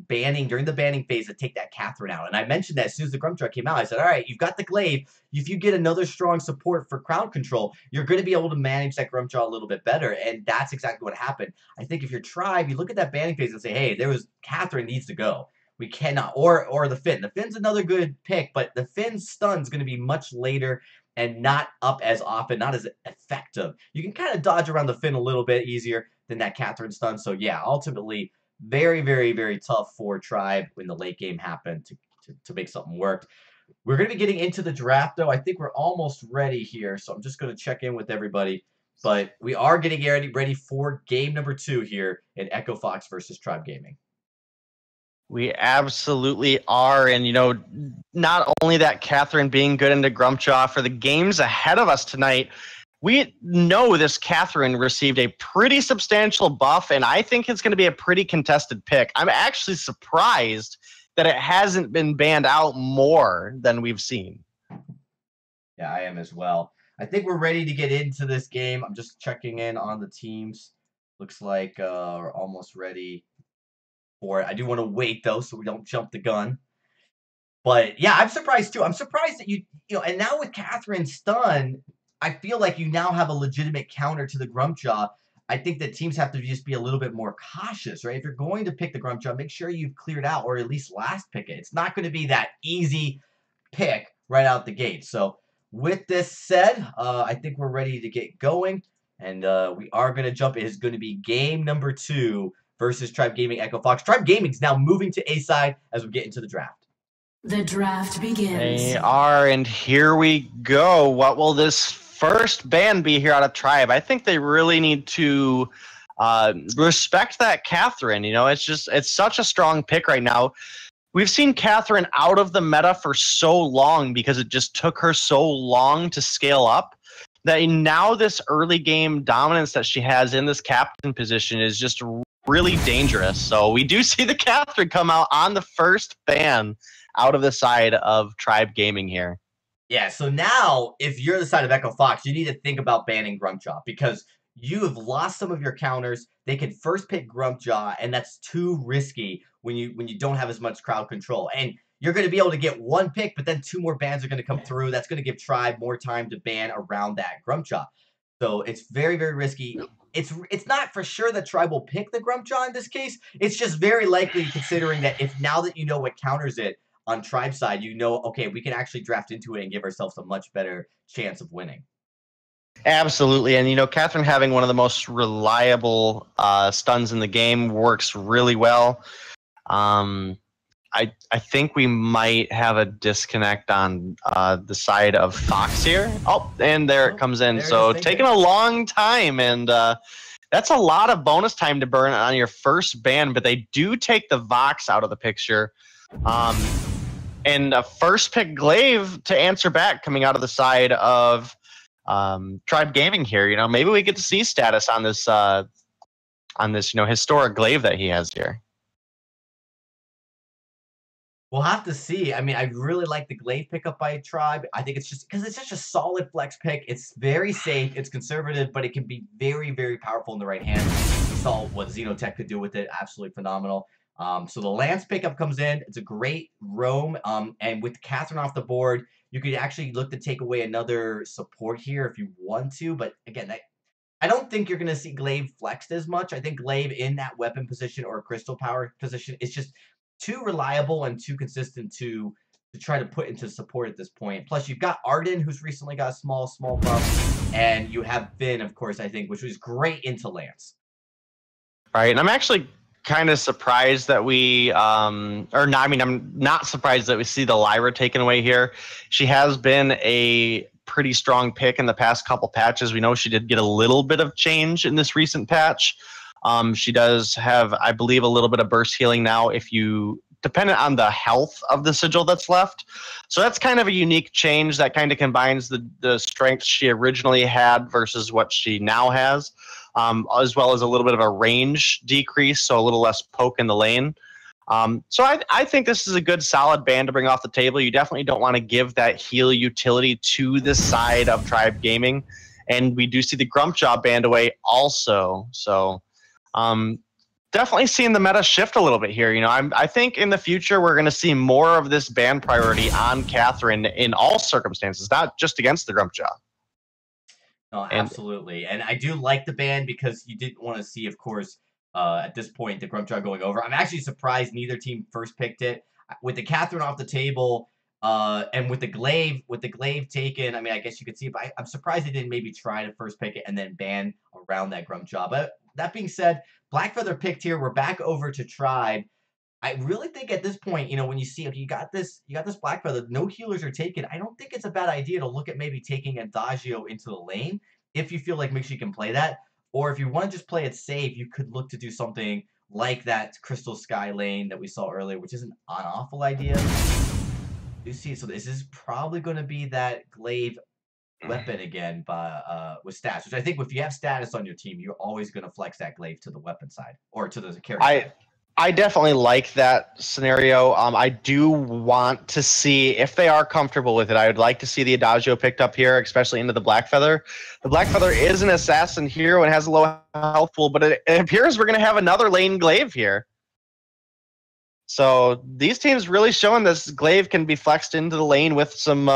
banning during the banning phase to take that Catherine out. And I mentioned that as soon as the Grumpjaw came out, I said, all right, you've got the Glaive. If you get another strong support for crowd control, you're going to be able to manage that Grumpjaw a little bit better. And that's exactly what happened. I think if you're Tribe, you look at that banning phase and say, hey, Catherine needs to go. We cannot, or the Finn. The Finn's another good pick, but the Finn's stun's going to be much later and not up as often, not as effective. You can kind of dodge around the Finn a little bit easier than that Catherine stun. So yeah, ultimately, very, very, very tough for Tribe when the late game happened to make something work. We're going to be getting into the draft, though. I think we're almost ready here, so I'm just going to check in with everybody. But we are getting ready for game number 2 here in Echo Fox versus Tribe Gaming. We absolutely are. And, you know, not only that Catherine being good into Grumpjaw, for the games ahead of us tonight, we know this Catherine received a pretty substantial buff, and I think it's going to be a pretty contested pick. I'm actually surprised that it hasn't been banned out more than we've seen. Yeah, I am as well. I think we're ready to get into this game. I'm just checking in on the teams. Looks like we're almost ready for it. I do want to wait, though, so we don't jump the gun. But, yeah, I'm surprised, too. I'm surprised that you know, and now with Catherine's stun, I feel like you now have a legitimate counter to the Grumpjaw. I think that teams have to just be a little bit more cautious, right? If you're going to pick the Grumpjaw, make sure you've cleared out or at least last pick it. It's not going to be that easy pick right out the gate. So, with this said, I think we're ready to get going. And we are going to jump. It is going to be game number 2 versus Tribe Gaming Echo Fox. Tribe Gaming's now moving to A side as we get into the draft. The draft begins. They are, and here we go. What will this first ban be here out of Tribe? I think they really need to respect that Catherine. You know, it's such a strong pick right now. We've seen Catherine out of the meta for so long because it just took her so long to scale up, that now this early game dominance that she has in this captain position is just really dangerous. So we do see the Catherine come out on the first ban out of the side of Tribe Gaming here. Yeah, so now if you're the side of Echo Fox, you need to think about banning Grumpjaw because you have lost some of your counters. They can first pick Grumpjaw, and that's too risky when you don't have as much crowd control. And you're going to be able to get one pick, but then two more bans are going to come through. That's going to give Tribe more time to ban around that Grumpjaw. So it's very, very risky. It's not for sure that Tribe will pick the Grumpjaw in this case. It's just very likely considering that if now that you know what counters it, on Tribe side, you know, okay, we can actually draft into it and give ourselves a much better chance of winning. Absolutely. And, Catherine having one of the most reliable stuns in the game works really well. I think we might have a disconnect on the side of Fox here. Oh, and there it comes in. So taking a long time, and that's a lot of bonus time to burn on your first ban, but they do take the Vox out of the picture. And a first pick Glaive to answer back coming out of the side of Tribe Gaming here. Maybe we get to see status on this historic Glaive that he has here. We'll have to see. I mean, I really like the Glaive pickup by Tribe. I think it's just because it's such a solid flex pick. It's very safe. It's conservative, but it can be very, very powerful in the right hand. We saw what Xenotech could do with it. Absolutely phenomenal. So the Lance pickup comes in. It's a great roam. And with Catherine off the board, you could actually look to take away another support here if you want to. But again, I don't think you're going to see Glaive flexed as much. I think Glaive in that weapon position or crystal power position is just too reliable and too consistent to try to put into support at this point. Plus, you've got Arden, who's recently got a small buff. And you have Finn, of course, I think, which was great into Lance. All right, and I'm actually kind of surprised that we I'm not surprised that we see the Lyra taken away here. She has been a pretty strong pick in the past couple patches. We know she did get a little bit of change in this recent patch. She does have, I believe, a little bit of burst healing now if you dependent on the health of the sigil that's left. So that's kind of a unique change that kind of combines the strengths she originally had versus what she now has. As well as a little bit of a range decrease, so a little less poke in the lane. So I think this is a good solid ban to bring off the table. You definitely don't want to give that heal utility to the side of Tribe Gaming. And we do see the Grumpjaw banned away also. So definitely seeing the meta shift a little bit here. I think in the future we're going to see more of this ban priority on Catherine in all circumstances, not just against the Grumpjaw. No, absolutely. And I do like the ban because you didn't want to see, of course, at this point, the Grumpjaw going over. I'm actually surprised neither team first picked it. With the Catherine off the table, and with the Glaive taken, I mean, I guess you could see it, but I'm surprised they didn't maybe try to first pick it and then ban around that Grumpjaw. But that being said, Blackfeather picked here. We're back over to Tribe. I really think at this point, when you see, okay, you got this Blackfeather, no healers are taken. I don't think it's a bad idea to look at maybe taking Adagio into the lane if you feel like maybe you can play that. Or if you want to just play it safe, you could look to do something like that Crystal Sky lane that we saw earlier, which isn't an awful idea. You see, so this is probably going to be that Glaive weapon again with stats, which I think if you have status on your team, you're always going to flex that Glaive to the weapon side or to the carry side. I definitely like that scenario. I do want to see if they are comfortable with it. I would like to see the Adagio picked up here, especially into the Blackfeather. The Blackfeather is an assassin hero and has a low health pool, but it appears we're going to have another lane Glaive here. So these teams really showing this Glaive can be flexed into the lane with some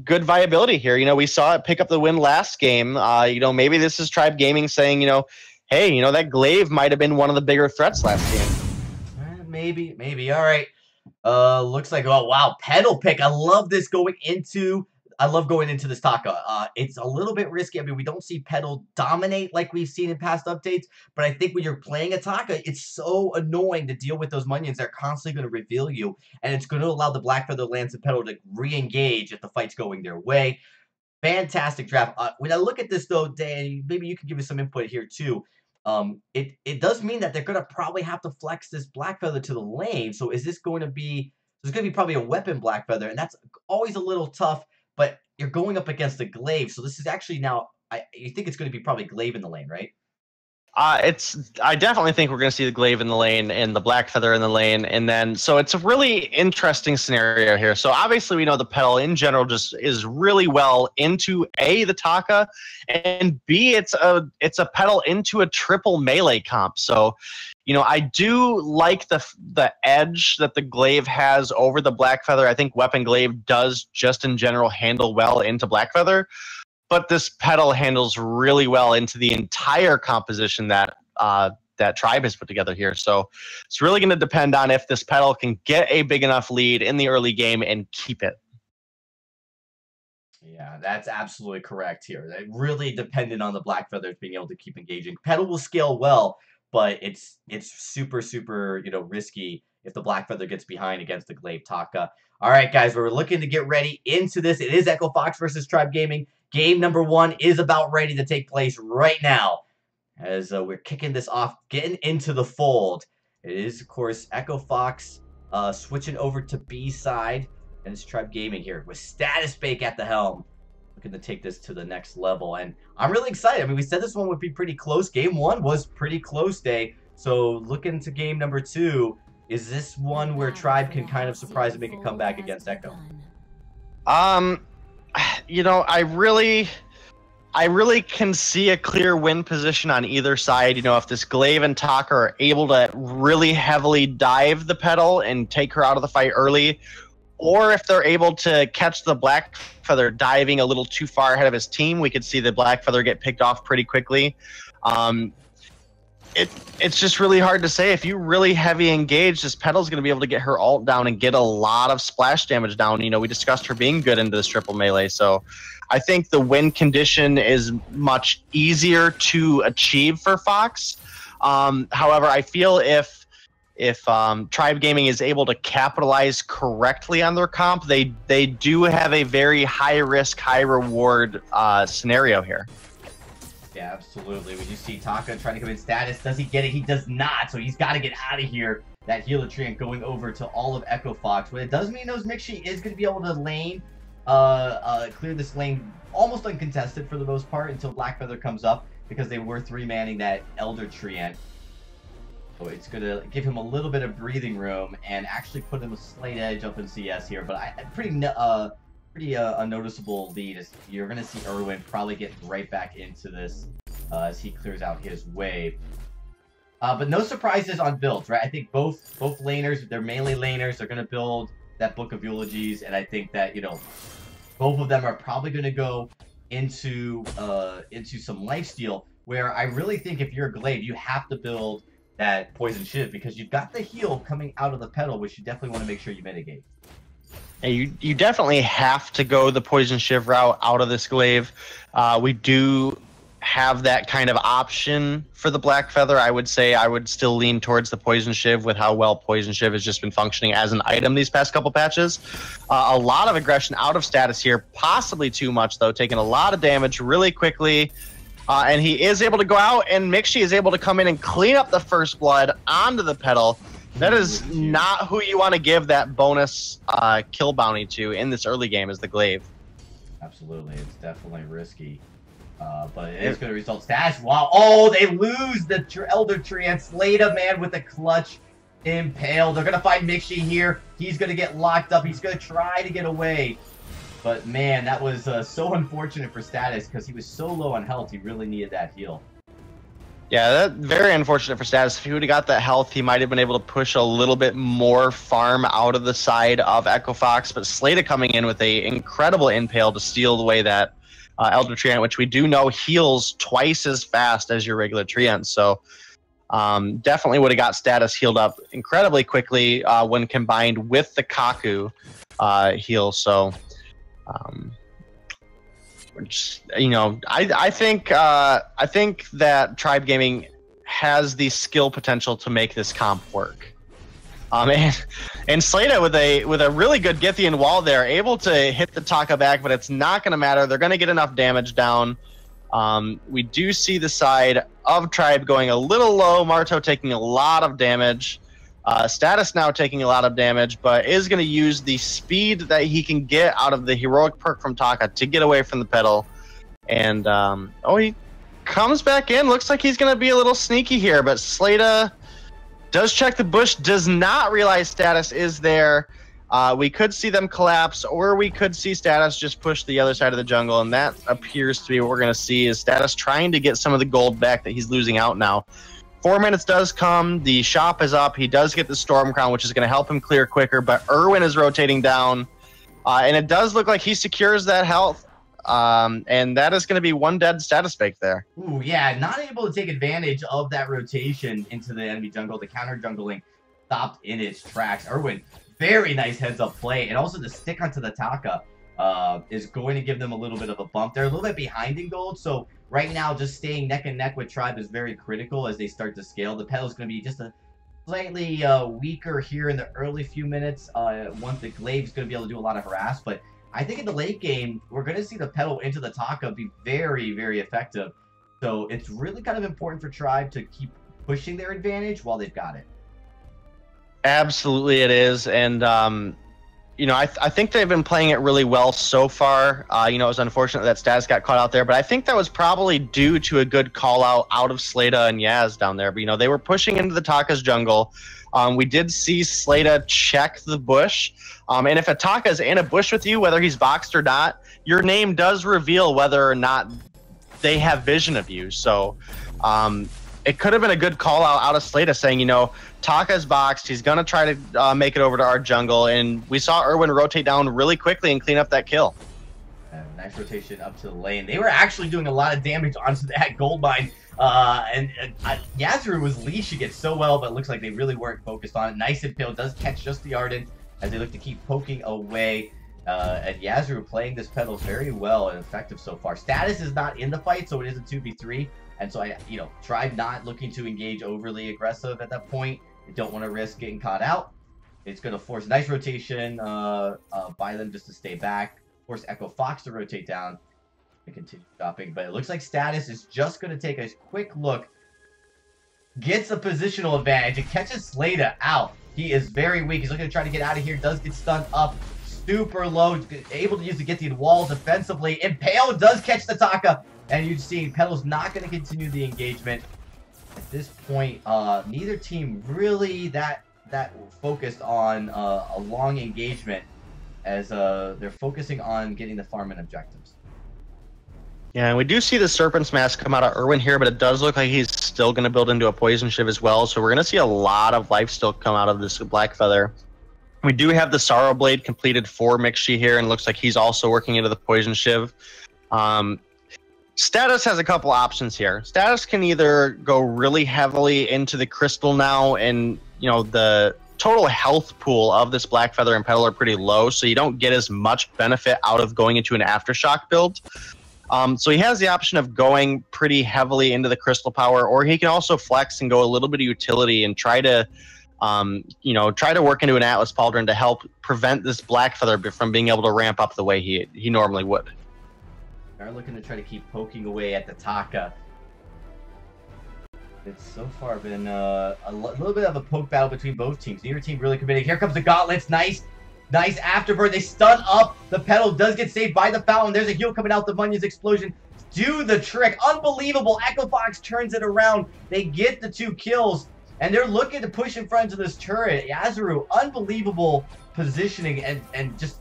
good viability here. We saw it pick up the win last game. Maybe this is Tribe Gaming saying, hey, that Glaive might have been one of the bigger threats last game. Maybe. All right. Looks like, oh, wow, pedal pick. I love this going into this Taka. It's a little bit risky. I mean, we don't see pedal dominate like we've seen in past updates, but I think when you're playing a Taka, it's so annoying to deal with those minions. They're constantly going to reveal you, and it's going to allow the Blackfeather, Lance, and pedal to re-engage if the fight's going their way. Fantastic draft. When I look at this, though, Dan, maybe you can give me some input here, too. It does mean that they're going to probably have to flex this Blackfeather to the lane. So is this going to be... There's going to be probably a weapon Blackfeather, and that's always a little tough, but you're going up against a Glaive. So this is actually now... you think it's going to be probably Glaive in the lane, right? I definitely think we're going to see the glaive in the lane and the black feather in the lane, and then so it's a really interesting scenario here. So obviously we know the petal in general just is really well into A, the Taka, and B, it's a petal into a triple melee comp. So I do like the edge that the glaive has over the black feather. I think weapon glaive does just in general handle well into black feather. But this petal handles really well into the entire composition that that Tribe has put together here. So it's really going to depend on if this petal can get a big enough lead in the early game and keep it. Yeah, that's absolutely correct here. It really dependent on the black feathers being able to keep engaging. Petal will scale well, but it's super, super, risky if the black feather gets behind against the glaive Taka. All right, guys, we're looking to get ready into this. It is Echo Fox versus Tribe Gaming. Game number 1 is about ready to take place right now as we're kicking this off, getting into the fold. It is, of course, Echo Fox switching over to B side, and it's Tribe Gaming here with Status Bake at the helm, looking to take this to the next level. And I'm really excited. I mean, we said this one would be pretty close. Game 1 was pretty close day. So looking to game number 2, is this one where Tribe can kind of surprise and make a comeback against Echo? I really can see a clear win position on either side. If this glaive and Taka are able to really heavily dive the petal and take her out of the fight early, or if they're able to catch the black feather diving a little too far ahead of his team, we could see the black feather get picked off pretty quickly. It's just really hard to say. If you really heavy engage, this petal's going to be able to get her ult down and get a lot of splash damage down. We discussed her being good into this triple melee, so I think the win condition is much easier to achieve for Fox. However, I feel if Tribe Gaming is able to capitalize correctly on their comp, they do have a very high risk, high reward scenario here. Yeah, absolutely. We just see Taka trying to come in Status. Does he get it? He does not, so he's got to get out of here. That healer treant going over to all of Echo Fox. What it does mean is Mixie is going to be able to lane, clear this lane almost uncontested for the most part until Black Feather comes up, because they were 3-manning that Elder Treant. So it's going to give him a little bit of breathing room and actually put him a slight edge up in CS here. But pretty a noticeable lead is you're going to see Erwin probably get right back into this as he clears out his wave. But no surprises on builds, right? I think both laners, they're melee laners, they're going to build that Book of Eulogies, and I think that, both of them are probably going to go into some lifesteal, where I really think if you're a Glaive, you have to build that Poison Shiv, because you've got the heal coming out of the petal, which you definitely want to make sure you mitigate. And you definitely have to go the Poison Shiv route out of this Glaive. We do have that kind of option for the Black Feather. I would say I would still lean towards the Poison Shiv with how well Poison Shiv has just been functioning as an item these past couple patches. A lot of aggression out of Status here, possibly too much though, taking a lot of damage really quickly. And he is able to go out, and Mixie is able to come in and clean up the first blood onto the petal. That is not who you want to give that bonus kill bounty to in this early game, as the Glaive. Absolutely, it's definitely risky. But it is going to result Status. Wow. Oh, they lose the Elder Treant. Slada, man, with a clutch impale. They're going to find Mixie here. He's going to get locked up. He's going to try to get away. But, man, that was so unfortunate for Status, because he was so low on health. He really needed that heal. Yeah, that's very unfortunate for Status. If he would have got that health, he might have been able to push a little bit more farm out of the side of Echo Fox. But Slada coming in with a incredible impale to steal away that Elder Treant, which we do know heals twice as fast as your regular Treant. So definitely would have got Status healed up incredibly quickly when combined with the Kaku heal. So, I think that Tribe Gaming has the skill potential to make this comp work. And Slada with a really good Githian wall there, able to hit the Taka back, but it's not going to matter. They're going to get enough damage down. We do see the side of Tribe going a little low. Marto taking a lot of damage. Status now taking a lot of damage, but is going to use the speed that he can get out of the heroic perk from Taka to get away from the petal. And he comes back in. Looks like he's going to be a little sneaky here, but Slata does check the bush, does not realize Status is there. We could see them collapse, or we could see Status just push the other side of the jungle, and that appears to be what we're going to see, is Status trying to get some of the gold back that he's losing out now. 4 minutes does come. The shop is up. He does get the Storm Crown, which is going to help him clear quicker, but Irwin is rotating down, and it does look like he secures that health. And that is going to be one dead Status bake there. Ooh, yeah, not able to take advantage of that rotation into the enemy jungle. The counter jungling stopped in its tracks. Irwin, very nice heads-up play. And also the stick onto the Taka is going to give them a little bit of a bump. They're a little bit behind in gold, so right now just staying neck and neck with Tribe is very critical as they start to scale. The pedal is going to be just a slightly weaker here in the early few minutes. Once the Glaive's going to be able to do a lot of harass, but I think in the late game, we're going to see the pedal into the Taka be very, very effective. So it's really kind of important for Tribe to keep pushing their advantage while they've got it. Absolutely it is. And, you know, I think they've been playing it really well so far. You know, it was unfortunate that Status got caught out there, but I think that was probably due to a good call out of Slata and Yaz down there. But, you know, they were pushing into the Taka's jungle. We did see Slata check the bush. And if a Taka's in a bush with you, whether he's boxed or not, your name does reveal whether or not they have vision of you. So it could have been a good call out of Slata saying, you know, Taka's boxed. He's going to try to make it over to our jungle. And we saw Irwin rotate down really quickly and clean up that kill. Nice rotation up to the lane. They were actually doing a lot of damage onto that gold mine. Yazuru was leashing it so well, but it looks like they really weren't focused on it. Nice Impale does catch just the Ardent as they look to keep poking away. And Yazuru playing this pedal very well and effective so far. Status is not in the fight, so it is a 2v3. And so Tribe not looking to engage overly aggressive at that point. They don't want to risk getting caught out. It's going to force nice rotation by them just to stay back. Force Echo Fox to rotate down and continue stopping. But it looks like Status is just going to take a quick look. Gets a positional advantage. It catches Slata out. He is very weak. He's looking to try to get out of here. Does get stunned up. Super low. Able to use the Githian wall defensively. Impale does catch the Taka. And you see Pedal's not going to continue the engagement. At this point, neither team really that focused on a long engagement, as they're focusing on getting the farm and objectives. Yeah, and we do see the Serpent's Mask come out of Irwin here, but it does look like he's still going to build into a Poison Shiv as well. So we're going to see a lot of life still come out of this Black Feather. We do have the Sorrow Blade completed for Mixi here, and looks like he's also working into the Poison Shiv. Status has a couple options here. Status can either go really heavily into the Crystal now, and you know the total health pool of this Black Feather and Pedal are pretty low, so you don't get as much benefit out of going into an Aftershock build. So he has the option of going pretty heavily into the Crystal Power, or he can also flex and go a little bit of utility and try to, try to work into an Atlas Pauldron to help prevent this Black Feather from being able to ramp up the way he normally would. They're looking to try to keep poking away at the Taka. It's so far been a little bit of a poke battle between both teams. Neither team really committing. Here comes the Gauntlets. Nice afterbird. They stun up. The Pedal does get saved by the Fountain. There's a heal coming out. The Munion's explosion do the trick. Unbelievable. Echo Fox turns it around. They get the 2 kills, and they're looking to push in front of this turret. Yazuru, unbelievable positioning and just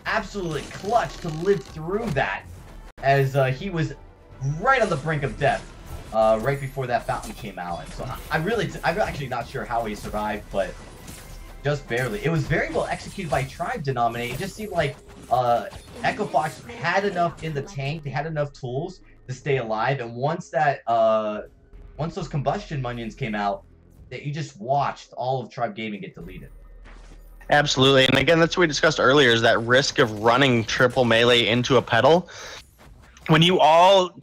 absolutely clutch to live through that, as he was right on the brink of death right before that Fountain came out. And so I'm actually not sure how he survived, but just barely. It was very well executed by Tribe Denominate. It just seemed like Echo Fox had enough in the tank. They had enough tools to stay alive. And once those combustion Munions came out, that you just watched all of Tribe Gaming get deleted. Absolutely. And again, that's what we discussed earlier, is that risk of running triple melee into a Pedal. When you all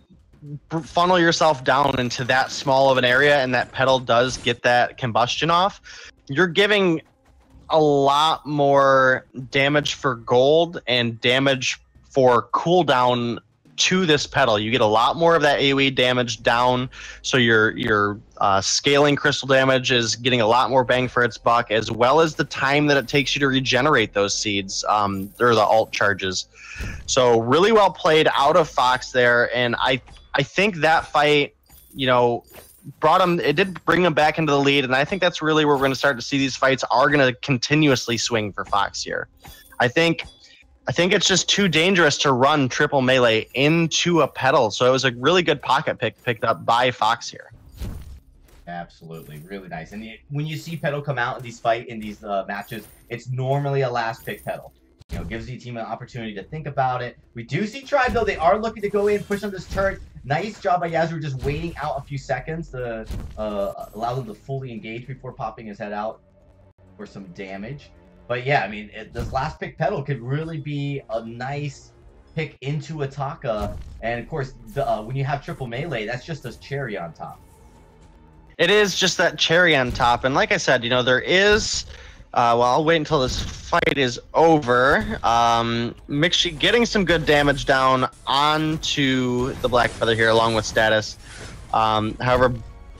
funnel yourself down into that small of an area and that Pedal does get that combustion off, you're giving a lot more damage for gold and damage for cooldown to this Pedal. You get a lot more of that AoE damage down, so your scaling crystal damage is getting a lot more bang for its buck, as well as the time that it takes you to regenerate those seeds, or the alt charges. So really well played out of Fox there, and I I think that fight, you know, it did bring him back into the lead, and I think that's really where we're going to start to see these fights are going to continuously swing for Fox here. I think it's just too dangerous to run triple melee into a pedal, so it was a really good pocket picked up by Fox here. Absolutely, really nice. And when you see pedal come out in these matches, it's normally a last pick pedal. You know, gives the team an opportunity to think about it. We do see Tribe, though. They are looking to go in, push on this turret. Nice job by Yazru just waiting out a few seconds to allow them to fully engage before popping his head out for some damage. But yeah, I mean, this last pick pedal could really be a nice pick into Ataka. And of course, when you have triple melee, that's just a cherry on top. It is just that cherry on top. And like I said, you know, there is... well, I'll wait until this fight is over. Mixi getting some good damage down onto the Black Feather here, along with Status. However,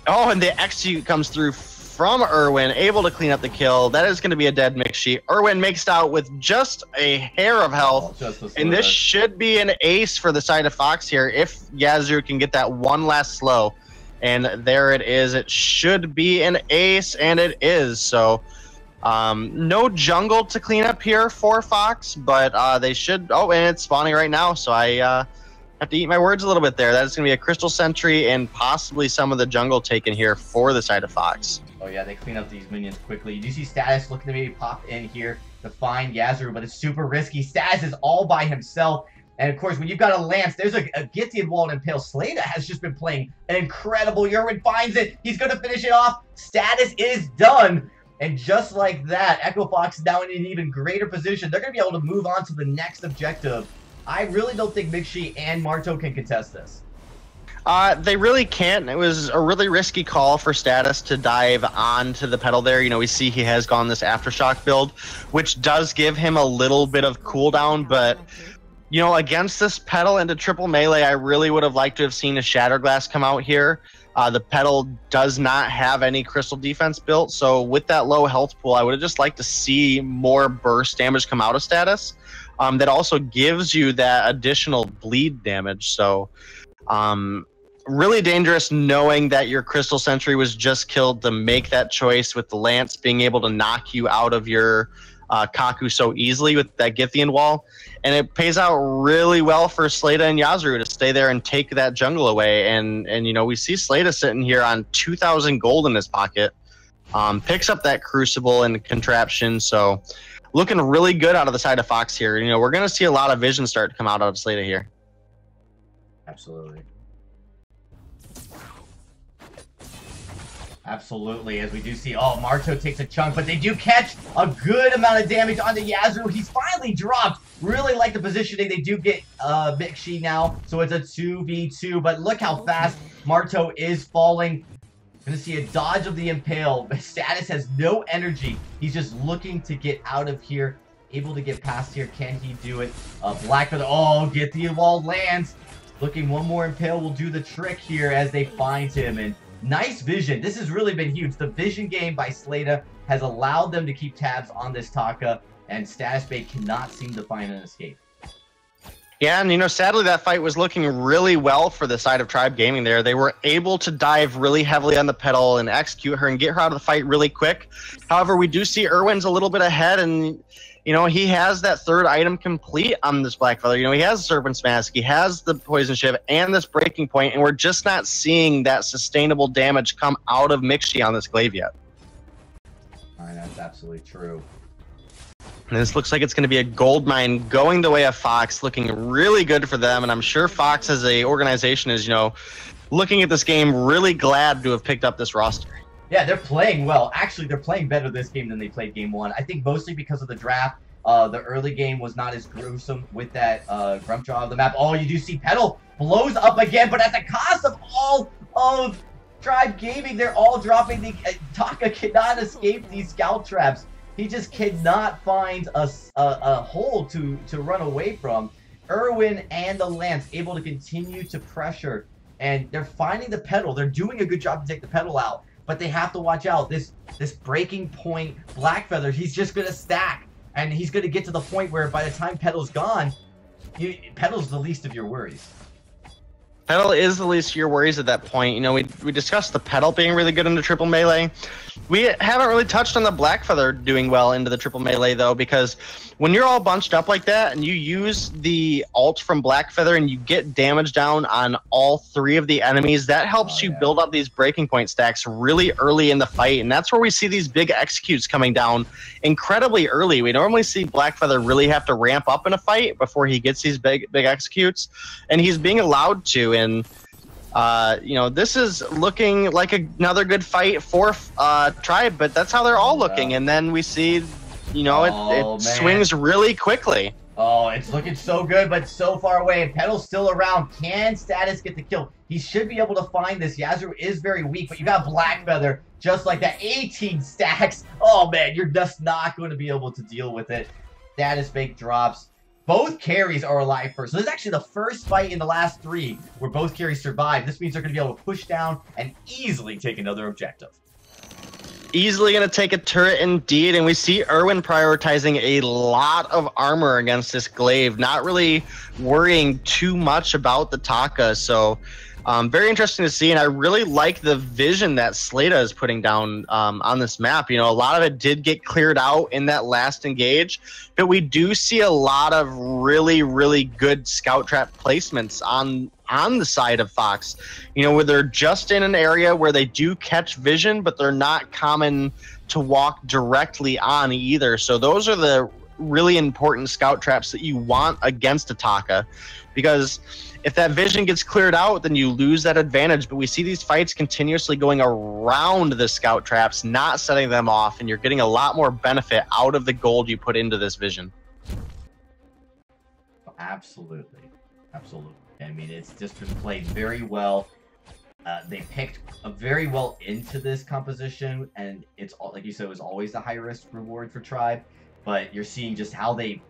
and the execute comes through from Irwin, able to clean up the kill. That is going to be a dead Mixi. Irwin makes out with just a hair of health, and this should be an ace for the side of Fox here if Yazru can get that one last slow. And there it is. It should be an ace, and it is. So... no jungle to clean up here for Fox, but they should... Oh, and it's spawning right now, so I have to eat my words a little bit there. That's going to be a Crystal Sentry and possibly some of the jungle taken here for the side of Fox. Oh, yeah, they clean up these minions quickly. You do see Status looking to maybe pop in here to find Yazru, but it's super risky. Status is all by himself. And, of course, when you've got a Lance, there's a Githyan Wall and Impale. Slada has just been playing an incredible... Irwin finds it. He's going to finish it off. Status is done. And just like that, Echo Fox is now in an even greater position. They're going to be able to move on to the next objective. I really don't think Mixi and Marto can contest this. They really can't. It was a really risky call for Status to dive onto the pedal there. You know, we see he has gone this Aftershock build, which does give him a little bit of cooldown. But, you know, against this pedal into triple melee, I really would have liked to have seen a Shatterglass come out here. The pedal does not have any crystal defense built, so with that low health pool, I would have just liked to see more burst damage come out of Status. That also gives you that additional bleed damage. So really dangerous knowing that your Crystal Sentry was just killed to make that choice with the Lance being able to knock you out of your Kaku so easily with that Githyan Wall. And it pays out really well for Slada and Yazru to stay there and take that jungle away. And you know, we see Slada sitting here on 2,000 gold in his pocket. Picks up that Crucible and Contraption. So looking really good out of the side of Fox here. You know, we're going to see a lot of vision start to come out of Slada here. Absolutely. Absolutely, as we do see, Marto takes a chunk, but they do catch a good amount of damage onto Yazru. He's finally dropped. Really like the positioning. They do get Mixi now, so it's a 2v2, but look how fast Marto is falling. Gonna see a dodge of the Impale. Status has no energy. He's just looking to get out of here. Able to get past here. Can he do it? Black Feather, get the wall lands. Looking, one more Impale will do the trick here as they find him, and nice vision. This has really been huge. The vision game by Slada has allowed them to keep tabs on this Taka, and Status Bay cannot seem to find an escape. Yeah, and you know, sadly that fight was looking really well for the side of Tribe Gaming there. They were able to dive really heavily on the pedal and execute her and get her out of the fight really quick. However, we do see Irwin's a little bit ahead, and you know, he has that third item complete on this Black Feather. You know, he has Serpent's Mask, he has the Poison Shiv, and this Breaking Point, and we're just not seeing that sustainable damage come out of Mixi on this glaive yet. Alright, that's absolutely true. And this looks like it's going to be a gold mine going the way of Fox, looking really good for them, and I'm sure Fox as a organization is, you know, looking at this game really glad to have picked up this roster. Yeah, they're playing well. Actually, they're playing better this game than they played game one. I think mostly because of the draft. The early game was not as gruesome with that Grump draw of the map. You do see Pedal blows up again, but at the cost of all of Tribe Gaming. They're all dropping the... Taka cannot escape these scout traps. He just cannot find a hole to run away from. Irwin and the Lance able to continue to pressure, and they're finding the pedal. They're doing a good job to take the pedal out. But they have to watch out. This Breaking Point Black Feather, he's just going to stack. And he's going to get to the point where by the time Pedal's gone, Pedal's the least of your worries. Pedal is the least of your worries at that point. You know, we discussed the pedal being really good in the triple melee. We haven't really touched on the Blackfeather doing well into the triple melee, though, because when you're all bunched up like that and you use the ult from Blackfeather and you get damage down on all 3 of the enemies, that helps you build up these breaking point stacks really early in the fight. And that's where we see these big executes coming down incredibly early. We normally see Blackfeather really have to ramp up in a fight before he gets these big executes, and he's being allowed to. And you know, this is looking like another good fight for Tribe, but that's how they're all looking. And then we see, you know, it swings really quickly. Oh, it's looking so good, but so far away. And Pedal's still around. Can Status get the kill? He should be able to find this. Yasuo is very weak, but you got Blackfeather just like that. 18 stacks. Oh, man, you're just not going to be able to deal with it. Status fake drops. Both carries are alive first. So this is actually the first fight in the last 3 where both carries survive. This means they're going to be able to push down and easily take another objective. Easily going to take a turret indeed, and we see Irwin prioritizing a lot of armor against this glaive, not really worrying too much about the Taka. So very interesting to see, and I really like the vision that Slata is putting down on this map. You know, a lot of it did get cleared out in that last engage, but we do see a lot of really, really good scout trap placements on the side of Fox. You know, where they're just in an area where they do catch vision, but they're not common to walk directly on either. So those are the really important scout traps that you want against a Taka, because if that vision gets cleared out, then you lose that advantage. But we see these fights continuously going around the scout traps, not setting them off, and you're getting a lot more benefit out of the gold you put into this vision. Absolutely. Absolutely. I mean, it's just been played very well. They picked very well into this composition, and it's, like you said, it was always the high-risk reward for Tribe. But you're seeing just how they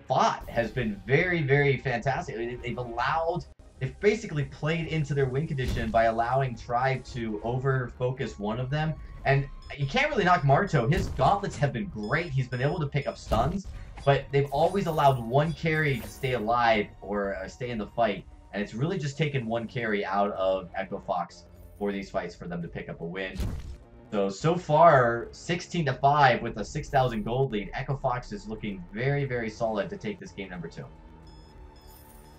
fought has been very, very fantastic. They've basically played into their win condition by allowing Tribe to over-focus one of them. And you can't really knock Marto. His gauntlets have been great. He's been able to pick up stuns, but they've always allowed one carry to stay alive or stay in the fight. And it's really just taken one carry out of Echo Fox for these fights for them to pick up a win. So far, 16-5 with a 6,000 gold lead. Echo Fox is looking very, very solid to take this game number 2.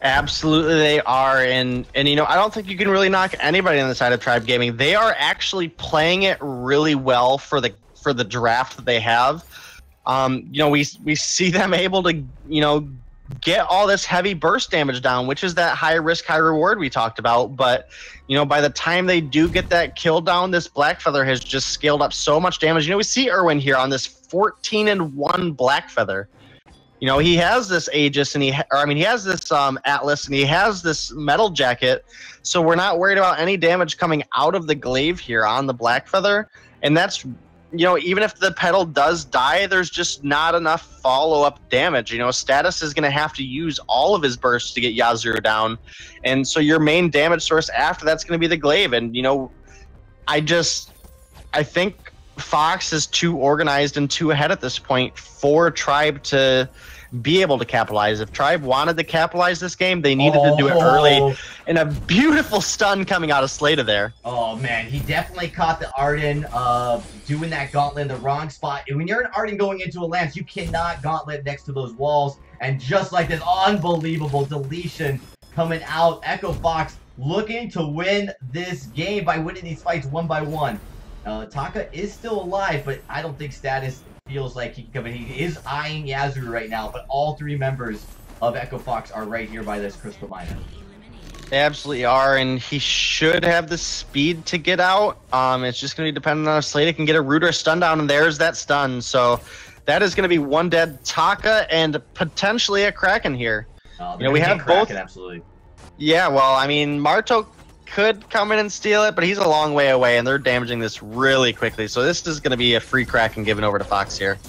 Absolutely, they are, and you know, I don't think you can really knock anybody on the side of Tribe Gaming. They are actually playing it really well for the draft that they have. You know, we see them able to, you know, get all this heavy burst damage down, which is that high risk, high reward we talked about. But, you know, by the time they do get that kill down, this Blackfeather has just scaled up so much damage. You know, we see Irwin here on this 14-1 Blackfeather. You know, he has this Aegis, and he has this Atlas, and he has this metal jacket. So we're not worried about any damage coming out of the glaive here on the Blackfeather. And that's, you know, even if the pedal does die, there's just not enough follow-up damage. You know, Status is going to have to use all of his bursts to get Yasuo down. And so your main damage source after that's going to be the glaive. And, you know, I think Fox is too organized and too ahead at this point for Tribe to be able to capitalize. If Tribe wanted to capitalize this game, they needed to do it early. And a beautiful stun coming out of Slata there. Oh, man. He definitely caught the Arden doing that gauntlet in the wrong spot. And when you're an Arden going into a lance, you cannot gauntlet next to those walls. And just like this unbelievable deletion coming out, Echo Fox looking to win this game by winning these fights one by one. Taka is still alive, but I don't think Status feels like he can come in. He is eyeing Yasuo right now, but all 3 members of Echo Fox are right here by this crystal mine. They absolutely are, and he should have the speed to get out. It's just going to be dependent on if Slata can get a root or a stun down, and there's that stun. So that is going to be one dead Taka and potentially a Kraken here. You know, we have Kraken, both. Absolutely. Yeah, well, I mean, Marto could come in and steal it, but he's a long way away, and they're damaging this really quickly. So this is going to be a free Kraken given over to Fox here.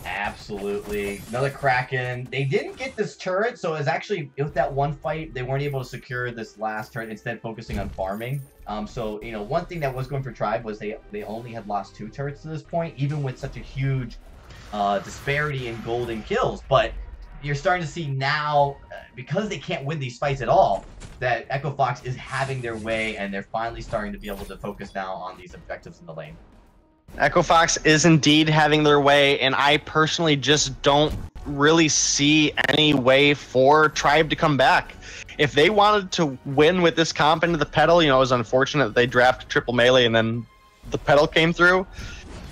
Absolutely. Another Kraken. They didn't get this turret, so it was actually, with that one fight, they weren't able to secure this last turret, instead focusing on farming. So, you know, one thing that was going for Tribe was they only had lost 2 turrets to this point, even with such a huge disparity in golden kills. But you're starting to see now because they can't win these fights at all, that Echo Fox is having their way, and they're finally starting to be able to focus now on these objectives in the lane. Echo Fox is indeed having their way, and I personally just don't really see any way for Tribe to come back. If they wanted to win with this comp into the pedal, you know, it was unfortunate that they drafted triple melee and then the pedal came through.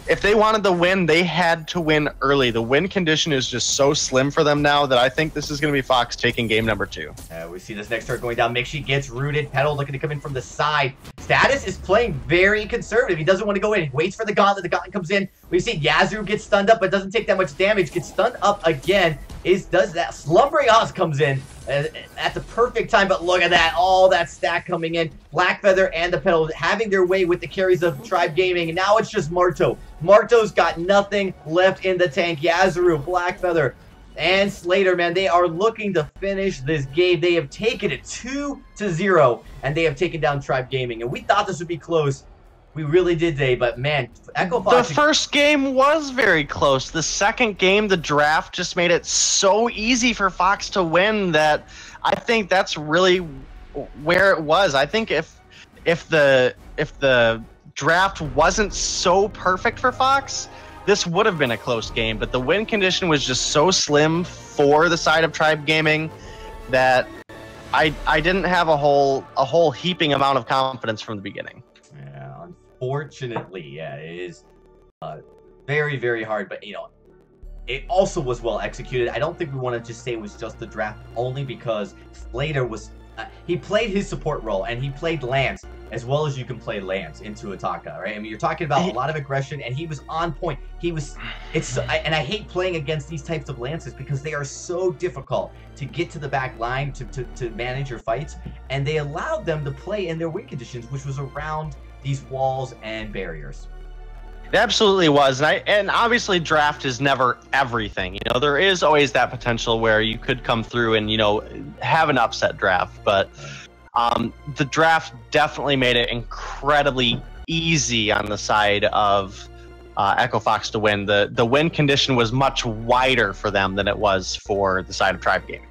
If they wanted to win, they had to win early. The win condition is just so slim for them now that I think this is going to be Fox taking game number 2. We see this next turret going down. Mixie gets rooted. Pedal looking to come in from the side. Status is playing very conservative. He doesn't want to go in. He waits for the gauntlet. The gauntlet comes in. We've seen Yazoo get stunned up, but doesn't take that much damage. Gets stunned up again. Does that. Slumbering Oz comes in at the perfect time, but look at that. All that stack coming in. Blackfeather and the pedal having their way with the carries of Tribe Gaming. And now it's just Marto. Marto's got nothing left in the tank. Yazoo, Blackfeather, and Slater, man, they are looking to finish this game. They have taken it 2-0, and they have taken down Tribe Gaming. And we thought this would be close. We really did today, but man, Echo Fox. The first game was very close. The second game, the draft just made it so easy for Fox to win that I think that's really where it was. I think if the draft wasn't so perfect for Fox, this would have been a close game, but the win condition was just so slim for the side of Tribe Gaming that I didn't have a whole heaping amount of confidence from the beginning. Yeah, unfortunately, yeah, it is very, very hard, but you know, it also was well executed. I don't think we want to just say it was just the draft only because Slater was he played his support role and he played Lance as well as you can play Lance into Ataka, right? I mean, you're talking about a lot of aggression, and he was on point. And I hate playing against these types of Lances because they are so difficult to get to the back line to manage your fights, and they allowed them to play in their win conditions, which was around these walls and barriers. It absolutely was, and obviously draft is never everything. You know, there is always that potential where you could come through and, you know, have an upset draft, but the draft definitely made it incredibly easy on the side of Echo Fox to win. The win condition was much wider for them than it was for the side of Tribe Gaming.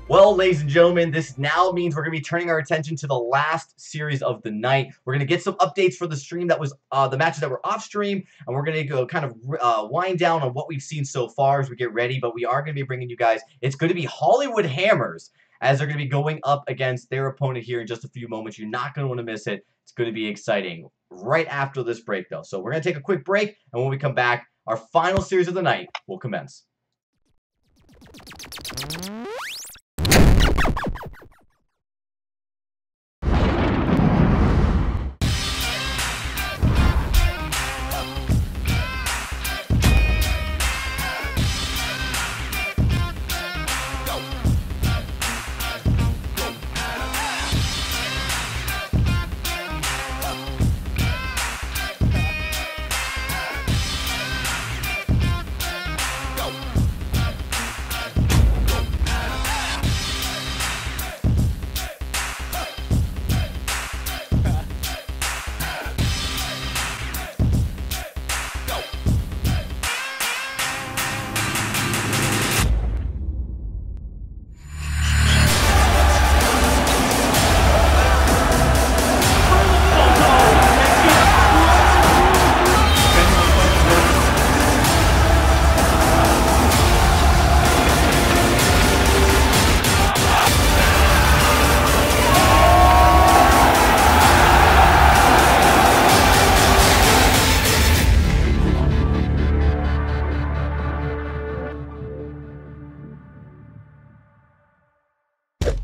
Well, ladies and gentlemen, this now means we're going to be turning our attention to the last series of the night. We're going to get some updates for the stream that was the matches that were off stream, and we're going to go kind of wind down on what we've seen so far as we get ready, but we are going to be bringing you guys, it's going to be Hollywood Hammers as they're going to be going up against their opponent here in just a few moments. You're not going to want to miss it. It's going to be exciting right after this break, though. So we're going to take a quick break, and when we come back, our final series of the night will commence.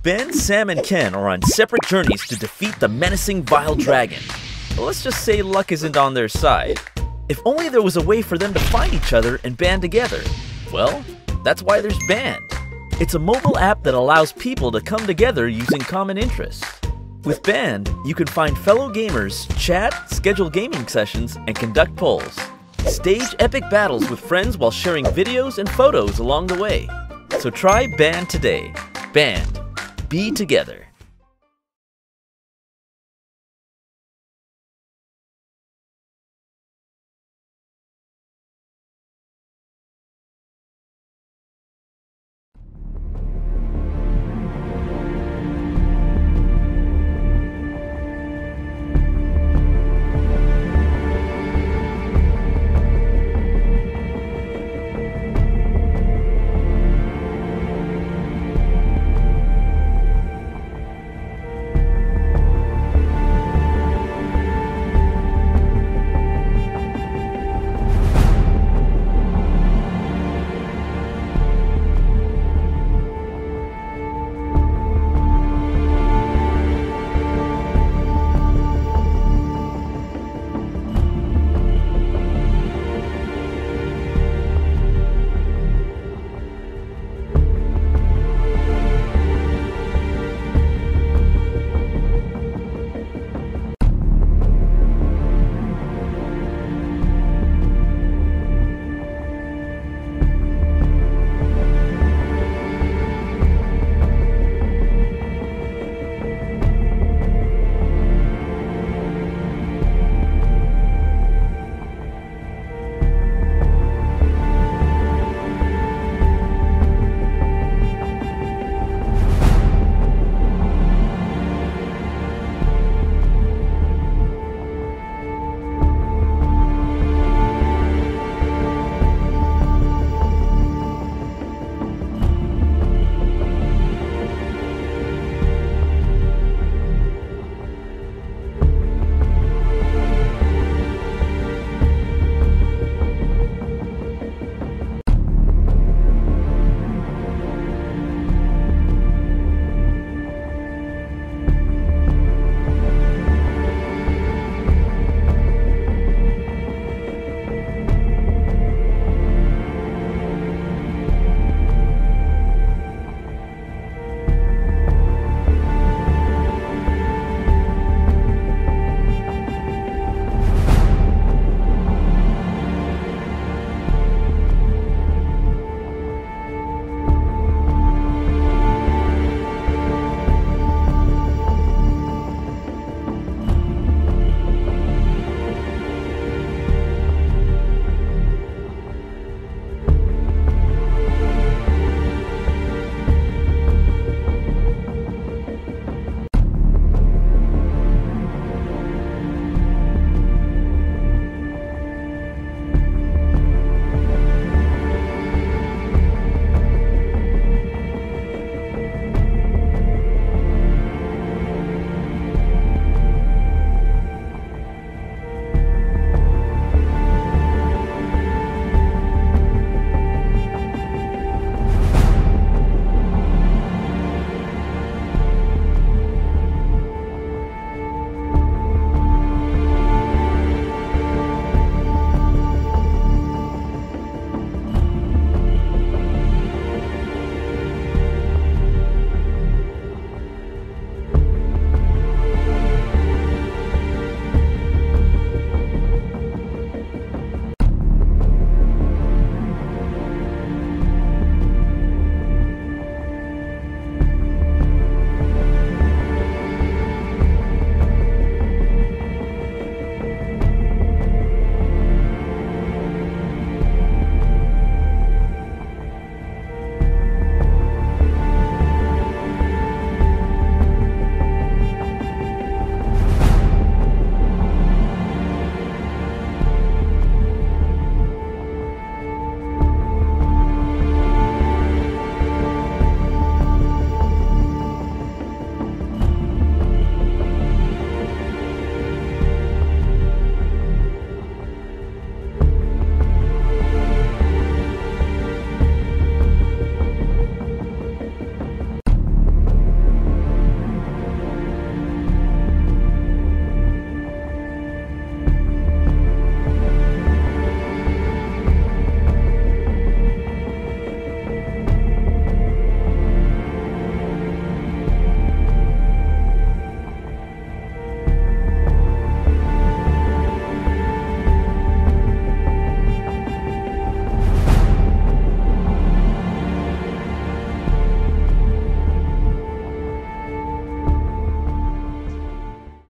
Ben, Sam, and Ken are on separate journeys to defeat the menacing Vile Dragon. But let's just say luck isn't on their side. If only there was a way for them to find each other and band together. Well, that's why there's Band. It's a mobile app that allows people to come together using common interests. With Band, you can find fellow gamers, chat, schedule gaming sessions, and conduct polls. Stage epic battles with friends while sharing videos and photos along the way. So try Band today. Band. Be together.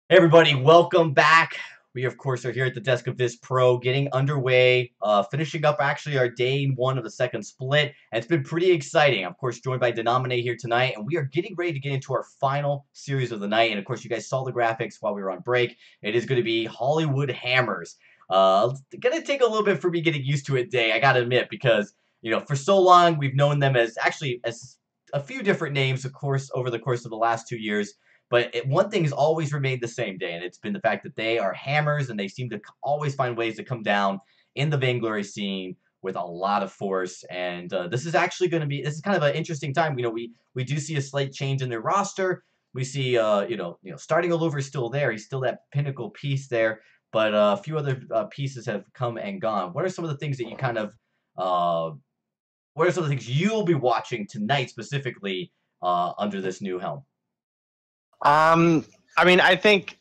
Hey everybody, welcome back. We of course are here at the desk of VISPRO, getting underway, finishing up actually our day one of the second split, and it's been pretty exciting. Of course, joined by Denominate here tonight, and we are getting ready to get into our final series of the night. And of course, you guys saw the graphics while we were on break. It is going to be Hollywood Hammers. It's gonna take a little bit for me getting used to it, Day. I gotta admit, because for so long we've known them as a few different names, of course, over the course of the last 2 years. But one thing has always remained the same, Day, and it's been the fact that they are hammers, and they seem to always find ways to come down in the Vainglory scene with a lot of force. And this is actually going to be kind of an interesting time. We do see a slight change in their roster. We see starting Oliver is still there. He's still that pinnacle piece there, but a few other pieces have come and gone. What are some of the things that you kind of what are some of the things you'll be watching tonight specifically under this new helm? I mean, I think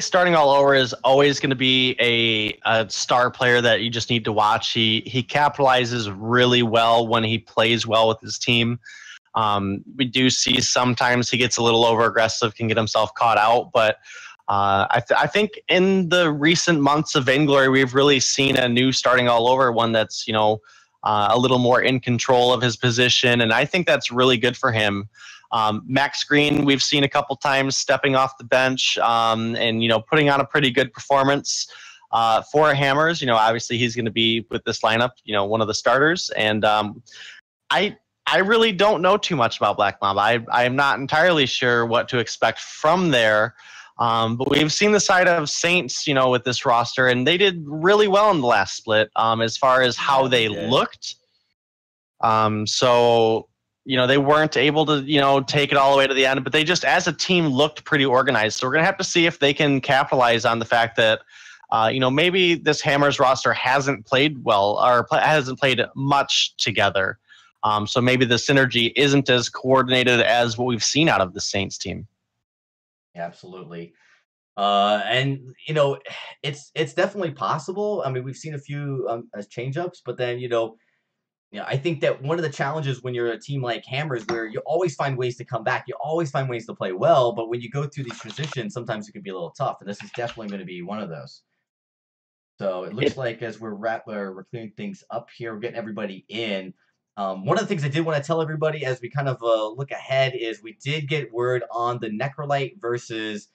starting all over is always going to be a star player that you just need to watch. He capitalizes really well when he plays well with his team. We do see sometimes he gets a little over aggressive, can get himself caught out, but I think in the recent months of Vainglory, we've really seen a new starting all over, one that's a little more in control of his position, and I think that's really good for him. Max Green, we've seen a couple times stepping off the bench and putting on a pretty good performance for Hammers. Obviously he's going to be with this lineup, one of the starters. And I really don't know too much about Black Mamba. I'm not entirely sure what to expect from there. But we've seen the side of Saints, with this roster, and they did really well in the last split as far as how they looked. So they weren't able to, take it all the way to the end, but they just, as a team, looked pretty organized. So we're going to have to see if they can capitalize on the fact that, maybe this Hammers roster hasn't played well or hasn't played much together. So maybe the synergy isn't as coordinated as what we've seen out of the Saints team. Absolutely. And it's definitely possible. I mean, we've seen a few change-ups, but then I think that one of the challenges when you're a team like Hammers, where you always find ways to come back, you always find ways to play well, but when you go through these transitions, sometimes it can be a little tough, and this is definitely going to be one of those. So it looks like as we're clearing things up here, we're getting everybody in. One of the things I did want to tell everybody as we kind of look ahead is we did get word on the Necrolite versus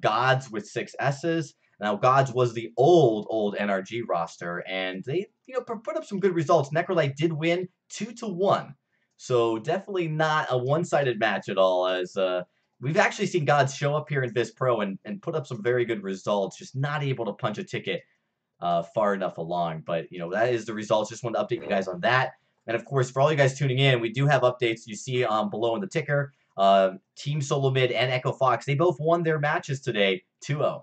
Gods with 6 S's. Now, Gods was the old NRG roster, and they put up some good results. Necrolite did win 2-1, so definitely not a one-sided match at all, as we've actually seen Gods show up here in VISPRO and put up some very good results, just not able to punch a ticket far enough along. But, that is the results. Just wanted to update you guys on that. And, of course, for all you guys tuning in, we do have updates you see below in the ticker. Team Solo Mid and Echo Fox, they both won their matches today 2-0.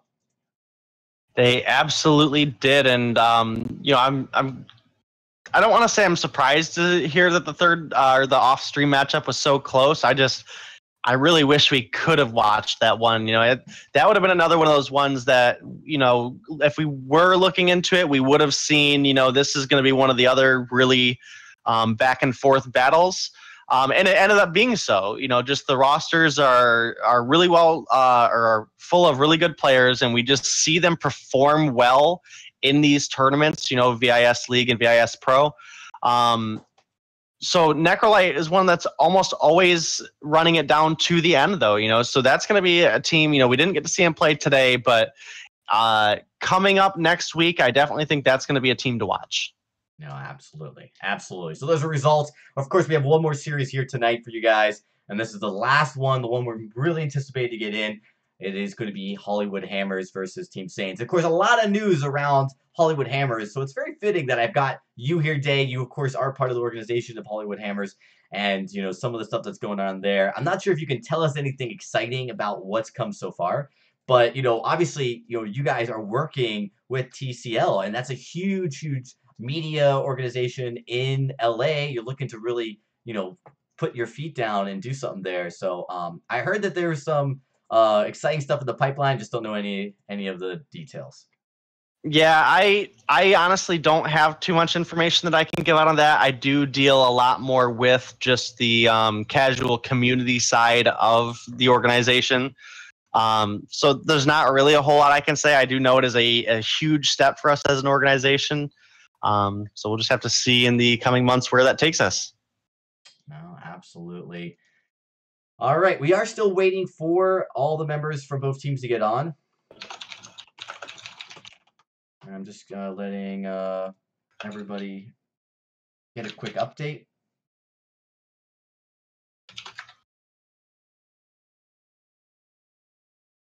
They absolutely did, and I don't want to say I'm surprised to hear that the third or the off-stream matchup was so close. I really wish we could have watched that one. That would have been another one of those ones that if we were looking into it, we would have seen. This is going to be one of the other really back and forth battles. And it ended up being so. Just the rosters are really well or are full of really good players, and we just see them perform well in these tournaments. VIS League and VIS Pro. So Necrolite is one that's almost always running it down to the end, though. So that's going to be a team. We didn't get to see him play today, but coming up next week, I definitely think that's going to be a team to watch. No, absolutely. Absolutely. So those are results. Of course, we have one more series here tonight for you guys, and this is the last one, the one we're really anticipated to get in. It is going to be Hollywood Hammers versus Team Saints. Of course, a lot of news around Hollywood Hammers, so it's very fitting that I've got you here, Day. You, of course, are part of the organization of Hollywood Hammers, and, some of the stuff that's going on there. I'm not sure if you can tell us anything exciting about what's come so far, but, obviously, you guys are working with TCL, and that's a huge media organization in LA. You're looking to really, put your feet down and do something there. So I heard that there was some exciting stuff in the pipeline. Just don't know any of the details. Yeah, I honestly don't have too much information that I can give out on that. I do deal a lot more with just the casual community side of the organization. So there's not really a whole lot I can say. I do know it is a huge step for us as an organization. So we'll just have to see in the coming months where that takes us. No, absolutely. All right, we are still waiting for all the members from both teams to get on. I'm just letting everybody get a quick update.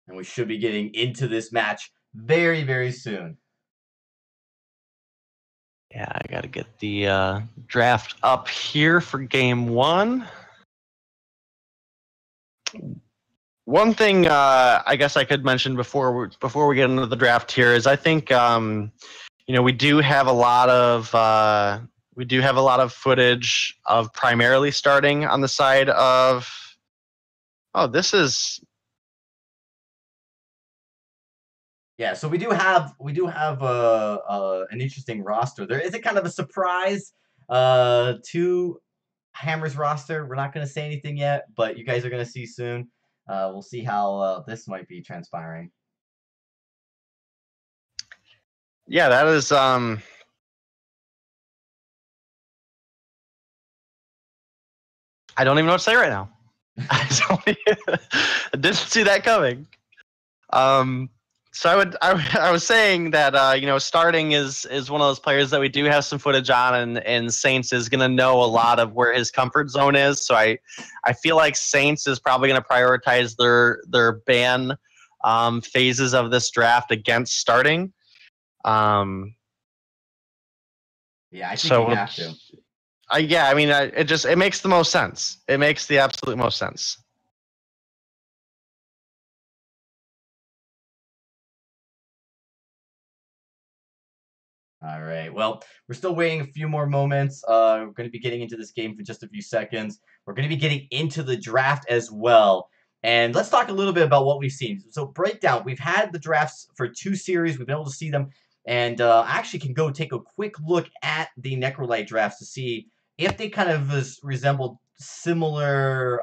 And we should be getting into this match very, very soon. Yeah, I got to get the draft up here for game one. One thing I guess I could mention before we get into the draft here is I think we do have a lot of footage of primarily starting on the side of Yeah, so we do have an interesting roster. There is a kind of a surprise to Hammer's roster. We're not going to say anything yet, but you guys are going to see soon. We'll see how this might be transpiring. Yeah, that is I don't even know what to say right now. I didn't see that coming. So I was saying that starting is one of those players that we do have some footage on, and Saints is going to know a lot of where his comfort zone is. So I feel like Saints is probably going to prioritize their ban phases of this draft against starting. Yeah, I think you have to. It makes the most sense. It makes the absolute most sense. All right. Well, we're still waiting a few more moments. We're going to be getting into this game for just a few seconds. We're going to be getting into the draft as well. And let's talk a little bit about what we've seen. So breakdown, we've had the drafts for 2 series. We've been able to see them. And I actually can go take a quick look at the Necrolite drafts to see if they kind of resembled similar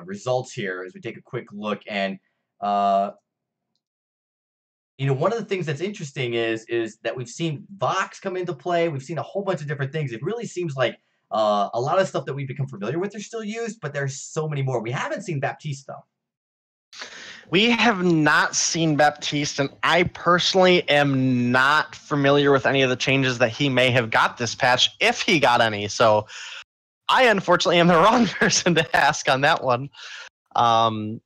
results here as we take a quick look. And one of the things that's interesting is that we've seen Vox come into play. We've seen a whole bunch of different things. It really seems like a lot of stuff that we've become familiar with are still used, but there's so many more. We haven't seen Baptiste, though. We have not seen Baptiste, and I personally am not familiar with any of the changes that he may have got this patch, if he got any. So I unfortunately am the wrong person to ask on that one. I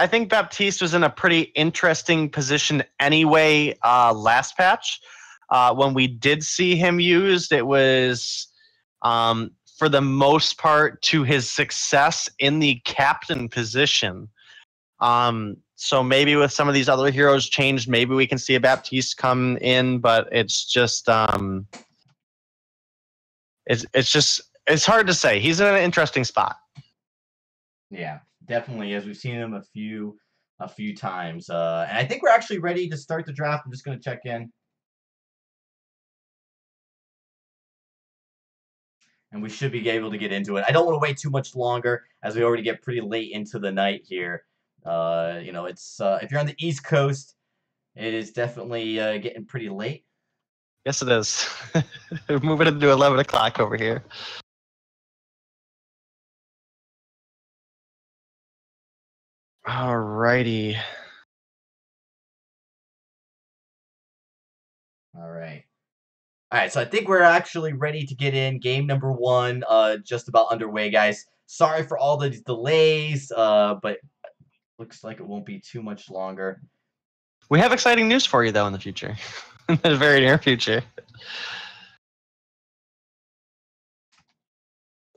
think Baptiste was in a pretty interesting position anyway last patch. When we did see him used, it was for the most part to his success in the captain position. So maybe with some of these other heroes changed, maybe we can see a Baptiste come in, but it's just it's hard to say. He's in an interesting spot. Yeah, definitely, as we've seen him a few times. And I think we're actually ready to start the draft. I'm just going to check in. And we should be able to get into it. I don't want to wait too much longer, as we already get pretty late into the night here. It's if you're on the East Coast, it is definitely getting pretty late. Yes, it is. We're moving into 11 o'clock over here. All righty. All right, so I think we're actually ready to get in. Game number 1, just about underway, guys. Sorry for all the delays, but looks like it won't be too much longer. We have exciting news for you, though, in the future. In the very near future.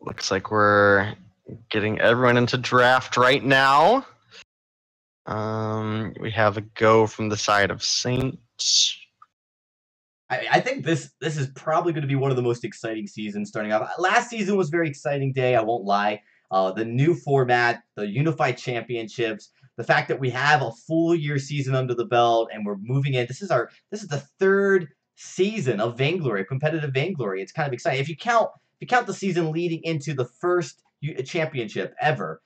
Looks like we're getting everyone into draft right now. We have a go from the side of Saints. I think this is probably going to be one of the most exciting seasons starting off. Last season was a very exciting day, I won't lie. The new format, the Unified Championships, the fact that we have a full year season under the belt and we're moving in. This is the 3rd season of Vainglory, competitive Vainglory. It's kind of exciting. If you count the season leading into the first championship ever.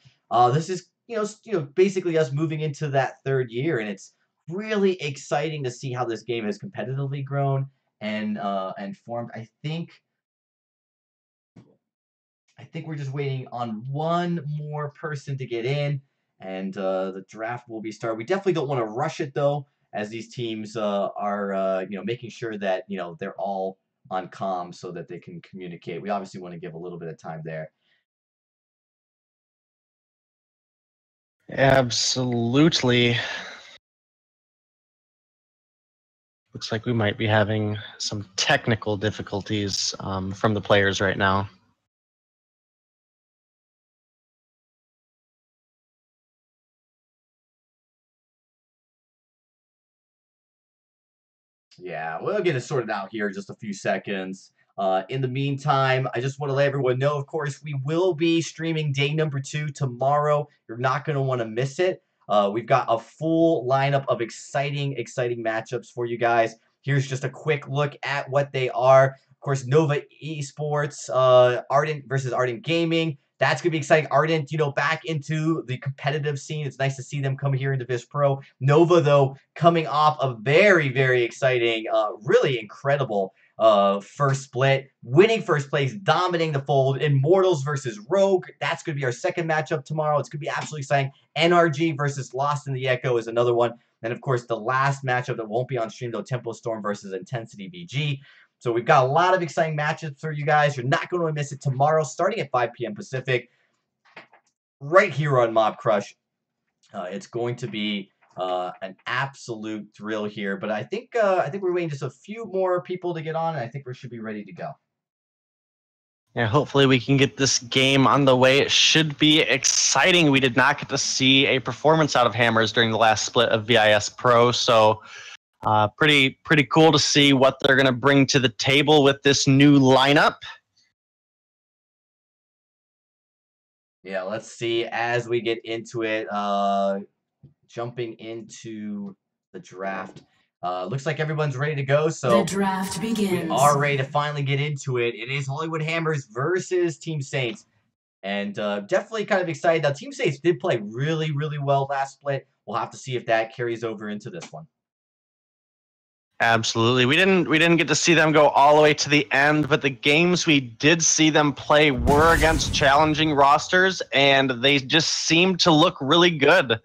This is basically us moving into that third year, and it's really exciting to see how this game has competitively grown and formed. I think we're just waiting on one more person to get in, and the draft will be started. We definitely don't want to rush it though, as these teams are making sure that they're all on comm so that they can communicate. We obviously want to give a little bit of time there. Absolutely. Looks like we might be having some technical difficulties from the players right now. Yeah, we'll get it sorted out here in just a few seconds. In the meantime, I just want to let everyone know, of course, we will be streaming day number 2 tomorrow. You're not going to want to miss it. We've got a full lineup of exciting matchups for you guys. Here's just a quick look at what they are. Of course, Nova Esports, Ardent versus Ardent Gaming. That's going to be exciting. Ardent, back into the competitive scene. It's nice to see them come here into VISPRO. Nova, though, coming off a very, very exciting, really incredible first split, winning first place, dominating the fold. Immortals versus Rogue. That's going to be our second matchup tomorrow. It's going to be absolutely exciting. NRG versus Lost in the Echo is another one. And, of course, the last matchup that won't be on stream, though, Tempo Storm versus Intensity VG. So we've got a lot of exciting matchups for you guys. You're not going to miss it tomorrow, starting at 5 p.m. Pacific, right here on Mob Crush. It's going to be an absolute thrill here. But I think we're waiting just a few more people to get on, and I think we should be ready to go. Yeah, hopefully we can get this game on the way. It should be exciting. We did not get to see a performance out of Hammers during the last split of VIS Pro, so pretty cool to see what they're going to bring to the table with this new lineup. Yeah, let's see as we get into it. Jumping into the draft. Looks like everyone's ready to go. So the draft begins. We are ready to finally get into it. It is Hollywood Hammers versus Team Saints. And definitely kind of excited. Now, Team Saints did play really, really well last split. We'll have to see if that carries over into this one. Absolutely. We didn't get to see them go all the way to the end, but the games we did see them play were against challenging rosters, and they just seemed to look really good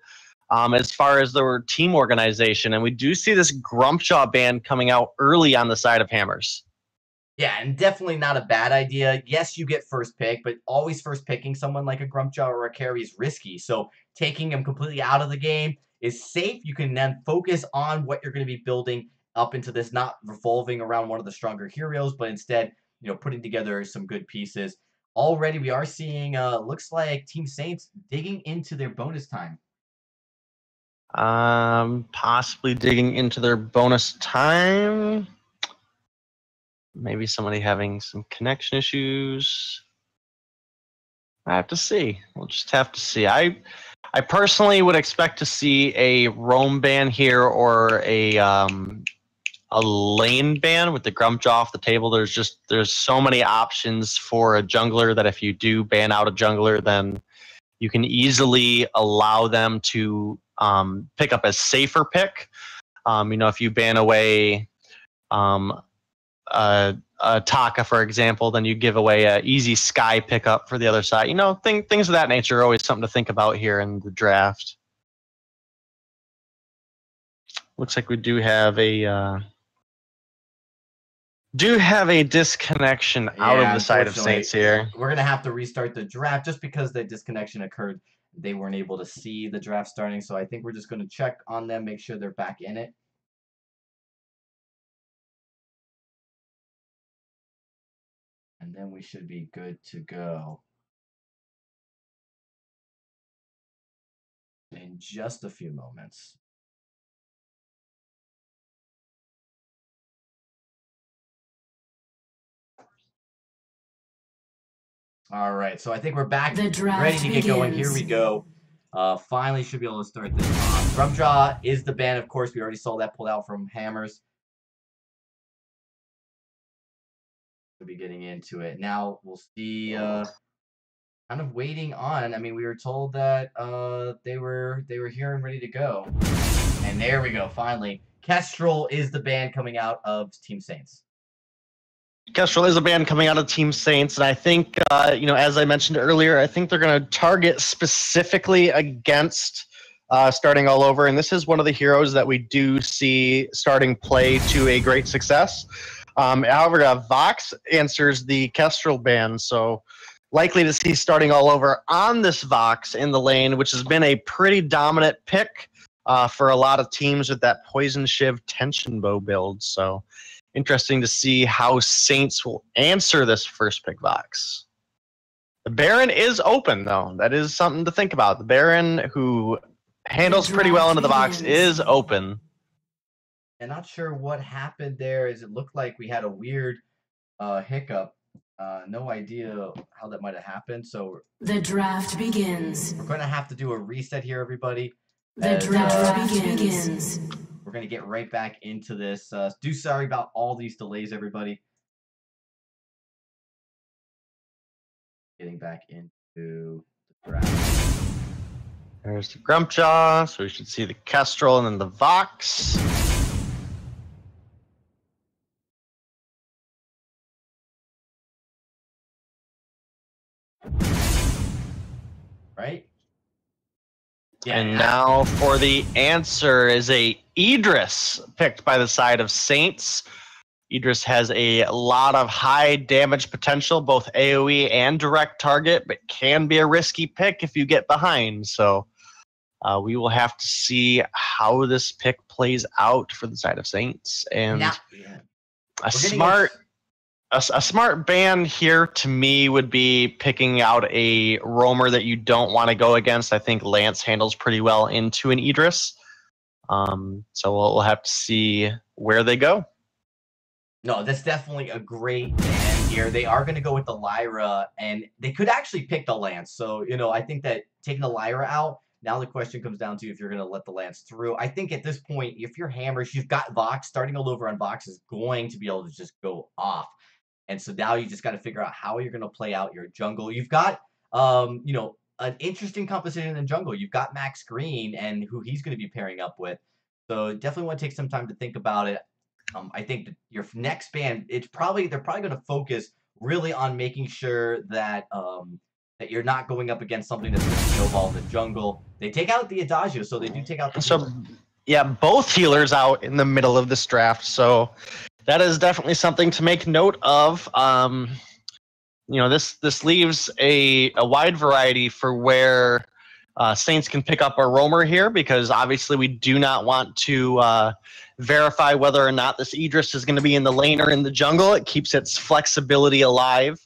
as far as their team organization. And we do see this Grumpjaw band coming out early on the side of Hammers. Yeah, and definitely not a bad idea. Yes, you get first pick, but always first picking someone like a Grumpjaw or a Carry is risky. So taking him completely out of the game is safe. You can then focus on what you're going to be building up into this, not revolving around one of the stronger heroes, but instead, putting together some good pieces. Already, we are seeing, looks like Team Saints digging into their bonus time. Possibly digging into their bonus time. Maybe somebody having some connection issues. I have to see. We'll just have to see. I personally would expect to see a roam ban here or a lane ban with the Grumpjaw off the table. There's so many options for a jungler that if you do ban out a jungler, then you can easily allow them to pick up a safer pick. If you ban away Taka, for example, then you give away an easy Sky pickup for the other side. Things of that nature are always something to think about here in the draft. Looks like we do have a disconnection out of the side of Saints here. We're going to have to restart the draft just because the disconnection occurred. They weren't able to see the draft starting, so I think we're just going to check on them, make sure they're back in it. And then we should be good to go. In just a few moments. All right, so I think we're back, ready to get going. Here we go. Finally should be able to start this. Grumpjaw is the ban, of course. We already saw that pulled out from Hammers. We'll be getting into it. Now we'll see kind of waiting on. I mean, we were told that they were here and ready to go. And there we go, finally. Kestrel is the band coming out of Team Saints. Kestrel is a band coming out of Team Saints, and I think, as I mentioned earlier, I think they're going to target specifically against starting all over, and this is one of the heroes that we do see starting play to a great success. However, Vox answers the Kestrel band, so likely to see starting all over on this Vox in the lane, which has been a pretty dominant pick for a lot of teams with that Poison Shiv Tension Bow build, so interesting to see how Saints will answer this first pick Vox. The Baron is open, though. That is something to think about. The Baron, who handles pretty well into the Vox, is open. I'm not sure what happened there. It looked like we had a weird hiccup. No idea how that might have happened. So the draft begins. We're going to have to do a reset here, everybody. The draft begins. We're going to get right back into this. Sorry about all these delays, everybody. Getting back into the draft. There's the Grumpjaw, so we should see the Kestrel and then the Vox. Right? Yeah. And now for the answer is a Idris picked by the side of Saints. Idris has a lot of high damage potential, both AoE and direct target, but can be a risky pick if you get behind. So we will have to see how this pick plays out for the side of Saints. And a smart ban here to me would be picking out a roamer that you don't want to go against. I think Lance handles pretty well into an Idris. So we'll have to see where they go. No, that's definitely a great ban here. They are going to go with the Lyra, and they could actually pick the Lance. So, I think that taking the Lyra out, now the question comes down to if you're going to let the Lance through. I think at this point, if you're Hammers, you've got Vox. Starting all over on Vox is going to be able to just go off. And so now you just got to figure out how you're going to play out your jungle. You've got, an interesting composition in jungle. You've got Max Green and who he's going to be pairing up with. So definitely want to take some time to think about it. I think that your next ban, they're probably going to focus really on making sure that that you're not going up against something that's going to snowball in the jungle. They take out the Adagio, so they do take out the healer. Yeah, both healers out in the middle of this draft, so that is definitely something to make note of. This leaves a wide variety for where Saints can pick up a roamer here, because obviously we do not want to verify whether or not this Idris is going to be in the lane or in the jungle. It keeps its flexibility alive.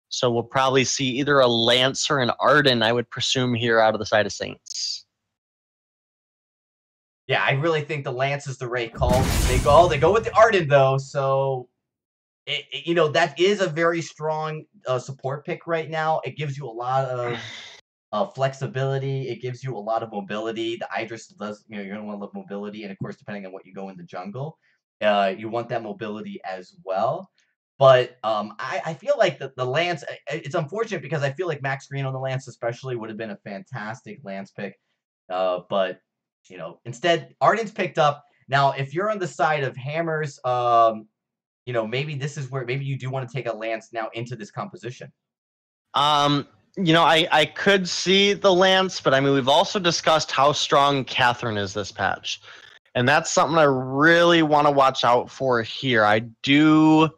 So we'll probably see either a Lance or an Arden, I would presume, here out of the side of Saints. Yeah, I really think the Lance is the right call. They go with the Arden, though. So, that is a very strong support pick right now. It gives you a lot of flexibility. It gives you a lot of mobility. The Idris does, you're going to want to love mobility. And, of course, depending on what you go in the jungle, you want that mobility as well. But I feel like the Lance, it's unfortunate because I feel like Max Green on the Lance especially would have been a fantastic Lance pick. But, instead, Arden's picked up. Now, if you're on the side of Hammers, maybe this is where maybe you do want to take a Lance now into this composition. I could see the Lance, but I mean, we've also discussed how strong Catherine is this patch. And that's something I really want to watch out for here. I do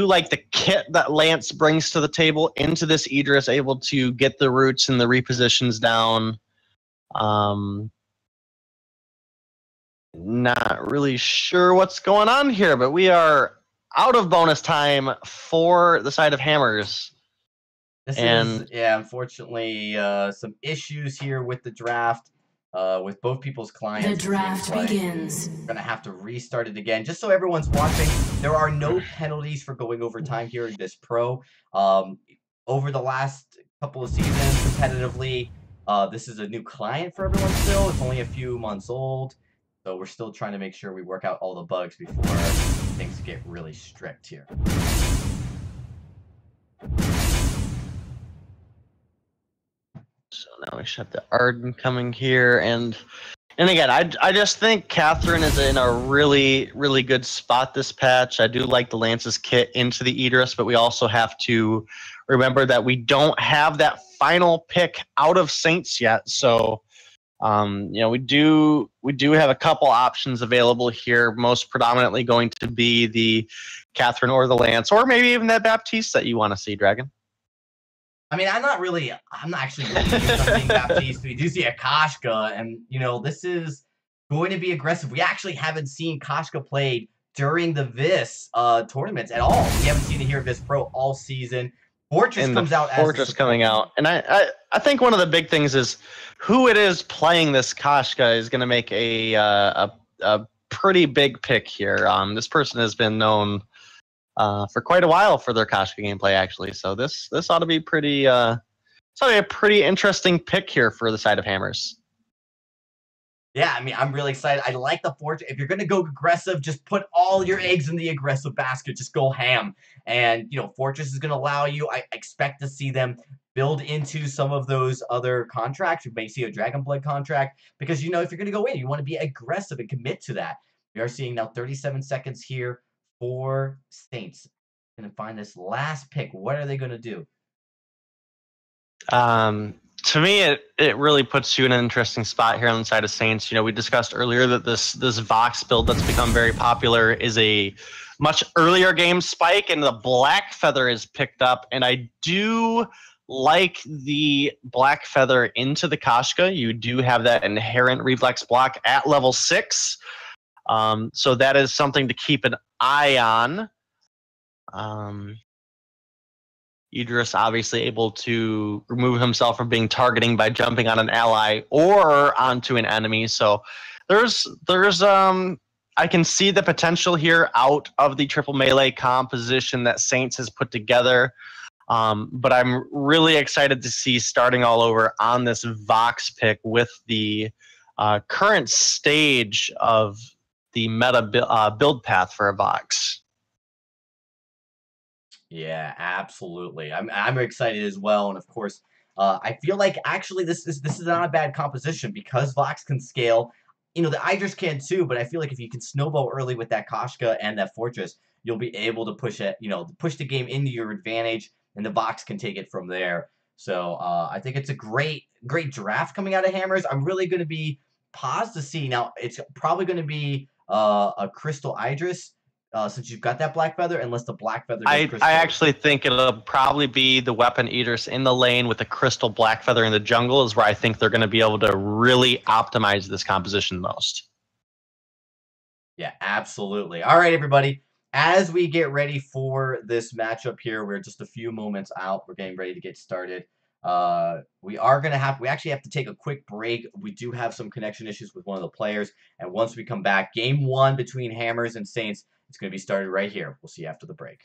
like the kit that Lance brings to the table into this Idris, able to get the roots and the repositions down. Not really sure what's going on here, but we are out of bonus time for the side of Hammers. Unfortunately, some issues here with the draft, with both people's clients. The draft begins. We're going to have to restart it again. Just so everyone's watching, there are no penalties for going over time here in this pro. Over the last couple of seasons, competitively, this is a new client for everyone still. It's only a few months old. So we're still trying to make sure we work out all the bugs before things get really strict here. So now we should have the Arden coming here, and again, I just think Catherine is in a really, really good spot this patch. I do like the Lance's kit into the Idris, but we also have to remember that we don't have that final pick out of Saints yet. So, we do have a couple options available here, most predominantly going to be the Catherine or the Lance, or maybe even that Baptiste that you want to see, Dragon. I mean, I'm not actually really something Baptiste. We do see a Koshka, and, this is going to be aggressive. We actually haven't seen Koshka played during the VIS tournaments at all. We haven't seen it here at VISPRO all season. Fortress comes out as Fortress coming out. And I think one of the big things is who it is playing this Koshka is going to make a pretty big pick here. This person has been known for quite a while for their Koshka gameplay, actually. So this ought to be a pretty interesting pick here for the side of Hammers. Yeah, I mean, I'm really excited. I like the Fortress. If you're going to go aggressive, just put all your eggs in the aggressive basket. Just go ham. And, Fortress is going to allow you, I expect to see them build into some of those other contracts. You may see a Dragon Blood contract because, if you're going to go in, you want to be aggressive and commit to that. We are seeing now 37 seconds here for Saints. Going to find this last pick. What are they going to do? To me, it really puts you in an interesting spot here on the side of Saints. We discussed earlier that this Vox build that's become very popular is a much earlier game spike, and the Black Feather is picked up. And I do like the Black Feather into the Koshka. You do have that inherent reflex block at level 6. So that is something to keep an eye on. Idris obviously able to remove himself from being targeting by jumping on an ally or onto an enemy. So there's I can see the potential here out of the triple melee composition that Saints has put together. But I'm really excited to see starting all over on this Vox pick with the current stage of the meta build path for a Vox. Yeah, absolutely. I'm excited as well, and of course, I feel like actually this is not a bad composition because Vox can scale. The Idris can too, but I feel like if you can snowball early with that Koshka and that Fortress, you'll be able to push it. Push the game into your advantage, and the Vox can take it from there. So I think it's a great draft coming out of Hammers. I'm really going to be paused to see. Now it's probably going to be a Crystal Idris. Since you've got that Black Feather, unless the Black Feather I actually think it'll probably be the Weapon Idris in the lane with the Crystal Black Feather in the jungle is where I think they're going to be able to really optimize this composition most. Yeah, absolutely. All right, everybody. As we get ready for this matchup here, we're just a few moments out. We're getting ready to get started. We actually have to take a quick break. We do have some connection issues with one of the players. And once we come back, game 1 between Hammers and Saints, it's going to be started right here. We'll see you after the break.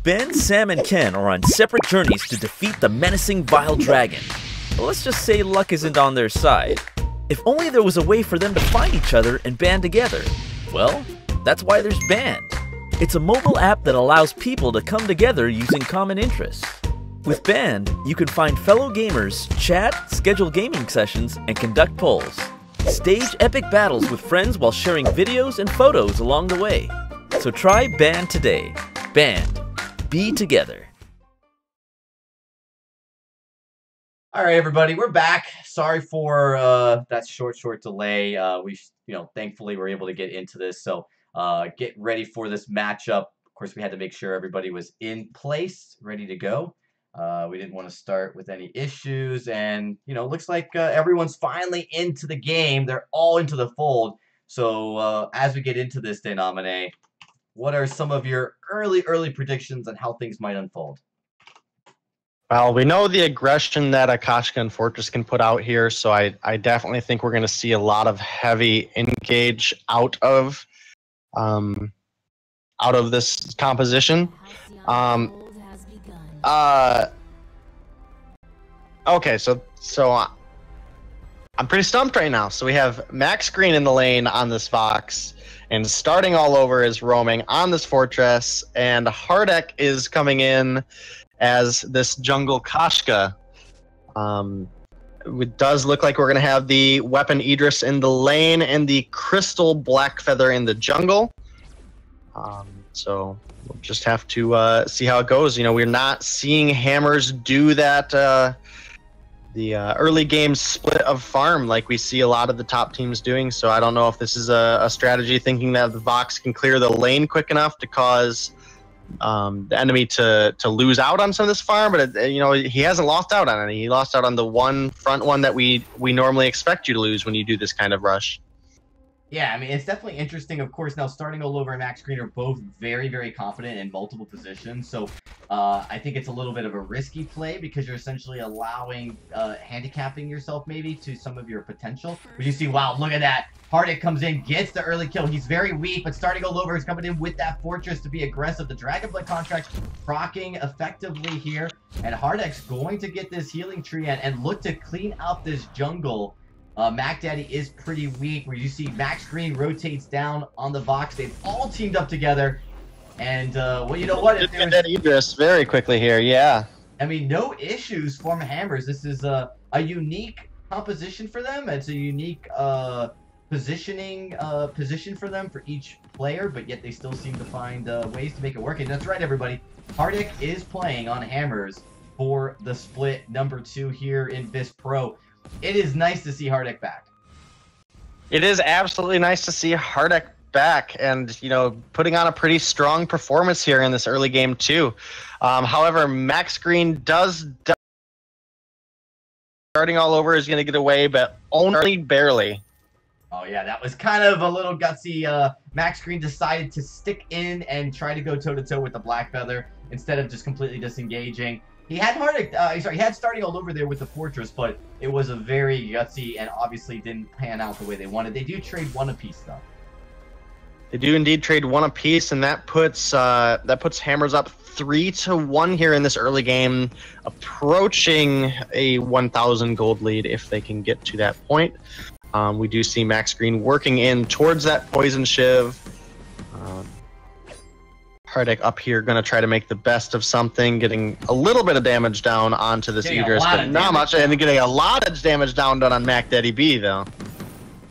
Ben, Sam, and Ken are on separate journeys to defeat the menacing Vile Dragon. But let's just say luck isn't on their side. If only there was a way for them to find each other and band together. Well, that's why there's Band. It's a mobile app that allows people to come together using common interests. With Band, you can find fellow gamers, chat, schedule gaming sessions, and conduct polls. Stage epic battles with friends while sharing videos and photos along the way. So try Band today. Band. Be together. All right, everybody, we're back. Sorry for that short delay. Thankfully we're able to get into this. So get ready for this matchup. Of course, we had to make sure everybody was in place, ready to go. We didn't want to start with any issues, and looks like everyone's finally into the game. They're all into the fold. So as we get into this, Denomine, what are some of your early predictions on how things might unfold? Well, we know the aggression that Akashka and Fortress can put out here, so I definitely think we're going to see a lot of heavy engage out of this composition. Okay, so I'm pretty stumped right now. So we have Max Green in the lane on this Vox, and starting all over is roaming on this Fortress, and Hardek is coming in as this jungle Kashka. It does look like we're going to have the weapon Idris in the lane and the crystal Blackfeather in the jungle. So we'll just have to see how it goes. We're not seeing Hammers do that the early game split of farm like we see a lot of the top teams doing. So I don't know if this is a strategy thinking that the Vox can clear the lane quick enough to cause the enemy to lose out on some of this farm, but he hasn't lost out on any. He lost out on the front one that we normally expect you to lose when you do this kind of rush. Yeah, I mean, it's definitely interesting. Of course, now starting all over and Max Green are both very, very confident in multiple positions. So I think it's a little bit of a risky play because you're essentially allowing handicapping yourself maybe to some of your potential. But you see, wow, look at that. Hardek comes in, gets the early kill. He's very weak, but starting all over is coming in with that Fortress to be aggressive. The Dragonblood contract proccing effectively here. And Hardek's going to get this healing tree and look to clean out this jungle. Mac Daddy is pretty weak, where you see Max Green rotates down on the Vox. They've all teamed up together. And, well, you know what? If there was... that Idris very quickly here, yeah. I mean, no issues for Hammers. This is a unique composition for them. It's a unique position for them for each player, but yet they still seem to find ways to make it work. And that's right, everybody. Hardek is playing on Hammers for the split number 2 here in VISPRO. It is nice to see Hardek back. It is absolutely nice to see Hardek back and, putting on a pretty strong performance here in this early game too. However, Max Green does starting all over is going to get away, but only barely. Oh yeah, that was kind of a little gutsy. Max Green decided to stick in and try to go toe-to-toe with the Blackfeather instead of just completely disengaging. He had he had starting all over there with the Fortress, but it was a very gutsy and obviously didn't pan out the way they wanted. They do trade 1 apiece, though. They do indeed trade 1 apiece, and that puts Hammers up 3-1 here in this early game, approaching a 1,000 gold lead if they can get to that point. We do see Max Green working in towards that Poison Shiv. Hardek up here going to try to make the best of something, getting a little bit of damage down onto this Idris, but not much, and getting a lot of damage done on Mac Daddy B, though.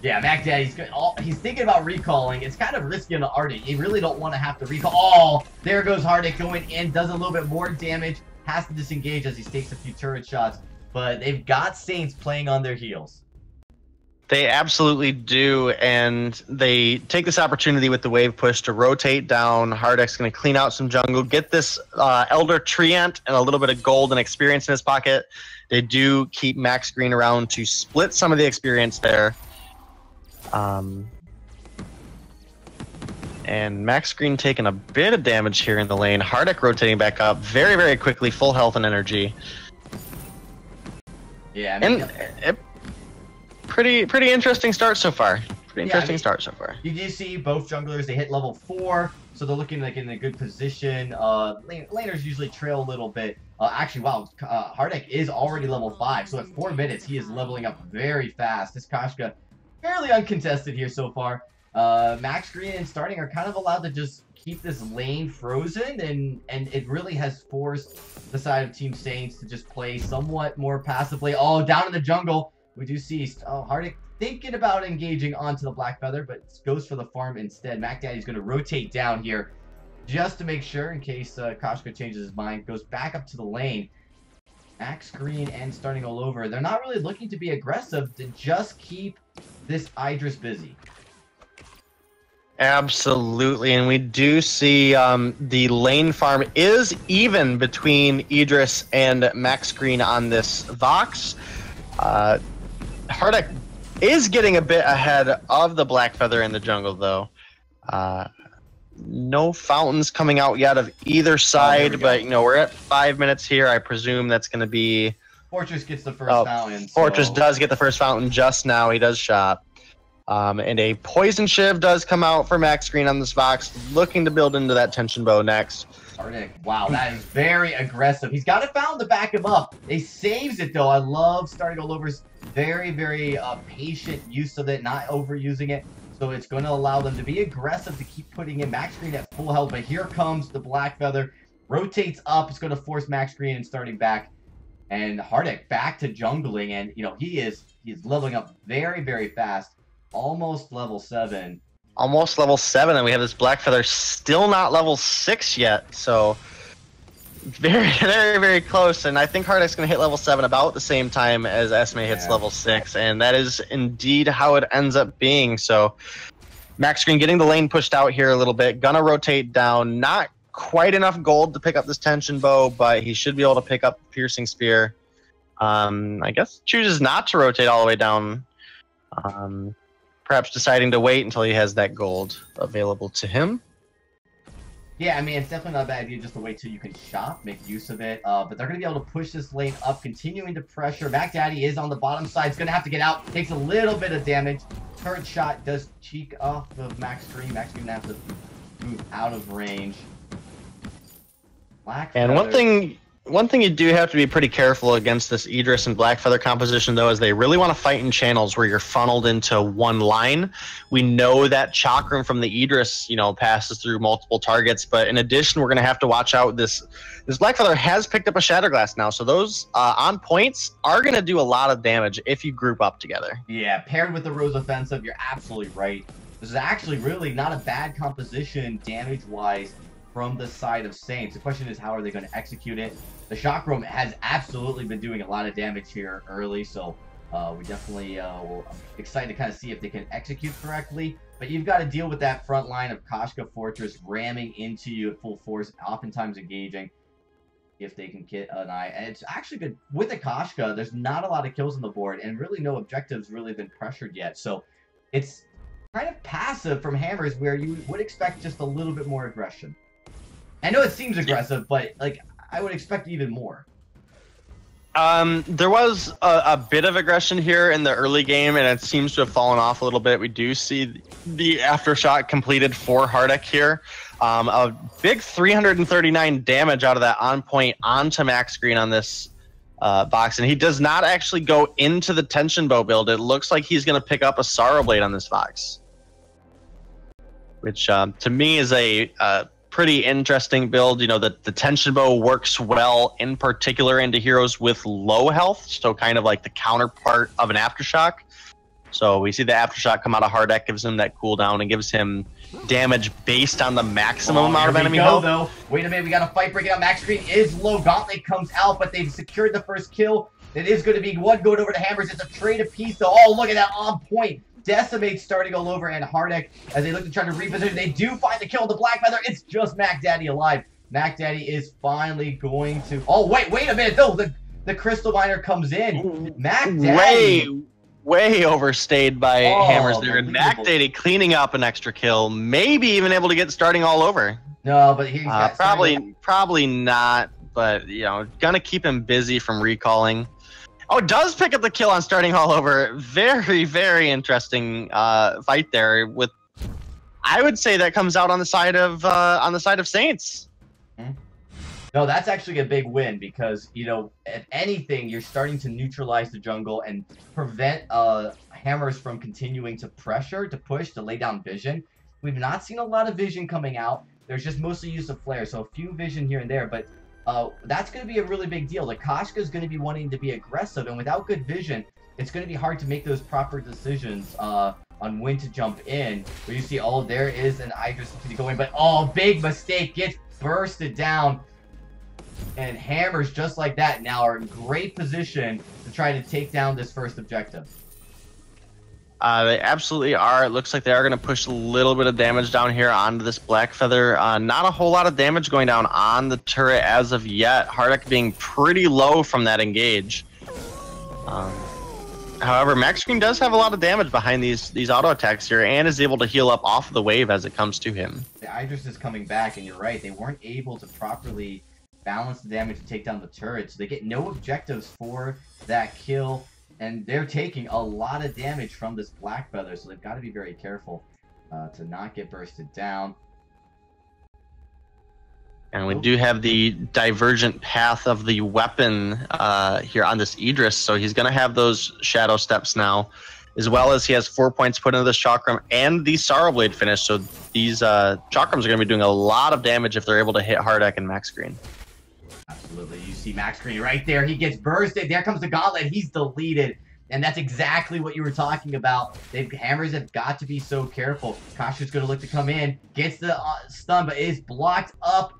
Yeah, Mac Daddy's good. He's thinking about recalling. It's kind of risky on the Hardek. You really don't want to have to recall. Oh, there goes Hardek going in, does a little bit more damage, has to disengage as he takes a few turret shots, but they've got Saints playing on their heels. They absolutely do, and they take this opportunity with the wave push to rotate down. Hardek's going to clean out some jungle, get this Elder Treant and a little bit of gold and experience in his pocket. They do keep Max Green around to split some of the experience there. And Max Green taking a bit of damage here in the lane. Hardek rotating back up very, very quickly, full health and energy. Yeah, I mean, and pretty interesting start so far. Start so far. You do see both junglers, they hit level 4, so they're looking like in a good position. Laners usually trail a little bit. Actually, wow, Hardek is already level 5, so at 4 minutes, he is leveling up very fast. This Kashka fairly uncontested here so far. Max Green and Starting are kind of allowed to just keep this lane frozen, and it really has forced the side of Team Saints to just play somewhat more passively. Oh, down in the jungle, we do see Hardic thinking about engaging onto the Black Feather, but goes for the farm instead. Mac Daddy's going to rotate down here just to make sure in case Koshka changes his mind. Goes back up to the lane. Max Green and Starting all over. They're not really looking to be aggressive, to just keep this Idris busy. Absolutely, and we do see the lane farm is even between Idris and Max Green on this Vox. Hardic is getting a bit ahead of the Black Feather in the jungle, though. No fountains coming out yet of either side, but you know, we're at 5 minutes here. I presume that's going to be... Fortress gets the first fountain. Fortress does get the first fountain just now. He does shop. And a Poison Shiv does come out for Max Green on this Vox, looking to build into that Tension Bow next. Hardic, wow, that is very aggressive. He's got a fountain to back him up. He saves it, though. I love Starting all over's very, very patient use of it, not overusing it. So it's going to allow them to be aggressive to keep putting in Max Green at full health. But here comes the Black Feather. Rotates up. It's going to force Max Green and Starting back. And Hardic back to jungling. And, you know, he's leveling up very, very fast. Almost level 7. Almost level 7. And we have this Black Feather still not level 6 yet. So very, very, very close. And I think Hardic's going to hit level 7 about the same time as Esme hits level 6. And that is indeed how it ends up being. So Max Green getting the lane pushed out here a little bit. Gonna rotate down. Not quite enough gold to pick up this Tension Bow, but he should be able to pick up the Piercing Spear. I guess chooses not to rotate all the way down. Perhaps deciding to wait until he has that gold available to him. Yeah, I mean, it's definitely not a bad idea just to wait till you can shop, make use of it. But they're going to be able to push this lane up, continuing to pressure. Mac Daddy is on the bottom side. He's going to have to get out. Takes a little bit of damage. Current shot does cheek off of Max Green. Max Green going to have to move out of range. Black and Feather. One thing you do have to be pretty careful against this Idris and Black Feather composition, though, is they really want to fight in channels where you're funneled into one line. We know that Chakram from the Idris, you know, passes through multiple targets, but in addition, we're going to have to watch out. This Black Feather has picked up a Shatterglass now, so those on points are going to do a lot of damage if you group up together. Yeah, paired with the Rose Offensive, you're absolutely right. This is actually really not a bad composition damage-wise from the side of Saints. The question is, how are they going to execute it? The Chakram has absolutely been doing a lot of damage here early, so we definitely will excited to kind of see if they can execute correctly. But you've got to deal with that front line of Koshka Fortress ramming into you at full force, oftentimes engaging if they can get an eye. And it's actually good with the Koshka. There's not a lot of kills on the board, and really no objectives really been pressured yet. So it's kind of passive from Hammers, where you would expect just a little bit more aggression. I know it seems aggressive, but like I would expect even more. There was a bit of aggression here in the early game, and it seems to have fallen off a little bit. We do see the aftershock completed for Hardic here. A big 339 damage out of that on point onto Max Green on this Vox, and he does not actually go into the Tension Bow build. It looks like he's going to pick up a Sorrow Blade on this Vox, which to me is a pretty interesting build. You know, the Tension Bow works well in particular into heroes with low health, so kind of like the counterpart of an Aftershock. So we see the Aftershock come out of Hardic, gives him that cooldown and gives him damage based on the maximum amount of enemy health. Though. Wait a minute, we got a fight breaking out. Max Green is low. Gauntlet comes out, but they've secured the first kill. It is going to be one going over to Hammers. It's a trade apiece, though. Oh, look at that on point. Decimate Starting all over, and Hardic, as they look to try to reposition, they do find the kill on the Black Feather. It's just Mac Daddy alive. Mac Daddy is finally going to... Oh, wait a minute, though. The Crystal Miner comes in. Mac Daddy... Way overstayed by Hammers there. And Mac Daddy cleaning up an extra kill, maybe even able to get Starting all over. No, but he's got probably not, but, you know, gonna keep him busy from recalling. Oh, does pick up the kill on Starting all over. Very, very interesting fight there. With, I would say that comes out on the side of Saints. No, No, that's actually a big win because, you know, if anything, you're starting to neutralize the jungle and prevent hammers from continuing to pressure, to push, to lay down vision. We've not seen a lot of vision coming out. There's just mostly use of flare, so a few vision here and there, but that's going to be a really big deal. The Koshka is going to be wanting to be aggressive, and without good vision, it's going to be hard to make those proper decisions on when to jump in. Where you see, oh, there is an Idris going, but oh, big mistake, gets bursted down. And hammers just like that now are in great position to try to take down this first objective. They absolutely are. It looks like they are going to push a little bit of damage down here onto this Black Feather. Not a whole lot of damage going down on the turret as of yet. Hardak being pretty low from that engage. However, Max Green does have a lot of damage behind these auto attacks here and is able to heal up off the wave as it comes to him. The Idris is coming back, and you're right. They weren't able to properly balance the damage to take down the turret, so they get no objectives for that kill, and they're taking a lot of damage from this Black Feather, so they've got to be very careful to not get bursted down. And we do have the divergent path of the weapon here on this Idris, so he's going to have those shadow steps now, as well as he has 4 points put into the Chakram and the Sorrow Blade finish, so these Chakrams are going to be doing a lot of damage if they're able to hit Hardak and Max Green. Absolutely. You see Max Green right there. He gets bursted. There comes the gauntlet. He's deleted. And that's exactly what you were talking about. Hammers have got to be so careful. Kasha's going to look to come in. Gets the stun, but is blocked up.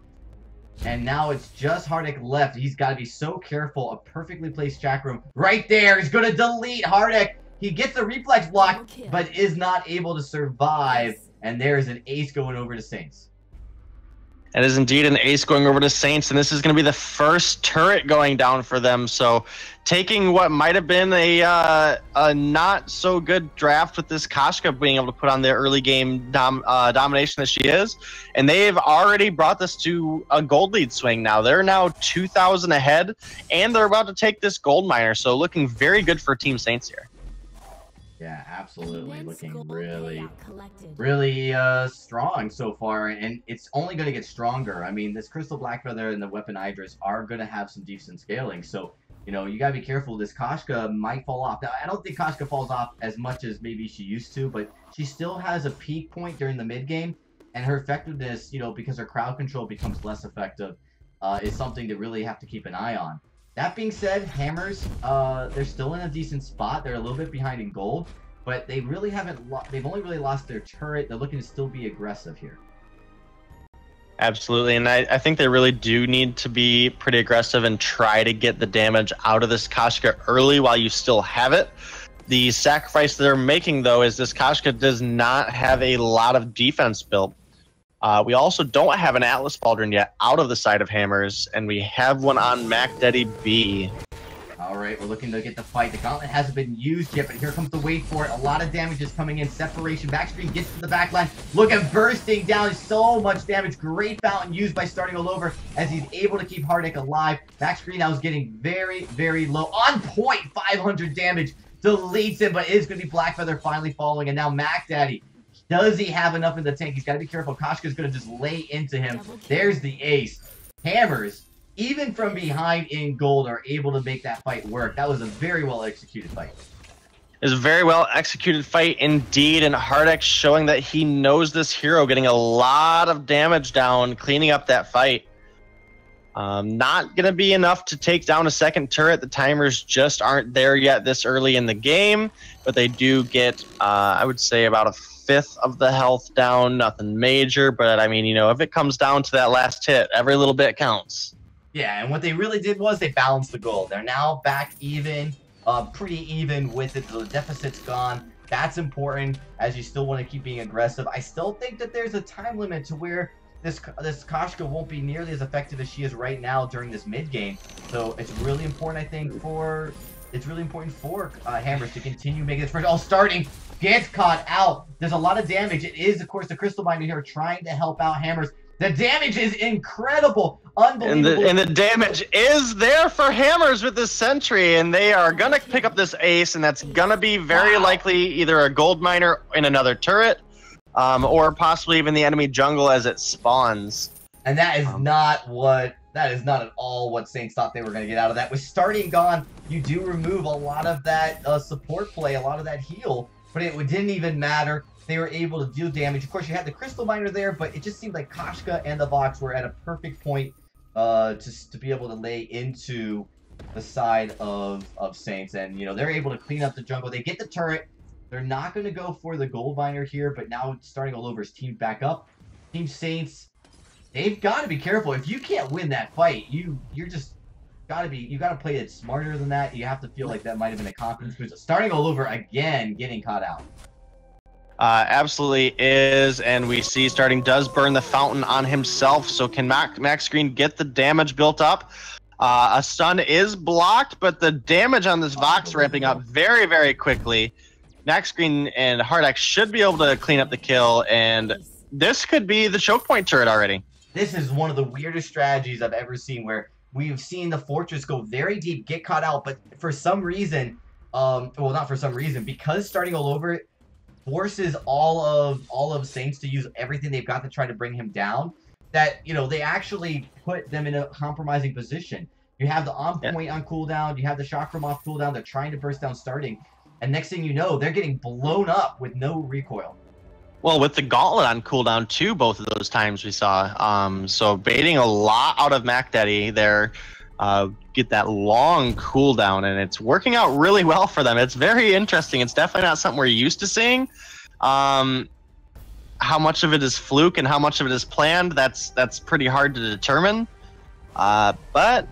And now it's just Hardak left. He's got to be so careful. A perfectly placed Chakram right there. He's going to delete Hardak. He gets the reflex block, but is not able to survive. And there's an ace going over to Saints. It is indeed an ace going over to Saints, and this is going to be the first turret going down for them. So taking what might have been a not so good draft with this Koshka being able to put on their early game domination that she is, and they've already brought this to a gold lead swing now. They're now 2,000 ahead, and they're about to take this gold miner. So looking very good for Team Saints here. Yeah, absolutely. Looking really strong so far, and it's only going to get stronger. I mean, this Crystal Black Feather and the Weapon Idris are going to have some decent scaling, so, you know, you got to be careful. This Koshka might fall off. Now, I don't think Koshka falls off as much as maybe she used to, but she still has a peak point during the mid-game, and her effectiveness, you know, because her crowd control becomes less effective, is something to really have to keep an eye on. That being said, hammers, they're still in a decent spot. They're a little bit behind in gold, but they really haven't. They've only really lost their turret. They're looking to still be aggressive here. Absolutely, and I think they really do need to be pretty aggressive and try to get the damage out of this Koshka early while you still have it. The sacrifice they're making, though, is this Koshka does not have a lot of defense built. We also don't have an Atlas Pauldron yet out of the side of hammers, and we have one on Mac Daddy B. Alright, we're looking to get the fight. The gauntlet hasn't been used yet, but here comes the wait for it. A lot of damage is coming in. Separation. Backstream gets to the back line. Look at bursting down. So much damage. Great fountain used by starting all over as he's able to keep Hardak alive. Backstream now is getting very, very low. On point, 500 damage. Deletes him, but it is going to be Black Feather finally falling. And now Mac Daddy. Does he have enough in the tank? He's got to be careful. Koshka's going to just lay into him. There's the ace. Hammers, even from behind in gold, are able to make that fight work. That was a very well executed fight. It was a very well executed fight indeed, and Hardak showing that he knows this hero, getting a lot of damage down, cleaning up that fight. Not going to be enough to take down a second turret. The timers just aren't there yet this early in the game, but they do get, I would say, about a fifth of the health down. Nothing major, but I mean, you know, if it comes down to that last hit, every little bit counts. Yeah, and what they really did was they balanced the gold. They're now back even, pretty even with it. The deficit's gone. That's important as you still want to keep being aggressive. I still think that there's a time limit to where this Koshka won't be nearly as effective as she is right now during this mid game. So it's really important, I think, for hammers to continue making this first. Oh, starting gets caught out. There's a lot of damage. It is, of course, the Crystal Miner here trying to help out hammers. The damage is incredible, unbelievable. And the damage is there for hammers with this sentry, and they are gonna pick up this ace, and that's gonna be very likely either a gold miner in another turret, or possibly even the enemy jungle as it spawns. And that is not what That is not at all what Saints thought they were going to get out of that. With starting gone, you do remove a lot of that support play, a lot of that heal, but it didn't even matter. They were able to deal damage. Of course, you had the Crystal Miner there, but it just seemed like Koshka and the Vox were at a perfect point to be able to lay into the side of Saints. And, you know, they're able to clean up the jungle. They get the turret. They're not going to go for the Gold Miner here, but now starting all over is teamed back up. Team Saints, they've got to be careful. If you can't win that fight, you're just you got to play it smarter than that. You have to feel like that might have been a confidence boost. Starting all over again, getting caught out. Absolutely is, and we see starting does burn the fountain on himself, so can Max Green get the damage built up? A stun is blocked, but the damage on this Vox ramping up very, very quickly. Max Green and Hardex should be able to clean up the kill, and this could be the choke point turret already. This is one of the weirdest strategies I've ever seen, where we've seen the Fortress go very deep, get caught out, but for some reason, well, not for some reason, because starting all over forces all of Saints to use everything they've got to try to bring him down, that, you know, they actually put them in a compromising position. You have the on point on cooldown, you have the chakram off cooldown, they're trying to burst down starting, and next thing you know, they're getting blown up with no recoil. Well, with the gauntlet on cooldown too, both of those times we saw. So baiting a lot out of Mac Daddy there, get that long cooldown, and it's working out really well for them. It's very interesting. It's definitely not something we're used to seeing. How much of it is fluke and how much of it is planned, that's pretty hard to determine. But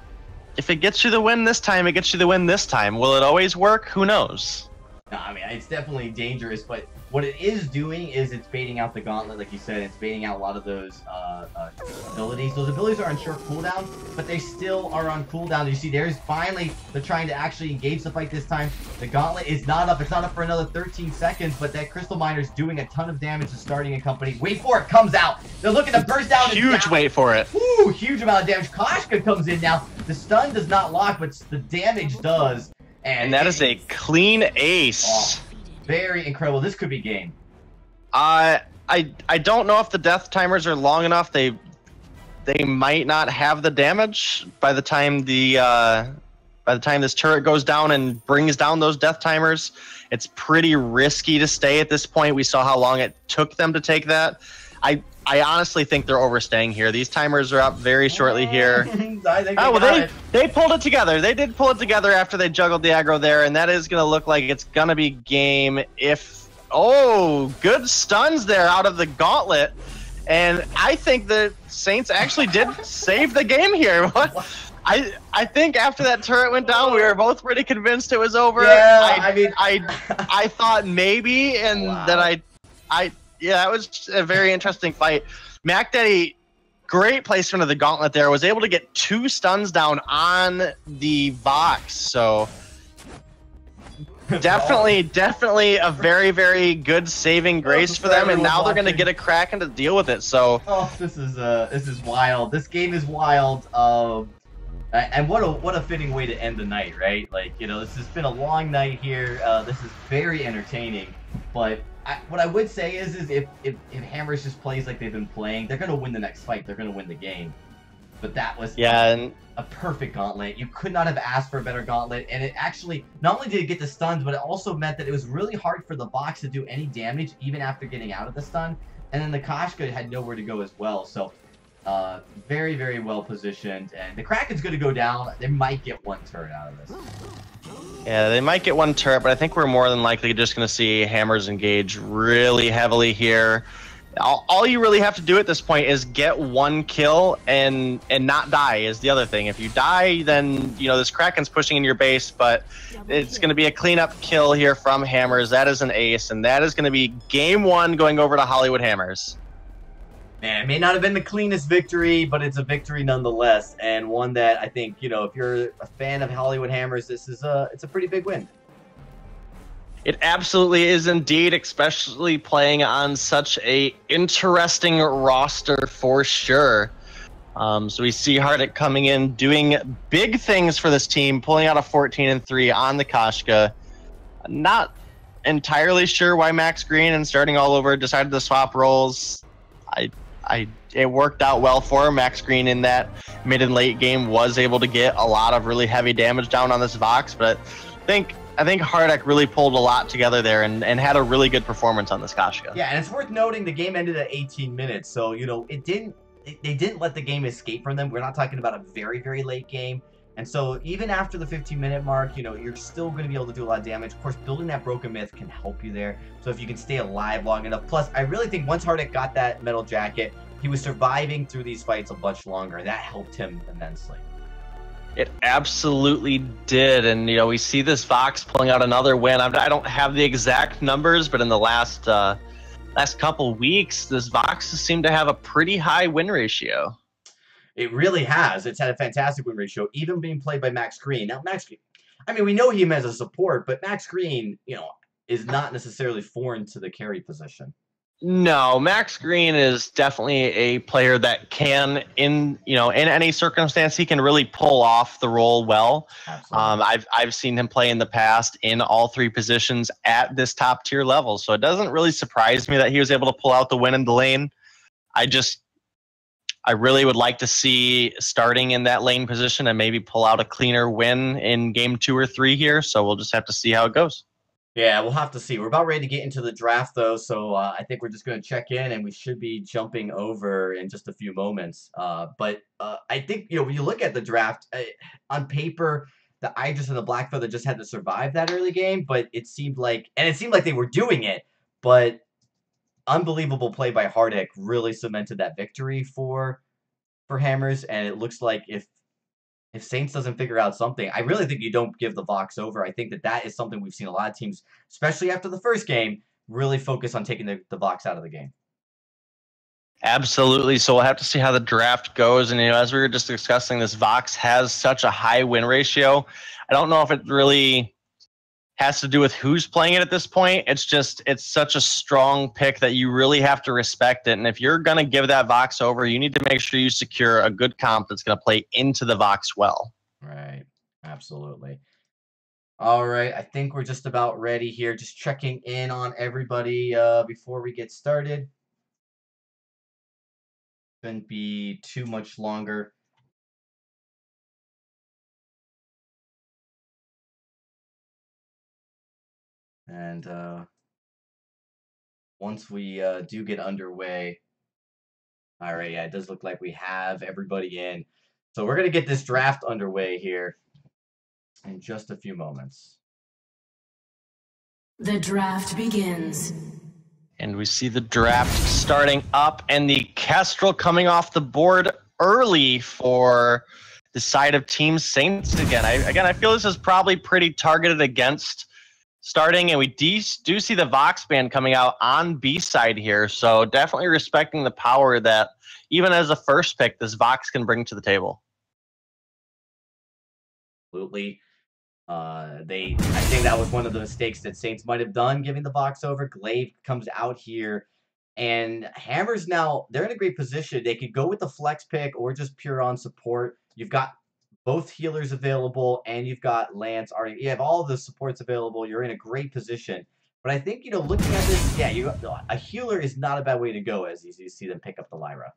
if it gets you the win this time, it gets you the win this time. Will it always work? Who knows? No, I mean, it's definitely dangerous, but what it is doing is it's baiting out the gauntlet, like you said. It's baiting out a lot of those abilities. Those abilities are on short cooldown, but they still are on cooldown. You see, there's finally, they're trying to actually engage the fight this time. The gauntlet is not up. It's not up for another 13 seconds, but that Crystal Miner is doing a ton of damage to starting and company. Wait for it, comes out. They're looking to burst down. Huge wait for it. Woo, huge amount of damage. Koshka comes in now. The stun does not lock, but the damage does. And that is a clean ace. Oh, very incredible. This could be game. I don't know if the death timers are long enough. They might not have the damage by the time this turret goes down and brings down those death timers. It's pretty risky to stay at this point. We saw how long it took them to take that. I honestly think they're overstaying here. These timers are up very shortly here. They pulled it together. They did pull it together after they juggled the aggro there, and that is going to look like it's going to be game if... Oh, good stuns there out of the gauntlet. And I think the Saints actually did save the game here. I think after that turret went down, we were both pretty convinced it was over. Yeah, I thought maybe, and then yeah, it was a very interesting fight. Mac Daddy, great placement of the gauntlet there. Was able to get 2 stuns down on the Vox. So definitely a very, very good saving grace for them. And now they're going to get a Kraken to deal with it. So this is wild. This game is wild. And what a fitting way to end the night, right? Like, you know, this has been a long night here. This is very entertaining, but what I would say is if Hammers just plays like they've been playing, they're gonna win the next fight. They're gonna win the game. But that was a perfect gauntlet. You could not have asked for a better gauntlet, and it actually not only did it get the stuns, but it also meant that it was really hard for the Vox to do any damage even after getting out of the stun. And then the Koshka had nowhere to go as well. So very, very well positioned. And the Kraken's gonna go down. They might get 1 turret out of this. Yeah, they might get 1 turret, but I think we're more than likely just going to see Hammers engage really heavily here. All you really have to do at this point is get 1 kill and not die is the other thing. If you die, then, you know, this Kraken's pushing in your base, but it's going to be a cleanup kill here from Hammers. That is an ace, and that is going to be game 1 going over to Hollywood Hammers. Man, it may not have been the cleanest victory, but it's a victory nonetheless, and one that I think, you know, if you're a fan of Hollywood Hammers, it's a pretty big win. It absolutely is indeed, especially playing on such a interesting roster for sure. So we see Hardick coming in, doing big things for this team, pulling out a 14-3 on the Koshka. Not entirely sure why Max Green and starting all over decided to swap roles. it worked out well for him. Max Green in that mid and late game was able to get a lot of really heavy damage down on this Vox, but I think Hardek really pulled a lot together there and had a really good performance on this Koshka. Yeah, and it's worth noting the game ended at 18 minutes, so they didn't let the game escape from them. We're not talking about a very, very late game. And so even after the 15-minute mark, you're still going to be able to do a lot of damage. Of course, building that Broken Myth can help you there. So if you can stay alive long enough. Plus, I really think once Hardek got that metal jacket, he was surviving through these fights a bunch longer. And that helped him immensely. It absolutely did. And, we see this Vox pulling out another win. I don't have the exact numbers, but in the last couple weeks, this Vox has seemed to have a pretty high win ratio. It really has. It's had a fantastic win ratio, even being played by Max Green. Now, Max Green, I mean, we know him as a support, but Max Green, is not necessarily foreign to the carry position. No, Max Green is definitely a player that can, in any circumstance, he can really pull off the role well. I've seen him play in the past in all three positions at this top tier level, so it doesn't really surprise me that he was able to pull out the win in the lane. I really would like to see starting in that lane position and maybe pull out a cleaner win in game 2 or 3 here. So we'll just have to see how it goes. Yeah, we'll have to see. We're about ready to get into the draft, though, so I think we're just going to check in, and we should be jumping over in just a few moments. But I think, when you look at the draft, on paper, the Idris and the Blackfeather just had to survive that early game, but it seemed like they were doing it, but unbelievable play by Hardek really cemented that victory for Hammers, and it looks like if Saints doesn't figure out something, I really think you don't give the Vox over. I think that is something we've seen a lot of teams, especially after the first game, really focus on taking the Vox out of the game. Absolutely. So we'll have to see how the draft goes. And, as we were just discussing, this Vox has such a high win ratio. I don't know if it really has to do with who's playing it at this point. It's such a strong pick that you really have to respect it. And if you're going to give that Vox over, you need to make sure you secure a good comp that's going to play into the Vox well. Right. Absolutely. All right. I think we're just about ready here. Just checking in on everybody before we get started. Shouldn't be too much longer. And once we do get underway, all right, yeah, it does look like we have everybody in. So we're going to get this draft underway here in just a few moments. The draft begins. And we see the draft starting up, and the Kestrel coming off the board early for the side of Team Saints again. I feel this is probably pretty targeted against starting, and we do see the Vox band coming out on B side here, so definitely respecting the power that even as a first pick, this Vox can bring to the table. Absolutely. I think that was one of the mistakes that Saints might have done, giving the Vox over. Glaive comes out here, and Hammers now, they're in a great position. They could go with the flex pick or just pure on support. You've got both healers available, and you've got Lance already. You have all the supports available. You're in a great position. But I think, looking at this, yeah, a healer is not a bad way to go as you see them pick up the Lyra.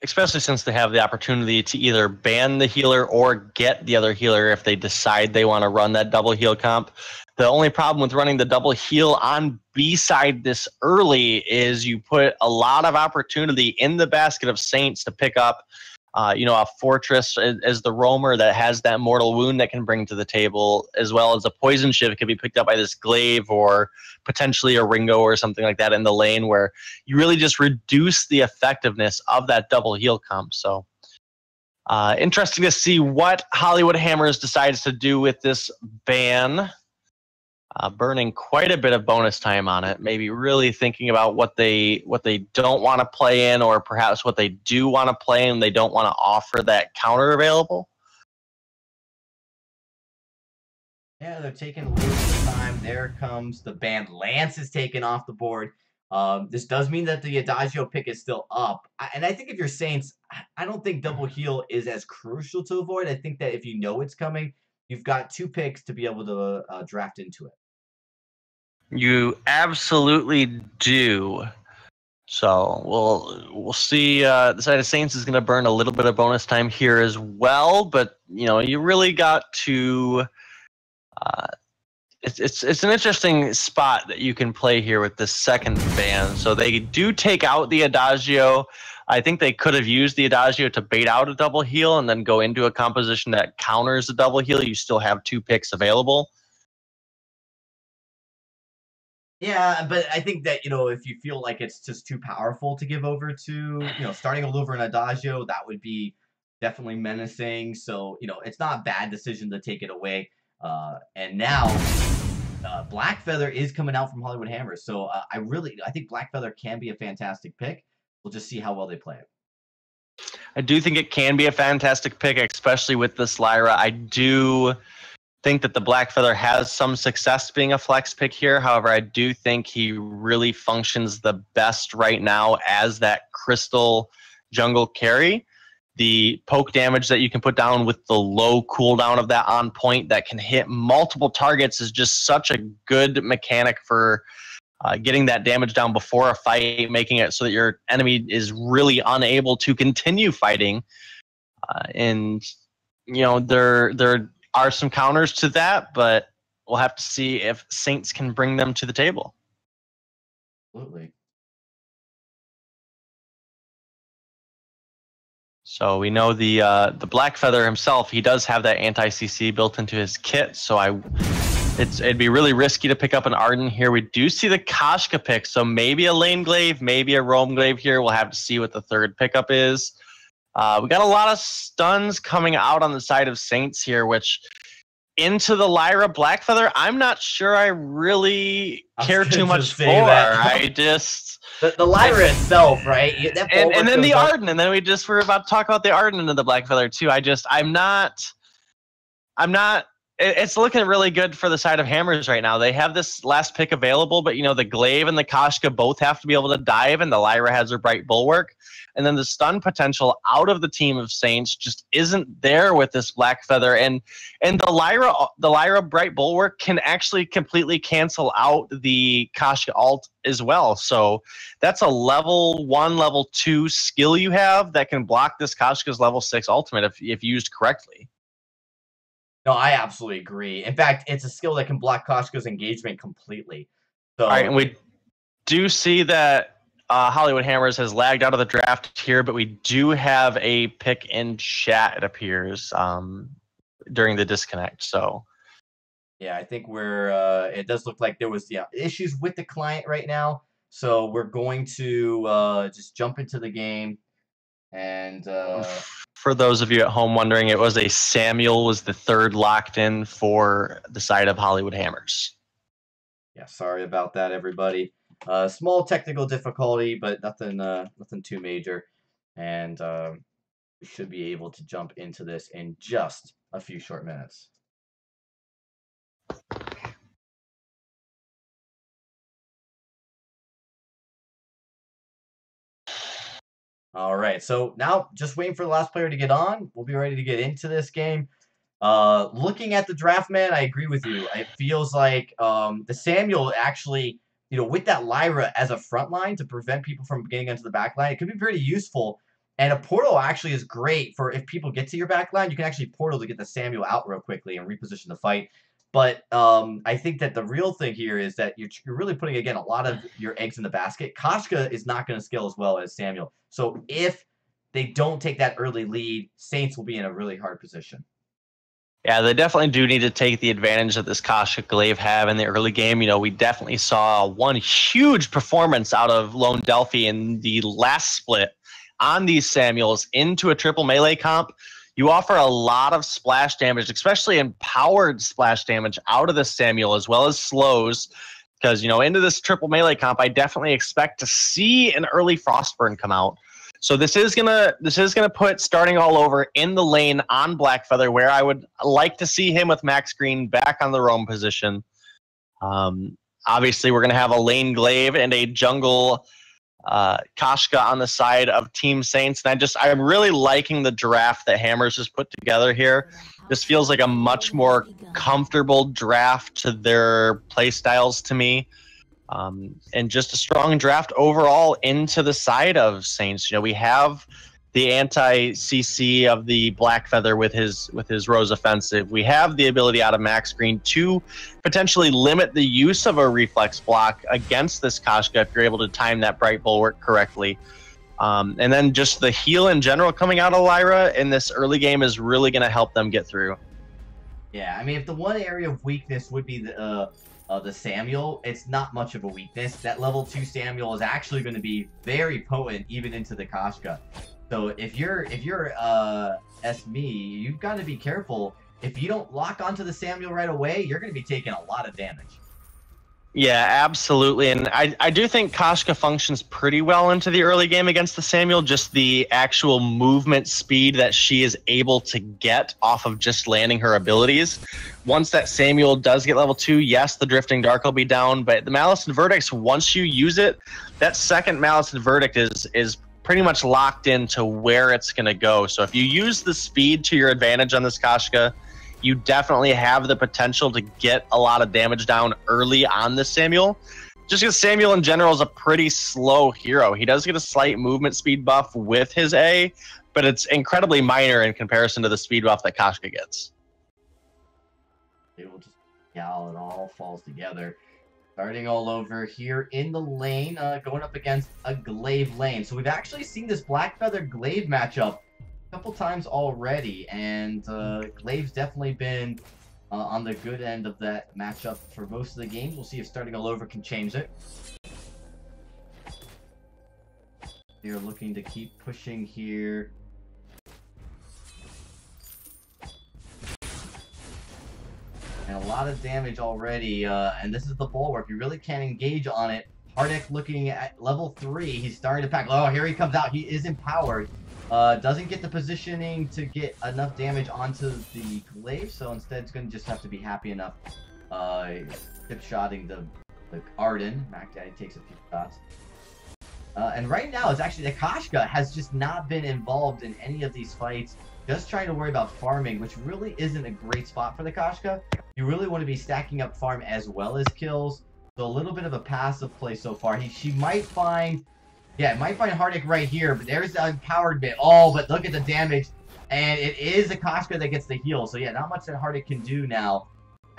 Especially since they have the opportunity to either ban the healer or get the other healer if they decide they want to run that double heal comp. The only problem with running the double heal on B side this early is you put a lot of opportunity in the basket of Saints to pick up a Fortress as the roamer that has that mortal wound that can bring to the table, as well as a poison shiv can be picked up by this Glaive or potentially a Ringo or something like that in the lane, where you really just reduce the effectiveness of that double heal comp. So interesting to see what Hollywood Hammers decides to do with this ban. Burning quite a bit of bonus time on it, maybe really thinking about what they don't want to play in, or perhaps what they do want to play in, they don't want to offer that counter available. Yeah, they're taking a little bit of time. There comes the band. Lance is taken off the board. This does mean that the Adagio pick is still up. And I think if you're Saints, I don't think double heal is as crucial to avoid. I think that if you know it's coming, you've got 2 picks to be able to draft into it. You absolutely do. So we'll see. The side of Saints is going to burn a little bit of bonus time here as well, but you really got to. It's an interesting spot that you can play here with this second ban. So they do take out the Adagio. I think they could have used the Adagio to bait out a double heal and then go into a composition that counters a double heal. You still have 2 picks available. Yeah, but I think that, if you feel like it's just too powerful to give over to, starting over an Adagio, that would be definitely menacing. So, it's not a bad decision to take it away. And now, Blackfeather is coming out from Hollywood Hammers. So, I think Blackfeather can be a fantastic pick. We'll just see how well they play it. I do think it can be a fantastic pick, especially with this Lyra. I do think that the Blackfeather has some success being a flex pick here. However, I do think he really functions the best right now as that crystal jungle carry. The poke damage that you can put down with the low cooldown of that on point that can hit multiple targets is just such a good mechanic for getting that damage down before a fight, making it so that your enemy is really unable to continue fighting. And there are some counters to that, but we'll have to see if Saints can bring them to the table. Absolutely. So we know the Blackfeather himself, he does have that anti-CC built into his kit, so it'd be really risky to pick up an Arden here. We do see the Kashka pick, so maybe a Lane Glaive, maybe a Roam Glaive here. We'll have to see what the third pickup is. We got a lot of stuns coming out on the side of Saints here, which into the Lyra Blackfeather, I'm not sure I really care too much for. I just... The Lyra itself, right? And then the Arden, and then we're about to talk about the Arden and the Blackfeather too. I'm not. It's looking really good for the side of Hammers right now. They have this last pick available, but the Glaive and the Kashka both have to be able to dive, and the Lyra has her Bright Bulwark. And then the stun potential out of the team of Saints just isn't there with this Blackfeather. And the Lyra Bright Bulwark can actually completely cancel out the Kashka ult as well. So that's a level 1, level 2 skill you have that can block this Kashka's level 6 ultimate if used correctly. No, I absolutely agree. In fact, it's a skill that can block Kashka's engagement completely. So, all right, and we do see that Hollywood Hammers has lagged out of the draft here, but we do have a pick in chat, it appears, during the disconnect. So, yeah, I think it does look like there was issues with the client right now. So we're going to just jump into the game. And for those of you at home wondering, it was a Samuel was the third locked in for the side of Hollywood Hammers. Yeah, sorry about that, everybody. Small technical difficulty, but nothing too major. And we should be able to jump into this in just a few short minutes. All right, so now just waiting for the last player to get on. We'll be ready to get into this game. Looking at the draft, man, I agree with you. It feels like the Samuel actually, with that Lyra as a front line to prevent people from getting into the back line, it could be pretty useful. And a portal actually is great for if people get to your back line, you can actually portal to get the Samuel out real quickly and reposition the fight. But I think that the real thing here is that you're really putting, again, a lot of your eggs in the basket. Kashka is not going to scale as well as Samuel. So if they don't take that early lead, Saints will be in a really hard position. Yeah, they definitely do need to take the advantage that this Kashka Glaive have in the early game. We definitely saw one huge performance out of Lone Delphi in the last split on these Samuels into a triple melee comp. You offer a lot of splash damage, especially empowered splash damage out of the Samuel, as well as slows. Because, into this triple melee comp, I definitely expect to see an early Frostburn come out. So this is gonna put starting all over in the lane on Blackfeather, where I would like to see him with Max Green back on the roam position. Obviously, we're gonna have a lane Glaive and a jungle Kashka on the side of Team Saints, and I'm really liking the draft that Hammers has put together here. This feels like a much more comfortable draft to their play styles to me. And just a strong draft overall into the side of Saints. You know, we have the anti-CC of the Black Feather with his Rose offensive. We have the ability out of Max Green to potentially limit the use of a reflex block against this Koshka if you're able to time that Bright Bulwark correctly. And then just the heal in general coming out of Lyra in this early game is really going to help them get through. Yeah, I mean, if the one area of weakness would be the Samuel, it's not much of a weakness. That level 2 Samuel is actually going to be very potent even into the Koshka. So if you're SME, you've got to be careful. If you don't lock onto the Samuel right away, you're going to be taking a lot of damage. Yeah, absolutely. And I do think Koshka functions pretty well into the early game against the Samuel, just the actual movement speed that she is able to get off of just landing her abilities. Once that Samuel does get level 2, yes, the Drifting Dark will be down, but the Malice and Verdict, once you use it, that second Malice and Verdict is pretty much locked into where it's going to go. So if you use the speed to your advantage on this Koshka, you definitely have the potential to get a lot of damage down early on this Samuel. Just because Samuel in general is a pretty slow hero. He does get a slight movement speed buff with his A, but it's incredibly minor in comparison to the speed buff that Koshka gets. It will just, yeah, it all falls together. Starting all over here in the lane, going up against a Glaive lane. So we've actually seen this Black Feather Glaive matchup a couple times already, and Glaive's definitely been on the good end of that matchup for most of the games. We'll see if starting all over can change it. They're looking to keep pushing here. And a lot of damage already, and this is the bulwark. You really can't engage on it. Hardek looking at level 3. He's starting to pack. Oh, here he comes out. He is empowered. Doesn't get the positioning to get enough damage onto the Glaive, so instead it's going to just have to be happy enough tip-shotting the Arden. Mac Daddy takes a few shots. And right now, it's actually the Koshka has just not been involved in any of these fights. Just trying to worry about farming, which really isn't a great spot for the Koshka. You really want to be stacking up farm as well as kills. So a little bit of a passive play so far. She might find, yeah, might find Hardik right here, but there's the empowered bit. Oh, but look at the damage. And it is the Koshka that gets the heal. So yeah, not much that Hardik can do now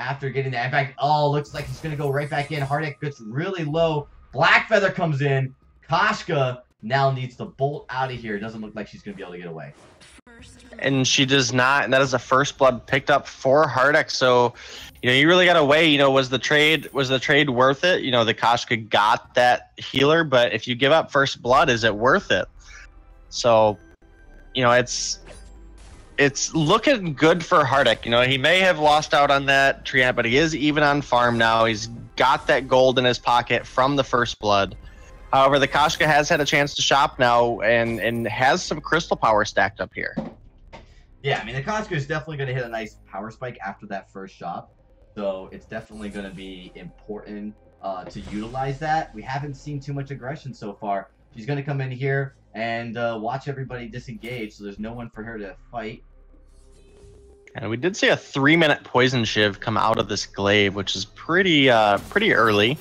after getting that. In fact, oh, looks like he's going to go right back in. Hardik gets really low. Black Feather comes in. Koshka now needs to bolt out of here. It doesn't look like she's going to be able to get away. And she does not, and that is a first blood picked up for Hardik. So, you know, you really got to weigh, you know, was the trade worth it? You know, the Koshka got that healer, but if you give up first blood, is it worth it? So, you know, it's looking good for Hardik. You know, he may have lost out on that Treant, but he is even on farm now. He's got that gold in his pocket from the first blood. However, the Koshka has had a chance to shop now and has some crystal power stacked up here. Yeah, I mean, the Koshka is definitely going to hit a nice power spike after that first shop. So it's definitely going to be important to utilize that. We haven't seen too much aggression so far. She's going to come in here and watch everybody disengage, so there's no one for her to fight. And we did see a 3-minute poison shiv come out of this glaive, which is pretty early.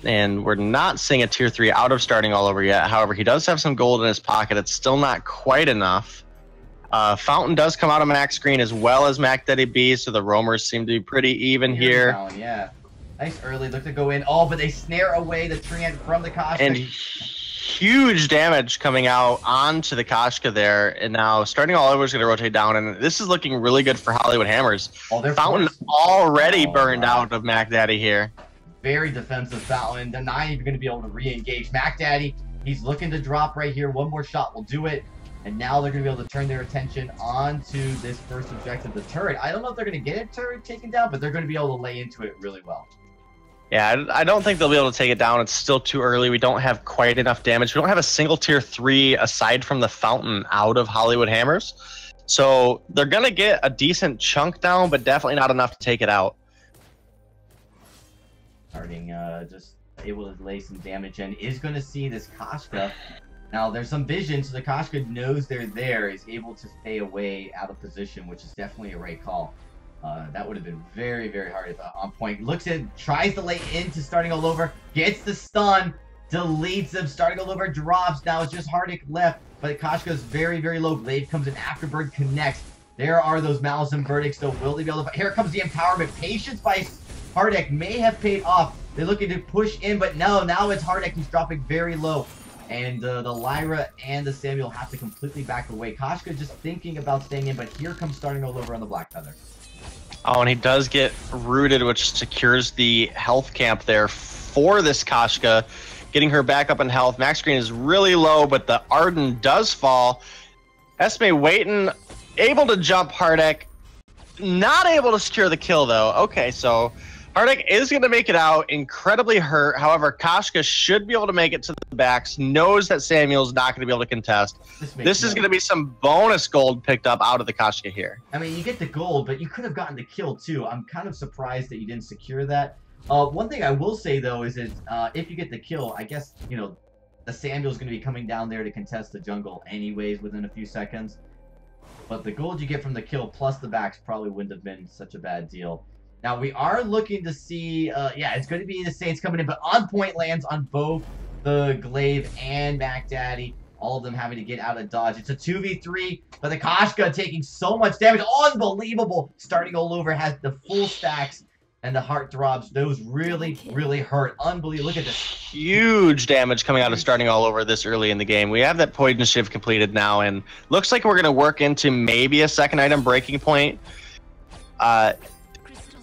And we're not seeing a tier 3 out of starting all over yet. However, he does have some gold in his pocket. It's still not quite enough. Fountain does come out of Max Green as well as Mac Daddy B, so the roamers seem to be pretty even here. Yeah. Nice early. Look to go in. Oh, but they snare away the Treant from the Koshka. And huge damage coming out onto the Koshka there. And now starting all over is going to rotate down. And this is looking really good for Hollywood Hammers. Oh, Fountain already burned out of Mac Daddy here. Very defensive Fountain. They're not even going to be able to re-engage. Mac Daddy, he's looking to drop right here. One more shot will do it. And now they're going to be able to turn their attention onto this first objective, the turret. I don't know if they're going to get a turret taken down, but they're going to be able to lay into it really well. Yeah, I don't think they'll be able to take it down. It's still too early. We don't have quite enough damage. We don't have a single tier 3 aside from the Fountain out of Hollywood Hammers. So they're going to get a decent chunk down, but definitely not enough to take it out. Starting just able to lay some damage in. Is going to see this Koshka. Now there's some vision, so the Koshka knows they're there. Is able to stay away out of position, which is definitely a right call. That would have been very, very hard if on point. Looks at, tries to lay into starting all over, gets the stun, deletes him, starting all over, drops. Now it's just Hardik left, but Koshka's very, very low. Glaive comes in, Afterbird connects. There are those Malice and Verdicts, though. Will they be able to... Here comes the empowerment. Patience by Hardik may have paid off. They're looking to push in, but no, now it's Hardik who's dropping very low. And the Lyra and the Samuel have to completely back away. Koshka just thinking about staying in, but here comes starting all over on the Black Feather. Oh, and he does get rooted, which secures the health camp there for this Koshka, getting her back up in health. Max Green is really low, but the Arden does fall. Esme waiting, able to jump Hardik, not able to secure the kill, though. Okay, so Hardik is going to make it out, incredibly hurt. However, Koshka should be able to make it to the backs, knows that Samuel's not going to be able to contest. This is going to be some bonus gold picked up out of the Koshka here. I mean, you get the gold, but you could have gotten the kill, too. I'm kind of surprised that you didn't secure that. One thing I will say, though, is that if you get the kill, I guess, you know, the Samuel's going to be coming down there to contest the jungle anyways within a few seconds. But the gold you get from the kill plus the backs probably wouldn't have been such a bad deal. Now, we are looking to see, yeah, it's going to be the Saints coming in, but on point lands on both the Glaive and Mac Daddy. All of them having to get out of dodge. It's a 2v3, but the Koshka taking so much damage. Unbelievable. Starting all over, has the full stacks and the heart throbs. Those really, really hurt. Unbelievable. Look at this. Huge damage coming out of starting all over this early in the game. We have that poison shift completed now, and looks like we're going to work into maybe a second item breaking point.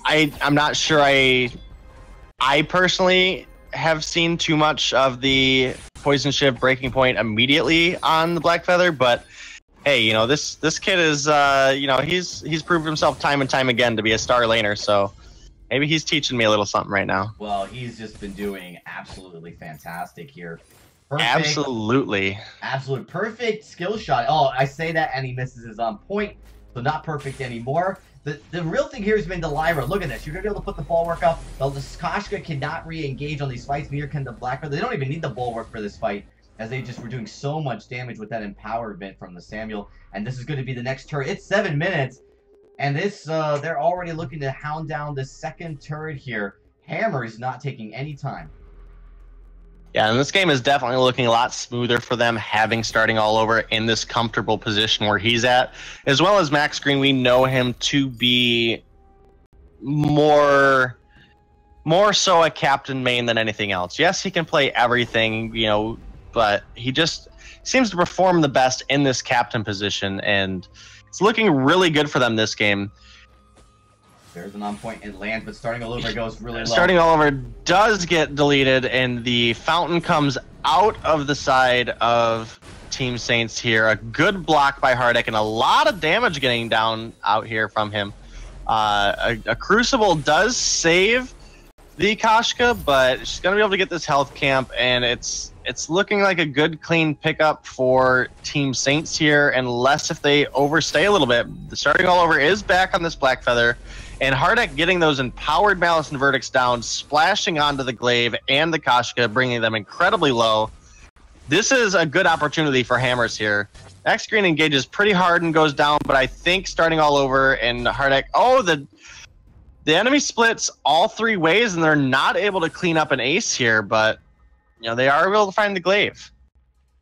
I'm not sure I personally have seen too much of the poison shift breaking point immediately on the Black Feather, but hey, you know, this kid is you know, he's proved himself time and time again to be a star laner, so maybe he's teaching me a little something right now. Well, he's just been doing absolutely fantastic here. Perfect, absolutely perfect skill shot. Oh, I say that and he misses his on point, so not perfect anymore. The real thing here has been the Lyra. Look at this. You're going to be able to put the bulwark up. The Koshka cannot re-engage on these fights. Neither can the Black Feather. They don't even need the bulwark for this fight, as they just were doing so much damage with that empowerment from the Samuel. And this is going to be the next turret. It's 7 minutes. And this, they're already looking to hound down the second turret here. Hammer is not taking any time. Yeah, and this game is definitely looking a lot smoother for them, having starting all over in this comfortable position where he's at. As well as Max Green, we know him to be more so a captain main than anything else. Yes, he can play everything, you know, but he just seems to perform the best in this captain position, and it's looking really good for them this game. There's an on point, it lands, but starting all over goes really low. Starting all over does get deleted, and the fountain comes out of the side of Team Saints here. A good block by Hardik, and a lot of damage getting down out here from him. A Crucible does save the Koshka, but she's going to be able to get this health camp, and it's looking like a good, clean pickup for Team Saints here, unless if they overstay a little bit. The starting all over is back on this Black Feather. And Hardik getting those empowered Malice and Verdicts down, splashing onto the Glaive and the Koshka, bringing them incredibly low. This is a good opportunity for Hammers here. Max Green engages pretty hard and goes down, but I think starting all over and Hardik... Oh, the enemy splits all 3 ways, and they're not able to clean up an ace here, but you know, they are able to find the Glaive.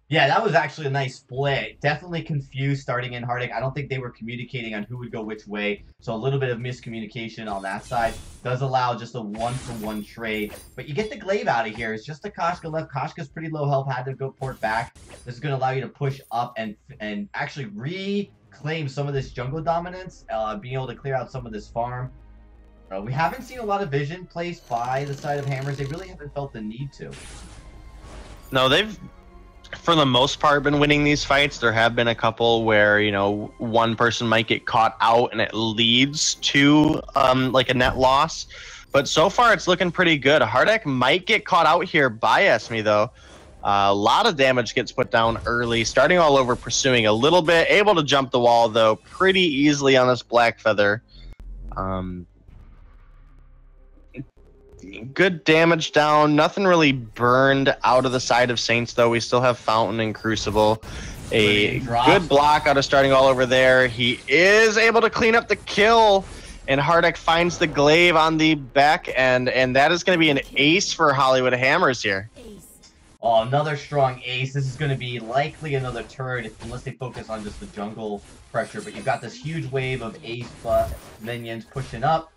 Yeah, that was actually a nice split. Definitely confused starting in Hardik. I don't think they were communicating on who would go which way. So a little bit of miscommunication on that side does allow just a 1-for-1 trade. But you get the Glaive out of here. It's just the Koshka left. Koshka's pretty low health, had to go port back. This is going to allow you to push up and actually reclaim some of this jungle dominance, being able to clear out some of this farm. We haven't seen a lot of vision placed by the side of Hammers. They really haven't felt the need to. No, they've... for the most part, been winning these fights. There have been a couple where, you know, one person might get caught out and it leads to like a net loss. But so far, it's looking pretty good. Hardik might get caught out here by Esme, though. A lot of damage gets put down early, starting all over, pursuing a little bit, able to jump the wall, though, pretty easily on this Black Feather. Good damage down. Nothing really burned out of the side of Saints, though. We still have Fountain and Crucible. A good block out of starting all over there. He is able to clean up the kill And Hardek finds the glaive on the back end, and that is going to be an ace for Hollywood Hammers here. Oh, another strong ace. This is going to be likely another turret unless they focus on just the jungle pressure. But you've got this huge wave of ace minions pushing up.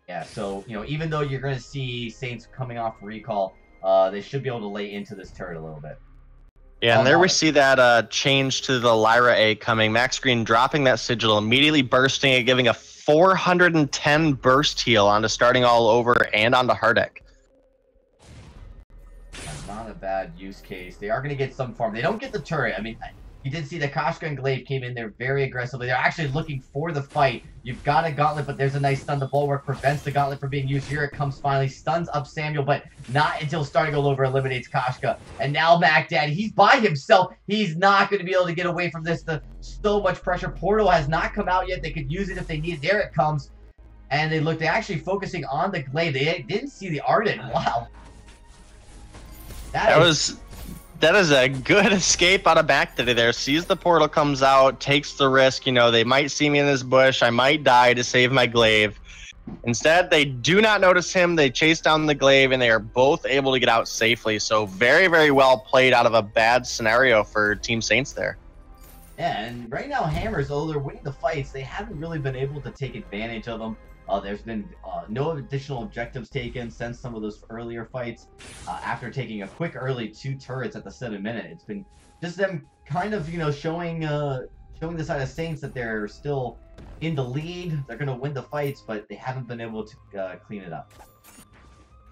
Yeah, so, you know, even though you're going to see Saints coming off recall, they should be able to lay into this turret a little bit. Yeah, and there we see that change to the Lyra A coming. Max Green dropping that sigil, immediately bursting it, giving a 410 burst heal onto starting all over and onto Hardek. Not a bad use case. They are going to get some farm. They don't get the turret. I mean, you did see the Koshka and Glaive came in there very aggressively. They're actually looking for the fight. You've got a gauntlet, but there's a nice stun. The bulwark prevents the gauntlet from being used. Here it comes finally. Stuns up Samuel, but not until starting all over eliminates Koshka. And now Mac Daddy, he's by himself. He's not going to be able to get away from this. So much pressure. Portal has not come out yet. They could use it if they need it. There it comes. And they're actually focusing on the Glaive. They didn't see the Arden. Wow. That is a good escape out of Back Daddy there. Sees the portal, comes out, takes the risk. You know, they might see me in this bush. I might die to save my glaive. Instead, they do not notice him. They chase down the glaive, and they are both able to get out safely. So very, very well played out of a bad scenario for Team Saints there. Yeah, and right now, Hammers, although they're winning the fights, they haven't really been able to take advantage of them. There's been no additional objectives taken since some of those earlier fights. After taking a quick early 2 turrets at the 7th minute, it's been just them kind of, you know, showing the side of Saints that they're still in the lead. They're going to win the fights, but they haven't been able to clean it up.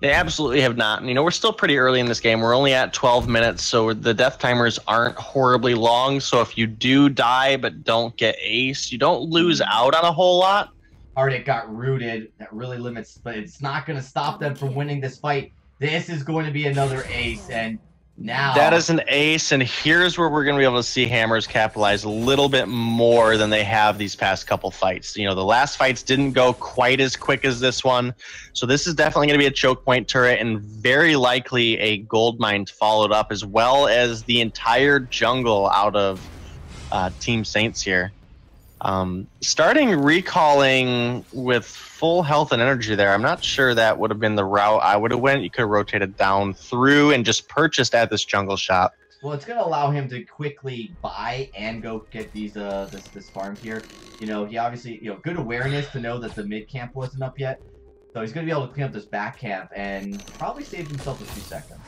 They absolutely have not. And, you know, we're still pretty early in this game. We're only at 12 minutes, so the death timers aren't horribly long. So if you do die but don't get ace, you don't lose out on a whole lot. Hardek got rooted. That really limits, but it's not going to stop them from winning this fight. This is going to be another ace, and now... That is an ace, and here's where we're going to be able to see Hammers capitalize a little bit more than they have these past couple fights. You know, the last fights didn't go quite as quick as this one, so this is definitely going to be a choke point turret, and very likely a gold mine followed up, as well as the entire jungle out of Team Saints here. Starting recalling with full health and energy there, I'm not sure that would have been the route I would have went. You could have rotated down through and just purchased at this jungle shop. Well, it's going to allow him to quickly buy and go get these this farm here. You know, he obviously, you know, good awareness to know that the mid camp wasn't up yet. So he's going to be able to clean up this back camp and probably save himself a few seconds.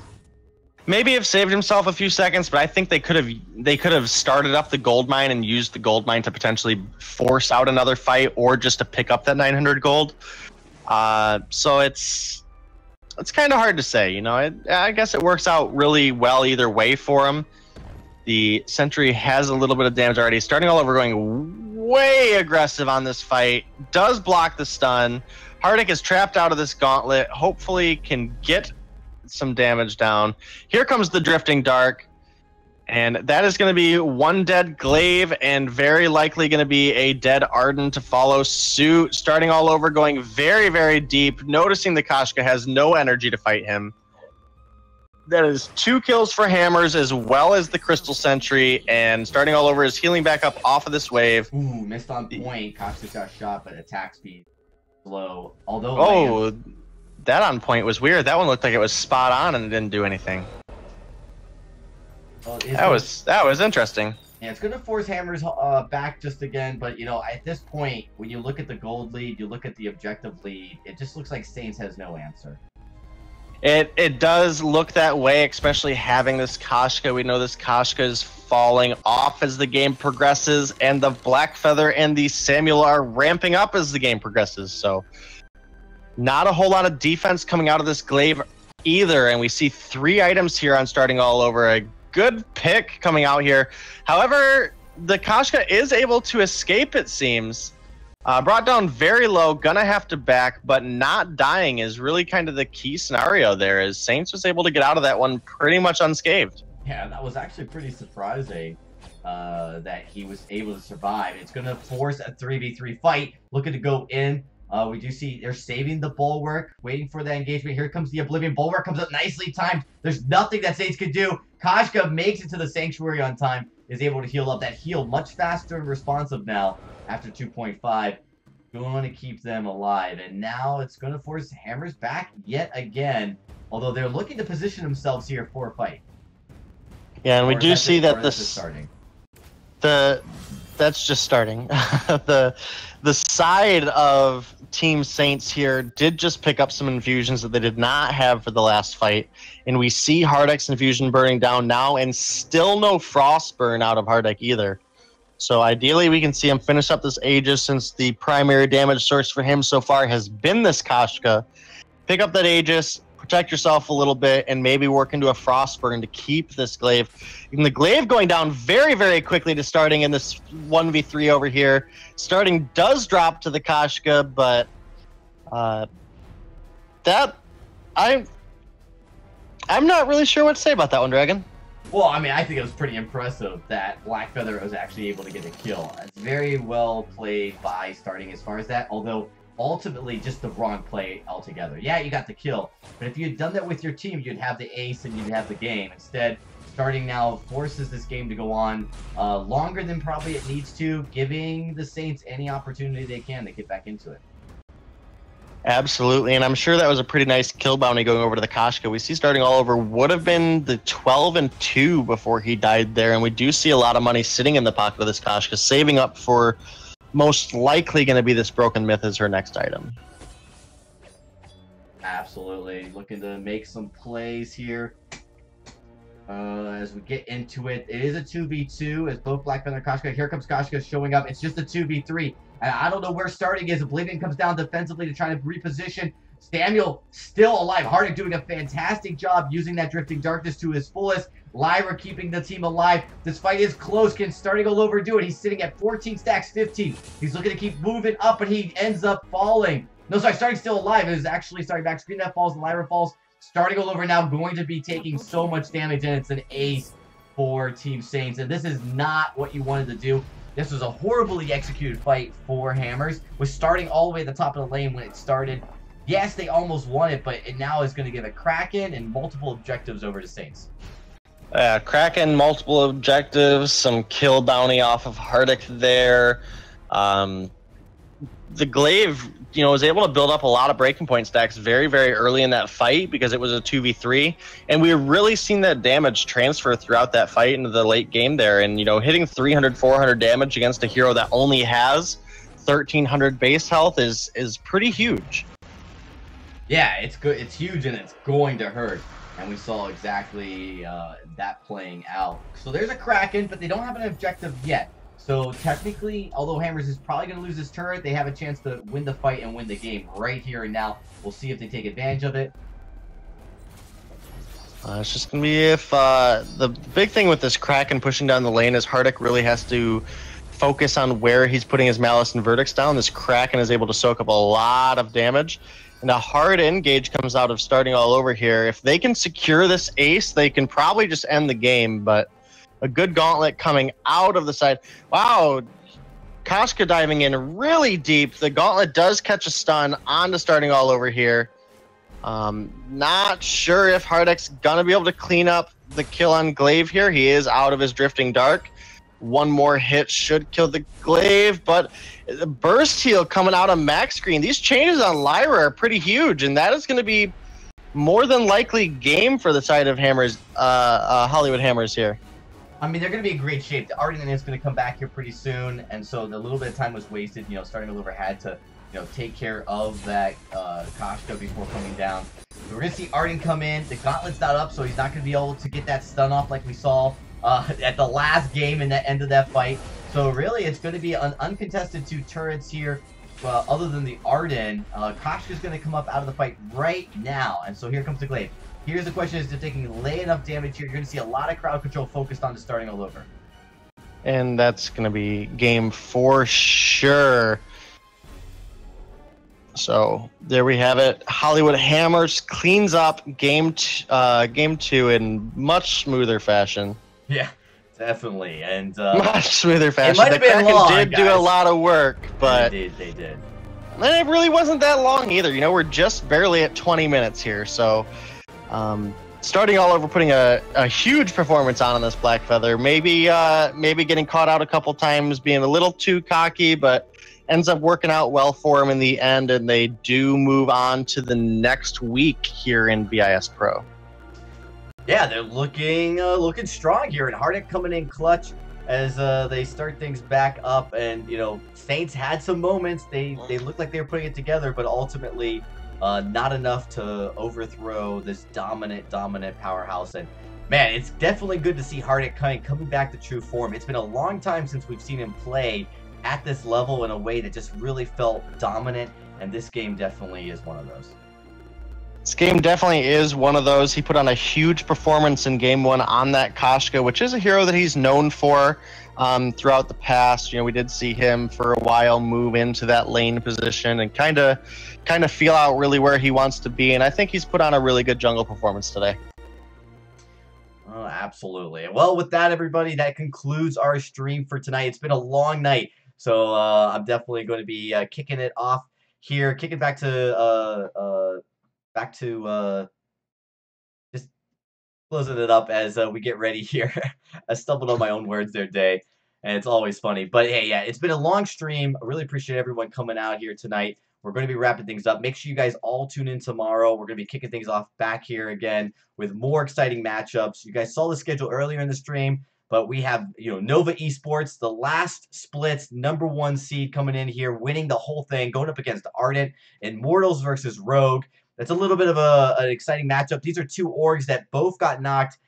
Maybe have saved himself a few seconds, but I think they could have started up the gold mine and used the gold mine to potentially force out another fight, or just to pick up that 900 gold. So it's kind of hard to say, you know. I guess it works out really well either way for him. The sentry has a little bit of damage already. Starting all over, going way aggressive on this fight. Does block the stun. Hardek is trapped out of this gauntlet. Hopefully can get some damage down. Here comes the Drifting Dark, and that is going to be one dead glaive and very likely going to be a dead Arden to follow suit. Starting all over, going very, very deep, noticing the Koshka has no energy to fight him. That is 2 kills for Hammers as well as the Crystal Sentry, and starting all over is healing back up off of this wave. Ooh, missed on point. Koshka got shot, but attack speed slow. Although that on point was weird. That one looked like it was spot on and it didn't do anything. Well, that was interesting. Yeah, it's going to force Hammers back just again, but, you know, at this point, when you look at the gold lead, you look at the objective lead, it just looks like Saints has no answer. It does look that way, especially having this Koshka. We know this Koshka is falling off as the game progresses, and the Black Feather and the Samuel are ramping up as the game progresses, so... Not a whole lot of defense coming out of this glaive either, and we see 3 items here on starting all over. A good pick coming out here. However, the Koshka is able to escape, it seems. Brought down very low, gonna have to back, but not dying is really kind of the key scenario there, as Saints was able to get out of that one pretty much unscathed. Yeah, that was actually pretty surprising that he was able to survive. It's gonna force a 3v3 fight, looking to go in. We do see they're saving the bulwark, waiting for that engagement. Here comes the Oblivion. Bulwark comes up nicely timed. There's nothing that Saints could do. Koshka makes it to the Sanctuary on time, is able to heal up. That heal much faster and responsive now after 2.5. going to keep them alive. And now it's going to force Hammers back yet again, although they're looking to position themselves here for a fight. Yeah, and we do see that this is starting. That's just starting. the side of Team Saints here did just pick up some infusions that they did not have for the last fight, and we see Hardek's infusion burning down now, and still no frost burn out of Hardek either. So ideally we can see him finish up this Aegis, since the primary damage source for him so far has been this Kashka. Pick up that Aegis, protect yourself a little bit, and maybe work into a Frostburn to keep this Glaive. And the Glaive going down very, very quickly to starting in this 1v3 over here. Starting does drop to the Kashka, but I'm not really sure what to say about that one, Dragon. Well, I mean, I think it was pretty impressive that Blackfeather was actually able to get a kill. It's very well played by starting as far as that, although ultimately just the wrong play altogether. Yeah, you got the kill, but if you had done that with your team, you'd have the ace and you'd have the game. Instead, starting now forces this game to go on longer than probably it needs to, giving the Saints any opportunity they can to get back into it. Absolutely, and I'm sure that was a pretty nice kill bounty going over to the Kashka. We see starting all over would have been the 12-2 before he died there, and we do see a lot of money sitting in the pocket of this Kashka, saving up for most likely going to be this Broken Myth as her next item. Absolutely, looking to make some plays here. As we get into it, it is a 2v2 as both Blackfeather and Kashka. Here comes Kashka showing up. It's just a 2v3. And I don't know where starting is. Oblivion comes down defensively to try to reposition. Samuel still alive. Hardek doing a fantastic job using that Drifting Darkness to his fullest. Lyra keeping the team alive. This fight is close. Can starting all overdo it. He's sitting at 14 stacks, 15. He's looking to keep moving up, but he ends up falling. No, sorry, starting still alive. It is actually starting back screen that falls. Lyra falls. Starting all over now, going to be taking so much damage, and it's an ace for Team Saints. And this is not what you wanted to do. This was a horribly executed fight for Hammers. Was starting all the way at the top of the lane when it started. Yes, they almost won it, but it now is going to give a Kraken and multiple objectives over to Saints. Kraken, multiple objectives, some kill bounty off of Hardek there. The Glaive, was able to build up a lot of breaking point stacks very, very early in that fight because it was a 2v3. And we really seen that damage transfer throughout that fight into the late game there. And, hitting 300, 400 damage against a hero that only has 1,300 base health is pretty huge. Yeah, it's good. It's huge, and it's going to hurt. And we saw exactly that playing out. So there's a Kraken, but they don't have an objective yet. So technically, although Hammers is probably going to lose this turret, they have a chance to win the fight and win the game right here and now. We'll see if they take advantage of it. It's just going to be if the big thing with this Kraken pushing down the lane is Hardek really has to focus on where he's putting his Malice and Verdicts down. This Kraken is able to soak up a lot of damage. And a hard engage comes out of starting all over here. If they can secure this ace, they can probably just end the game, but a good gauntlet coming out of the side. Wow, Kashka diving in really deep. The gauntlet does catch a stun on to starting all over here. Not sure if Hardek's gonna be able to clean up the kill on Glaive here. He is out of his Drifting Dark. One more hit should kill the Glaive, but the burst heal coming out on max screen. These changes on Lyra are pretty huge, and that is going to be more than likely game for the side of Hammers, Hollywood Hammers here. I mean, they're going to be in great shape. The Arden is going to come back here pretty soon, and so the little bit of time was wasted. Starting all over had to, take care of that Kashka before coming down. So we're going to see Arden come in. The Gauntlet's not up, so he's not going to be able to get that stun off like we saw at the last game in the end of that fight. So really, it's going to be an uncontested 2 turrets here. Other than the Arden, Kashka's going to come up out of the fight right now. And so here comes the Glaive. Here's the question: is they're taking lay enough damage here? You're going to see a lot of crowd control focused on the starting all over. And that's going to be game for sure. So there we have it. Hollywood Hammers cleans up game 2 in much smoother fashion. Yeah, definitely. And much smoother fashion. It might have been long, did do a lot of work, but they did. And it really wasn't that long either. We're just barely at 20 minutes here. So starting all over, putting a huge performance on this Blackfeather. Maybe getting caught out a couple times, being a little too cocky, but ends up working out well for them in the end, and they do move on to the next week here in VIS Pro. Yeah, they're looking strong here, and Hardik coming in clutch as they start things back up. And Saints had some moments. They looked like they were putting it together, but ultimately not enough to overthrow this dominant powerhouse. And man, it's definitely good to see Hardik coming back to true form. It's been a long time since we've seen him play at this level in a way that just really felt dominant, and this game definitely is one of those. This game definitely is one of those. He put on a huge performance in Game 1 on that Koshka, which is a hero that he's known for throughout the past. We did see him for a while move into that lane position and kind of feel out really where he wants to be, and I think he's put on a really good jungle performance today. Oh, absolutely. Well, with that, everybody, that concludes our stream for tonight. It's been a long night, so I'm definitely going to be kicking it off here, kicking back to just closing it up as we get ready here. I stumbled on my own words there, Day, and it's always funny. But hey, yeah, it's been a long stream. I really appreciate everyone coming out here tonight. We're going to be wrapping things up. Make sure you guys all tune in tomorrow. We're going to be kicking things off back here again with more exciting matchups. You guys saw the schedule earlier in the stream, but we have, Nova Esports, the last splits, #1 seed coming in here, winning the whole thing, going up against Ardent, Immortals versus Rogue. That's a little bit of an exciting matchup. These are two orgs that both got knocked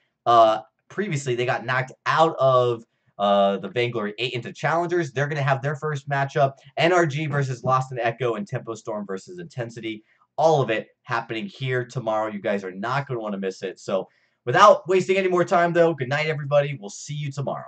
previously. They got knocked out of the Vainglory 8 into Challengers. They're going to have their first matchup. NRG versus Lost and Echo, and Tempo Storm versus Intensity. All of it happening here tomorrow. You guys are not going to want to miss it. So without wasting any more time, though, good night, everybody. We'll see you tomorrow.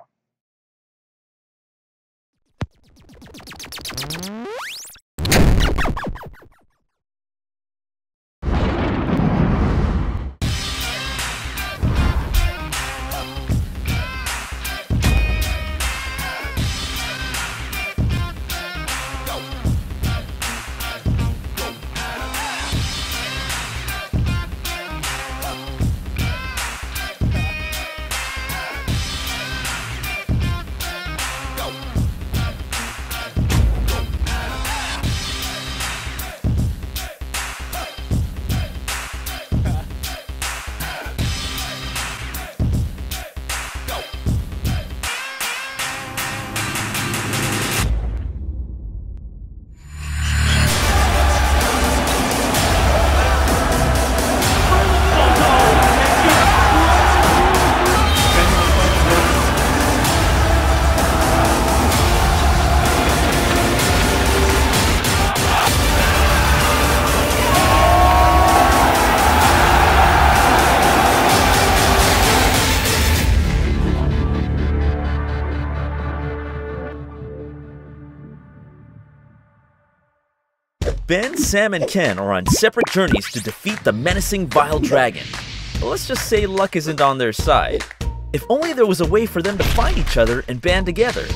Ben, Sam, and Ken are on separate journeys to defeat the menacing Vile Dragon. But let's just say luck isn't on their side. If only there was a way for them to find each other and band together.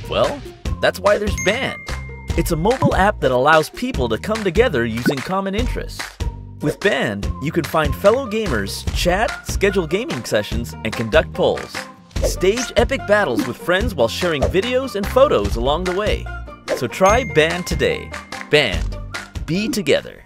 Well, that's why there's Band. It's a mobile app that allows people to come together using common interests. With Band, you can find fellow gamers, chat, schedule gaming sessions, and conduct polls. Stage epic battles with friends while sharing videos and photos along the way. So try Band today. Band. Be together.